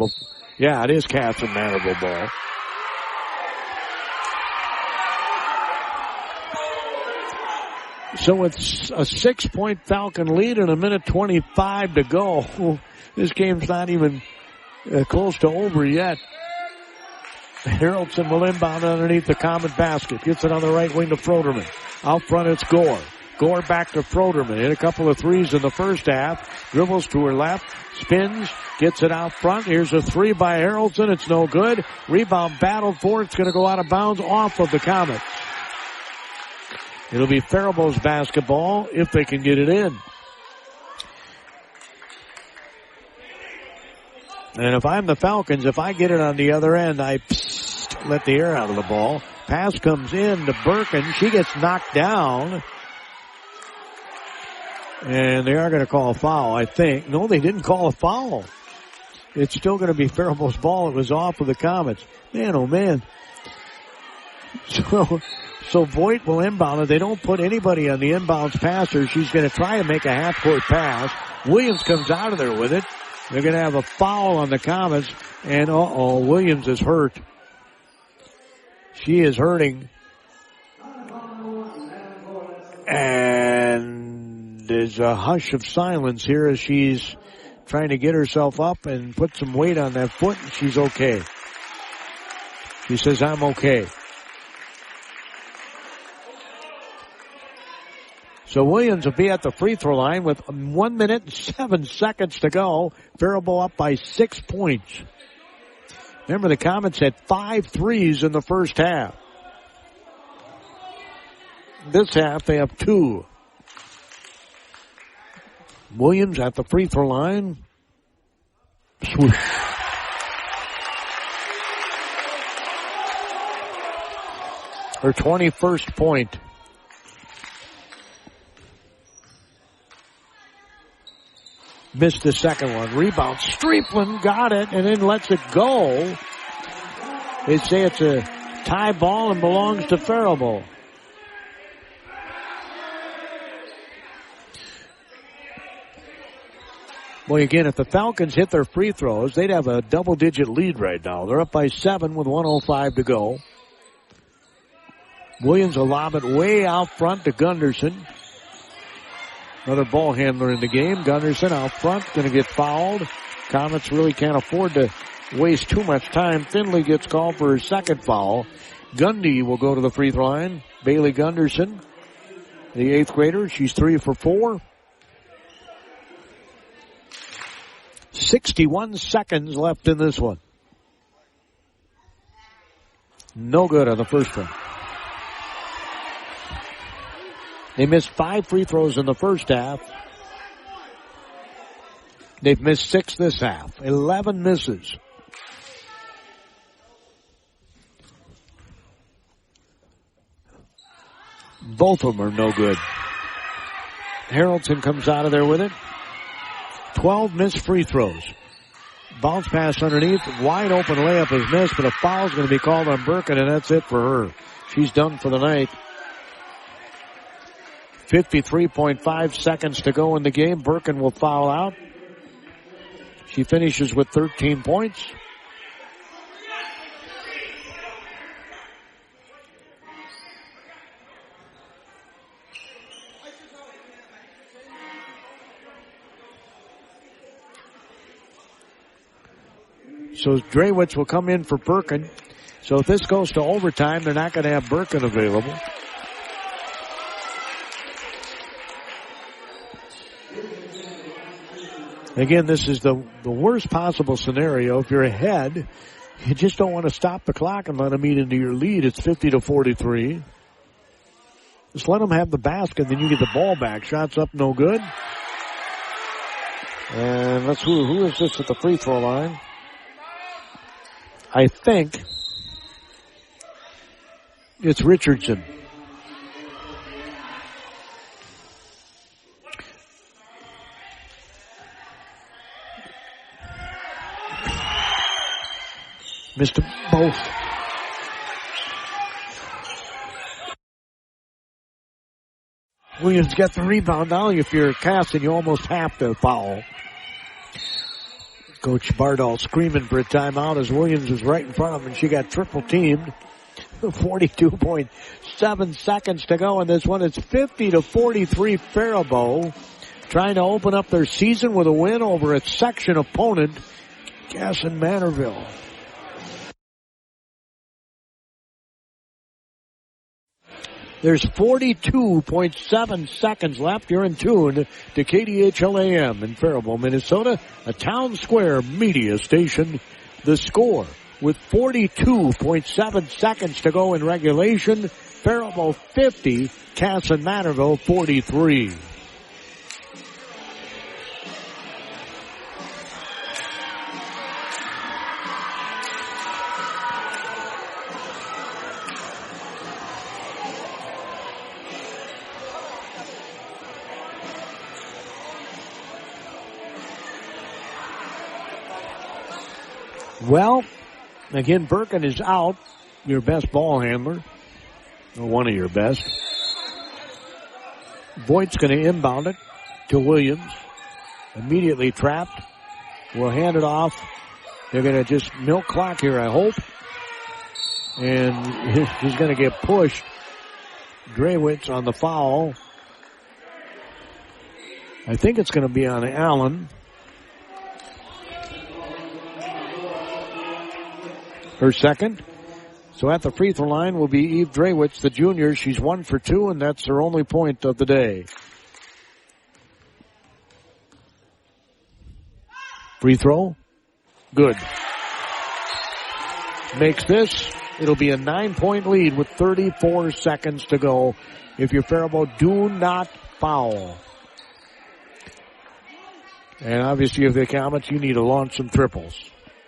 Yeah, it is Kasson-Mantorville ball. So it's a 6-point Falcon lead and 1:25 to go. This game's not even close to over yet. Harrelson will inbound underneath the Comet basket. Gets it on the right wing to Froderman. Out front it's Gore. Gore back to Froderman. Hit a couple of threes in the first half. Dribbles to her left. Spins. Gets it out front. Here's a 3 by Harrelson. It's no good. Rebound battled for. It's going to go out of bounds off of the Comets. It'll be Faribault's basketball if they can get it in. And if I'm the Falcons, if I get it on the other end, I let the air out of the ball. Pass comes in to Birkin. She gets knocked down. And they are going to call a foul, I think. No, they didn't call a foul. It's still going to be Faribault's ball. It was off of the Comets. Man, oh man. So Voigt will inbound it. They don't put anybody on the inbounds passer. She's going to try and make a half-court pass. Williams comes out of there with it. They're going to have a foul on the Comets, and Williams is hurt. She is hurting. And there's a hush of silence here as she's trying to get herself up and put some weight on that foot, and she's okay. She says, I'm okay. So Williams will be at the free throw line with 1 minute and 7 seconds to go. Faribault up by 6 points. Remember, the Comets had 5 threes in the first half. This half, they have 2. Williams at the free throw line. Swoosh. Her 21st point. Missed the second one. Rebound. Streepland got it and then lets it go. They say it's a tie ball and belongs to Faribault. Well, again, if the Falcons hit their free throws, they'd have a double-digit lead right now. They're up by 7 with 1:05 to go. Williams will lob it way out front to Gunderson. Another ball handler in the game. Gunderson out front, going to get fouled. Comets really can't afford to waste too much time. Finley gets called for his second foul. Gundy will go to the free throw line. Bailey Gunderson, the 8th grader. She's 3 for 4. 61 seconds left in this one. No good on the first one. They missed 5 free throws in the first half. They've missed 6 this half. 11 misses. Both of them are no good. Harrelson comes out of there with it. 12 missed free throws. Bounce pass underneath. Wide open layup is missed, but a foul's going to be called on Birkin, and that's it for her. She's done for the night. 53.5 seconds to go in the game. Birkin will foul out. She finishes with 13 points. So Drewitz will come in for Birkin. So if this goes to overtime, they're not going to have Birkin available. Again, this is the worst possible scenario. If you're ahead, you just don't want to stop the clock and let them eat into your lead. It's 50-43. Just let them have the basket, then you get the ball back. Shots up, no good. And let's who is this at the free throw line? I think it's Richardson. Missed them both. Williams got the rebound. Now if you're Kasson, you almost have to foul. Coach Bardall screaming for a timeout as Williams was right in front of him, and she got triple teamed. 42.7 seconds to go in this one. It's 50-43 Faribault, trying to open up their season with a win over its section opponent, Kasson-Mantorville. There's 42.7 seconds left. You're in tune to KDHL-AM in Faribault, Minnesota, a town square media station. The Score with 42.7 seconds to go in regulation. Faribault 50, Kasson-Mantorville 43. Well, again, Birkin is out, your best ball handler, or one of your best. Voigt's going to inbound it to Williams. Immediately trapped. Will hand it off. They're going to just milk clock here, I hope. And he's going to get pushed. Drewitz on the foul. I think it's going to be on Allen. Her second. So at the free throw line will be Eve Drewitz, the junior. She's 1 for 2, and that's her only point of the day. Free throw. Good. Makes this It'll be a 9-point lead with 34 seconds to go. If you're Faribault, do not foul. And obviously, if they Comets, you need to launch some triples.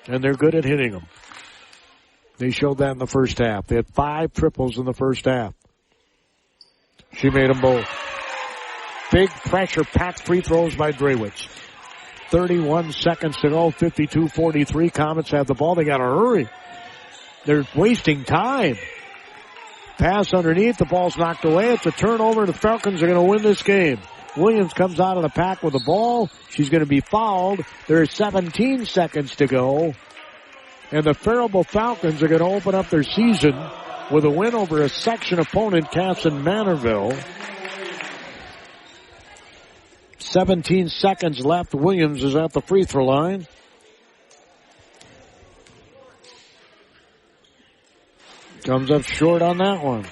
And they're good at hitting them. They showed that in the first half. They had 5 triples in the first half. She made them both. Big pressure packed free throws by Drewitz. 31 seconds to go, 52-43. Comets have the ball. They got to hurry. They're wasting time. Pass underneath. The ball's knocked away. It's a turnover. The Falcons are going to win this game. Williams comes out of the pack with the ball. She's going to be fouled. There's 17 seconds to go. And the Faribault Falcons are going to open up their season with a win over a section opponent, Kasson-Mantorville. 17 seconds left. Williams is at the free throw line. Comes up short on that one.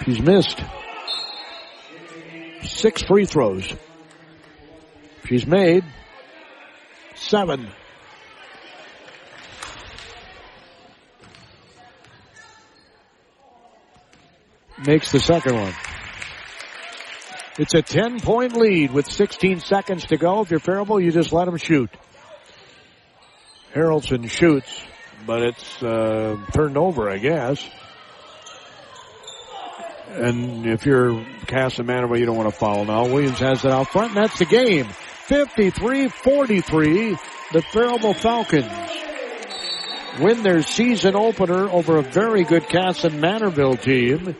She's missed 6 free throws. She's made 7. Makes the second one. It's a 10-point lead with 16 seconds to go. If you're Faribault, you just let them shoot. Harrelson shoots, but it's turned over, I guess. And if you're Kasson-Mantorville, you don't want to foul now. Williams has it out front, and that's the game. 53-43, the Faribault Falcons win their season opener over a very good Kasson-Mantorville team.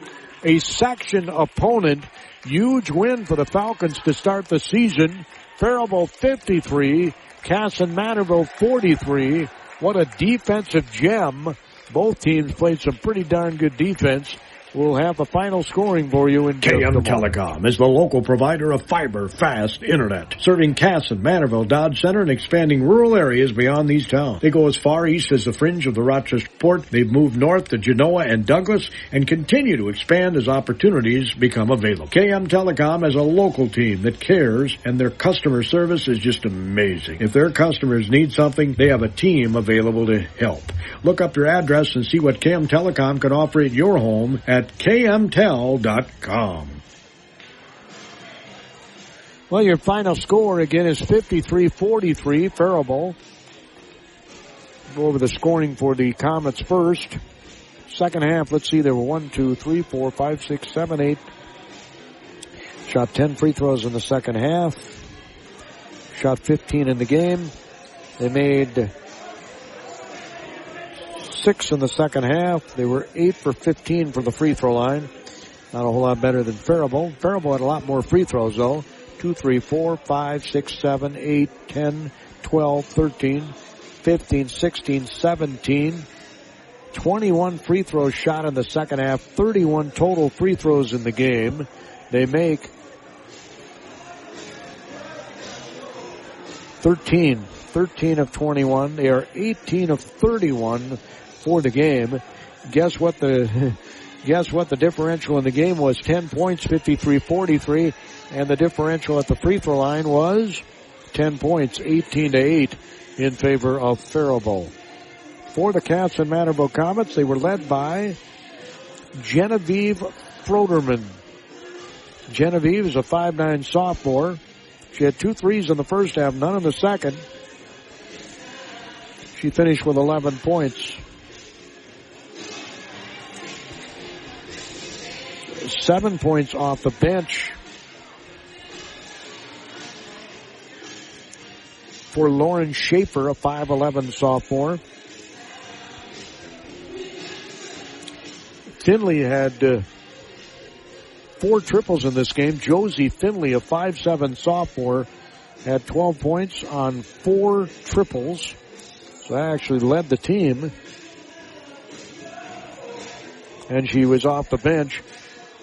A section opponent. Huge win for the Falcons to start the season. Faribault 53, Kasson-Mantorville 43. What a defensive gem. Both teams played some pretty darn good defense. We'll have the final scoring for you in KM Telecom is the local provider of fiber fast internet, serving Kasson-Mantorville, Dodge Center, and expanding rural areas beyond these towns. They go as far east as the fringe of the Rochester Port. They've moved north to Genoa and Douglas and continue to expand as opportunities become available. KM Telecom has a local team that cares, and their customer service is just amazing. If their customers need something, they have a team available to help. Look up your address and see what KM Telecom can offer at your home at KMTel.com. Well, your final score again is 53-43, Faribault. Go over the scoring for the Comets first. Second half, let's see, there were 1, 2, 3, 4, 5, 6, 7, 8. Shot 10 free throws in the second half. Shot 15 in the game. They made 6 in the second half. They were 8 for 15 from the free throw line. Not a whole lot better than Faribault. Faribault had a lot more free throws though. 2, 3, 4, 5, 6, 7, 8, 10, 12, 13, 15, 16, 17. 21 free throws shot in the second half. 31 total free throws in the game. They make 13 of 21. They are 18 of 31 for the game. Guess what the differential in the game was? 10 points, 53-43, and the differential at the free throw line was 10 points, 18-8 in favor of Faribault. For the Kasson-Mantorville Comets, they were led by Genevieve Froderman. Genevieve is a 5'9" sophomore. She had 2 threes in the first half, none in the second. She finished with 11 points. 7 points off the bench for Lauren Schaefer, a 5'11" sophomore. Finley had 4 triples in this game. Josie Finley, a 5'7" sophomore, had 12 points on 4 triples. So that actually led the team. And she was off the bench.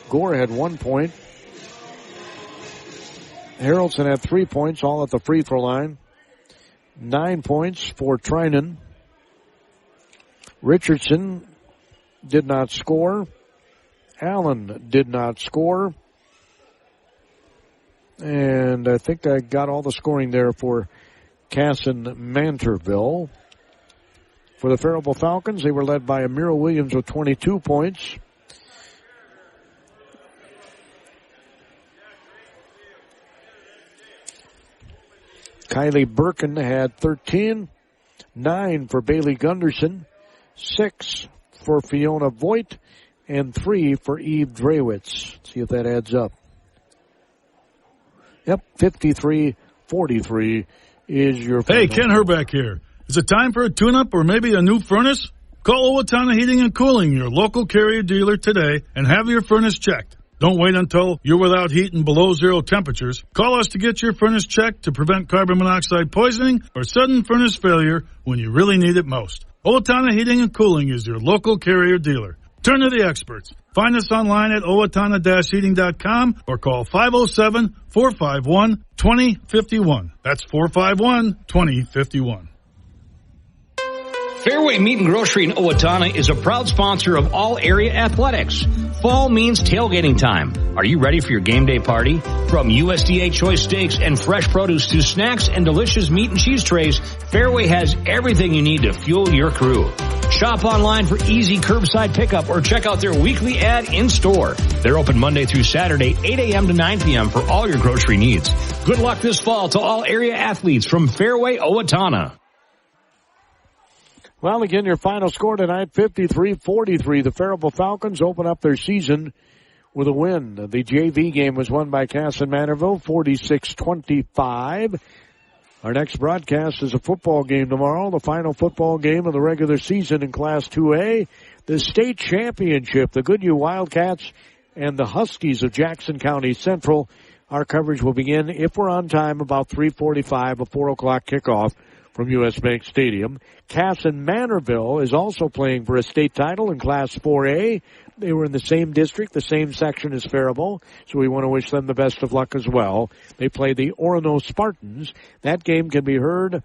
Gore had 1 point. Harrelson had 3 points, all at the free throw line. 9 points for Trinan. Richardson did not score. Allen did not score. And I think I got all the scoring there for Kasson-Mantorville. For the Faribault Falcons, they were led by Amira Williams with 22 points. Kylie Birkin had 13, 9 for Bailey Gunderson, 6 for Fiona Voigt, and 3 for Eve Drewitz. See if that adds up. Yep, 53-43 is your final. Hey, Ken Herbeck here. Is it time for a tune-up or maybe a new furnace? Call Owatonna Heating and Cooling, your local Carrier dealer today, and have your furnace checked. Don't wait until you're without heat and below zero temperatures. Call us to get your furnace checked to prevent carbon monoxide poisoning or sudden furnace failure when you really need it most. Owatonna Heating and Cooling is your local Carrier dealer. Turn to the experts. Find us online at owatonna-heating.com or call 507-451-2051. That's 451-2051. Fairway Meat and Grocery in Owatonna is a proud sponsor of all area athletics. Fall means tailgating time. Are you ready for your game day party? From USDA choice steaks and fresh produce to snacks and delicious meat and cheese trays, Fairway has everything you need to fuel your crew. Shop online for easy curbside pickup or check out their weekly ad in-store. They're open Monday through Saturday, 8 a.m. to 9 p.m. for all your grocery needs. Good luck this fall to all area athletes from Fairway Owatonna. Well, again, your final score tonight, 53-43. The Faribault Falcons open up their season with a win. The JV game was won by Kasson-Mantorville, 46-25. Our next broadcast is a football game tomorrow, the final football game of the regular season in Class 2A, the state championship, the Goodyear Wildcats and the Huskies of Jackson County Central. Our coverage will begin, if we're on time, about 3:45, a 4 o'clock kickoff from U.S. Bank Stadium. Kasson-Mantorville is also playing for a state title in Class 4A. They were in the same district, the same section as Faribault, so we want to wish them the best of luck as well. They play the Orono Spartans. That game can be heard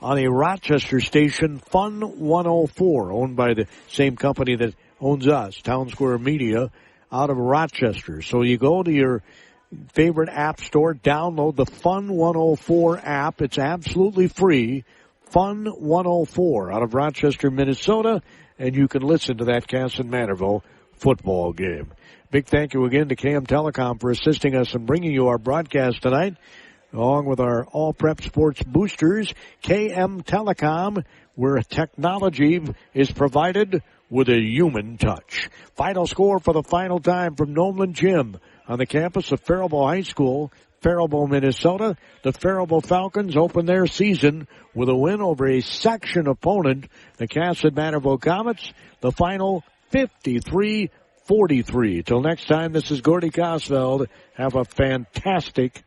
on a Rochester station, Fun 104, owned by the same company that owns us, Town Square Media, out of Rochester. So you go to your favorite app store, download the Fun 104 app. It's absolutely free. Fun 104 out of Rochester, Minnesota, and you can listen to that Kasson-Mantorville football game. Big thank you again to KM Telecom for assisting us in bringing you our broadcast tonight, along with our All Prep Sports boosters. KM Telecom, where technology is provided with a human touch. Final score for the final time from Nolan Gym on the campus of Faribault High School, Faribault, Minnesota. The Faribault Falcons open their season with a win over a section opponent, the Kasson-Mantorville Comets. The final 53-43. Till next time, this is Gordy Kosfeld. Have a fantastic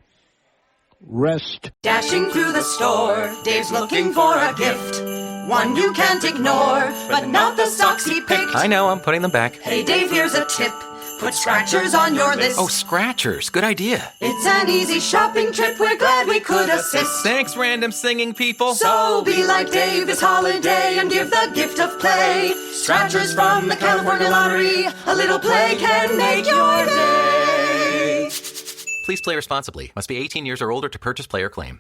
rest. Dashing through the store, Dave's looking for a gift. One you can't ignore, but not the socks he picked. I know, I'm putting them back. Hey Dave, here's a tip. Put Scratchers on your list. Oh, Scratchers. Good idea. It's an easy shopping trip. We're glad we could assist. Thanks, random singing people. So be like Dave this holiday and give the gift of play. Scratchers from the California Lottery. A little play can make your day. Please play responsibly. Must be 18 years or older to purchase, play, or claim.